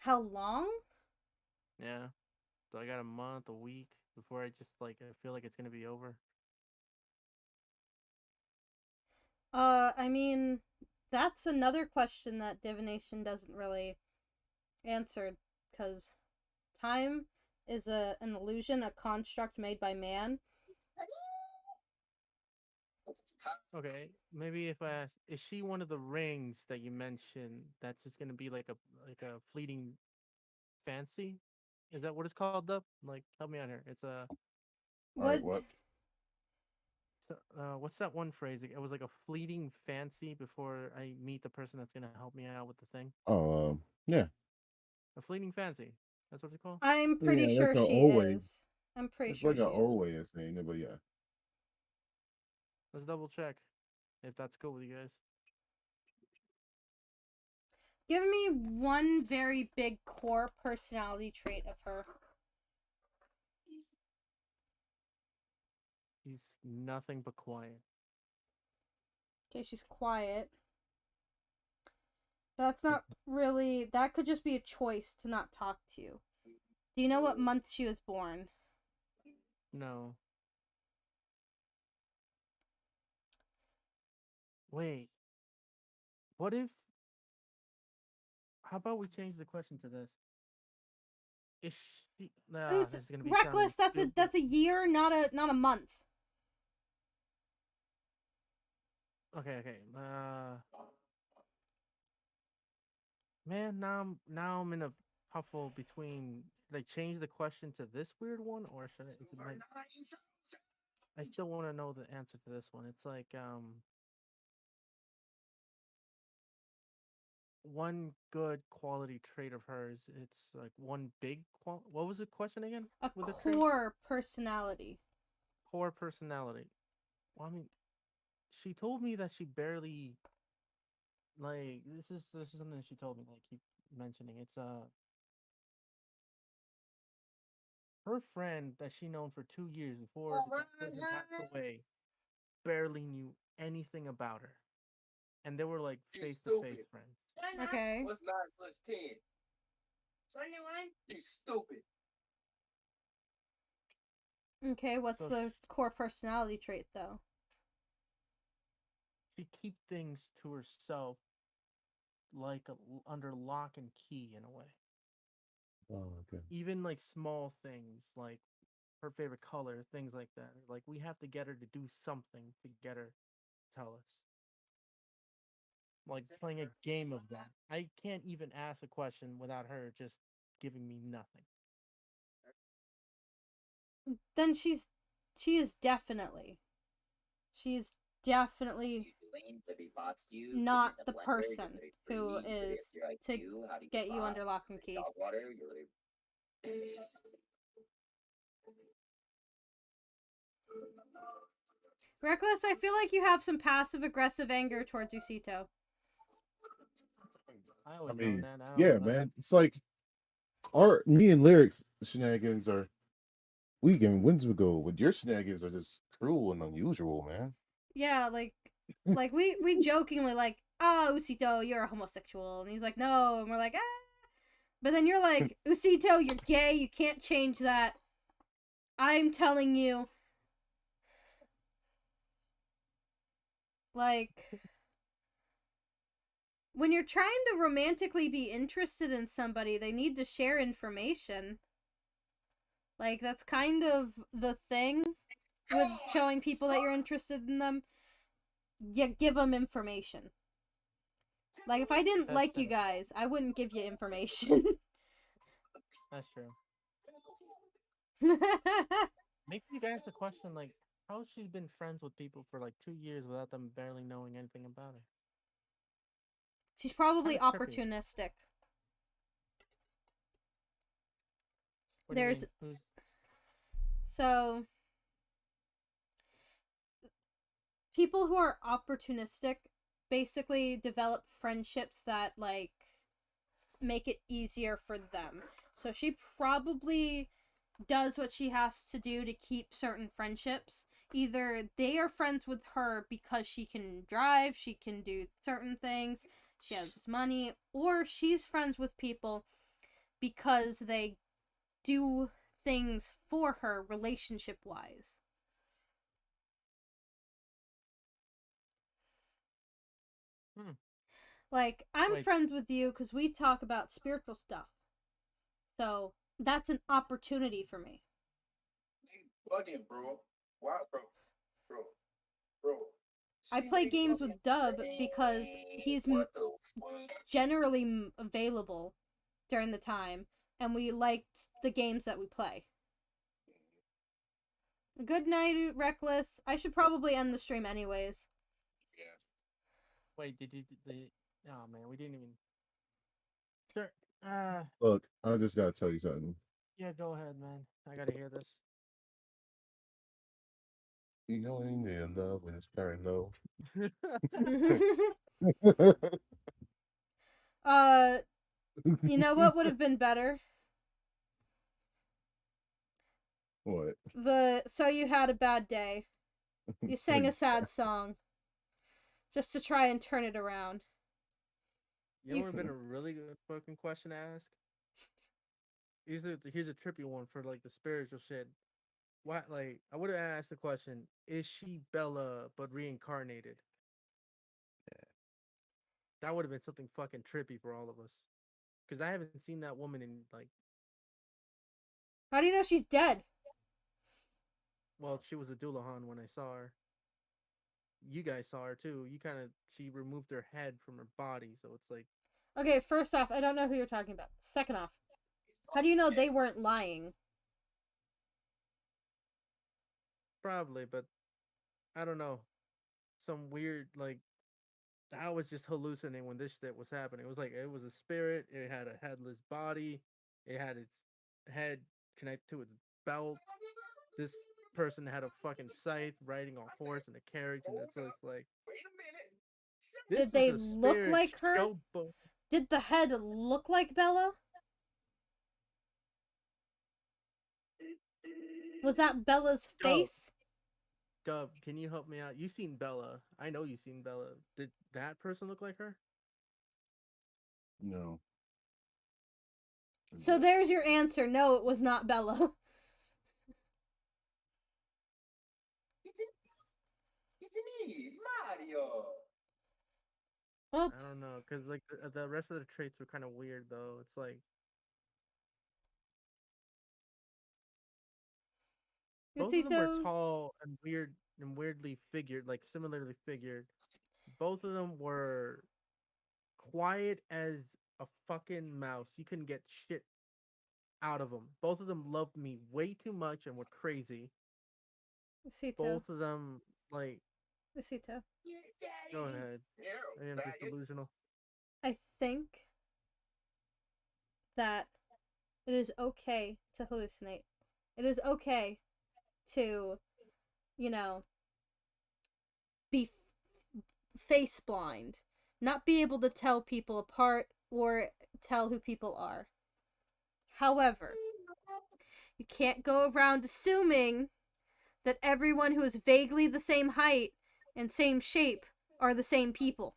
How long? Yeah. So I got a month, a week before I just, like, I feel like it's gonna be over. I mean, that's another question that divination doesn't really answer, because time is an illusion, a construct made by man. Okay, maybe if I ask, is she one of the rings that you mentioned that's just gonna be like a fleeting fancy? Is that what it's called up? Like, help me out here. It's a Alright, what? what's that one phrase? It was like a fleeting fancy before I meet the person that's gonna help me out with the thing. Yeah. A fleeting fancy. That's what it's called. I'm pretty Yeah, sure that's an she old way. is. I'm pretty It's sure like she an old is. way of saying it, but yeah. Let's double check if that's cool with you guys. Give me one very big core personality trait of her. She's nothing but quiet. Okay, she's quiet. That's not really. That could just be a choice to not talk to you. Do you know what month she was born? No. Wait. What if? How about we change the question to this? Is she? Nah, this is gonna be sounding Reckless. stupid. That's a year, not a month. Okay. Man, now I'm in a huffle between should I change the question to this weird one or should I still want to know the answer to this one. It's like one good quality trait of hers. It's like one big what was the question again? A With the trait? core personality. Core personality. Well, I mean, she told me that she barely like this is something she told me. Like keep mentioning. It's her friend that she known for 2 years before the person passed away barely knew anything about her, and they were like face to face friends. Okay. What's 9 plus 10? 21. You stupid. Okay, what's So the core personality trait though? she keep things to herself, like under lock and key in a way. Oh, okay. Even like small things, like her favorite color, things like that. Like we have to get her to do something to get her to tell us. Like playing a game of that. I can't even ask a question without her just giving me nothing. Then she's definitely not the person who is to get you under lock and key. Reckless, I feel like you have some passive aggressive anger towards Ucito. I I always mean, know that. I don't yeah, know that. man. It's like me and Lyric's shenanigans are weekend wins we go, but your shenanigans are just cruel and unusual, man. Yeah, like we jokingly like, oh, Ucito, you're a homosexual, and he's like, no, and we're like, ah, but then you're like, Ucito, you're gay, you can't change that. I'm telling you, like, when you're trying to romantically be interested in somebody, they need to share information. Like, that's kind of the thing with showing people that you're interested in them. You give them information. Like, if I didn't That's like you true. guys, I wouldn't give you information. That's true. Maybe you guys a question like how she's been friends with people for like 2 years without them barely knowing anything about her. She's probably Kinda trippy. opportunistic. What do you There's mean? so people who are opportunistic basically develop friendships that like make it easier for them. So she probably does what she has to do to keep certain friendships. Either they are friends with her because she can drive, she can do certain things, she has money, or she's friends with people because they do things for her relationship wise. Like, I'm Wait. friends with you because we talk about spiritual stuff. So, that's an opportunity for me. Bugging, bro. Why, bro? I play games with Dub because he's generally available during the time, and we liked the games that we play. Good night, Reckless. I should probably end the stream anyways. Yeah. Wait, did you oh man, we didn't even Sure. Look, I just gotta tell you something. Yeah, go ahead, man. I gotta hear this. You know when you're in love when it's turning low. You know what would have been better? What? So you had a bad day. You sang a sad song just to try and turn it around. You know what would have been a really good fucking question to ask? Here's a trippy one for like the spiritual shit. What, like, I would have asked the question: is she Bella but reincarnated? That would have been something fucking trippy for all of us. Because I haven't seen that woman in like, How do you know she's dead? well, she was a Doulahan when I saw her. You guys saw her too. She removed her head from her body, so it's like, Okay, first off, I don't know who you're talking about. Second off, how do you know they weren't lying? probably, but I don't know. Some weird, like, I was just hallucinating when this shit was happening. It was like, it was a spirit, it had a headless body, it had its head connected to its belt. This person had a fucking scythe riding a horse and a carriage, and it's just like, Wait a minute. this Did is they a look spirit like her? showboat. Did the head look like Bella? Was that Bella's face? Dub, can you help me out? You seen Bella. I know you seen Bella. Did that person look like her? No. So there's your answer. No, it was not Bella. It's me, Mario. Well, I don't know, because like the rest of the traits were kind of weird though. It's like both of them were Ucito, tall and weird and weirdly figured, like similarly figured. Both of them were quiet as a fucking mouse. You couldn't get shit out of them. Both of them loved me way too much and were crazy. Ucito, Both of them, like, Ucito. go ahead. Yeah, I am just faggot. delusional. I think that it is okay to hallucinate. It is okay to, you know, be face blind, not be able to tell people apart or tell who people are. However, you can't go around assuming that everyone who is vaguely the same height and same shape are the same people.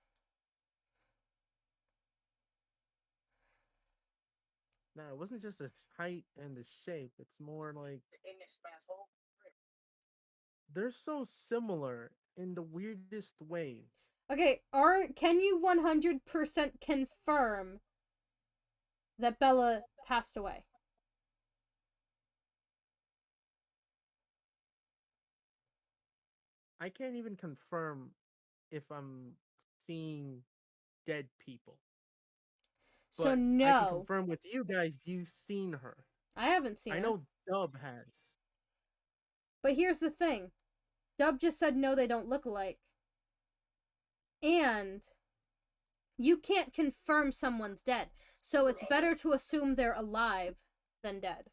No, it wasn't just the height and the shape. It's more like In this asshole. they're so similar in the weirdest ways. Okay, can you 100% confirm that Bella passed away? I can't even confirm if I'm seeing dead people. So But I can no, confirm with you guys you've seen her. I haven't seen I her. know Dub has. But here's the thing. Dub just said no, they don't look alike. And you can't confirm someone's dead. So it's better to assume they're alive than dead.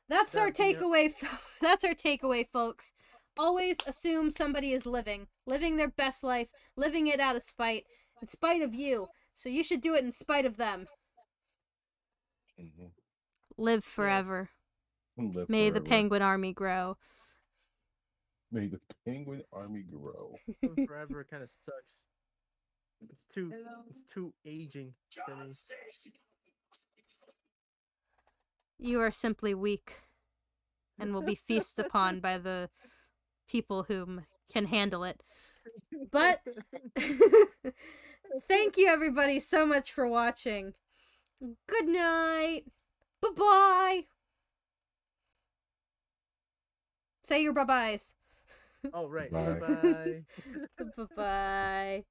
That's our takeaway. That's our takeaway, folks. Always assume somebody is living their best life, living it out of spite, in spite of you. So you should do it in spite of them. Mhm. Live forever. Live May the forever. penguin army grow. May the penguin army grow. Live forever kind of sucks. It's too aging for me. You are simply weak and will be feasted upon by the people whom can handle it. But thank you everybody so much for watching. Good night. Bye-bye. Say your bye-byes. Oh, right. Bye. Bye. Bye-bye.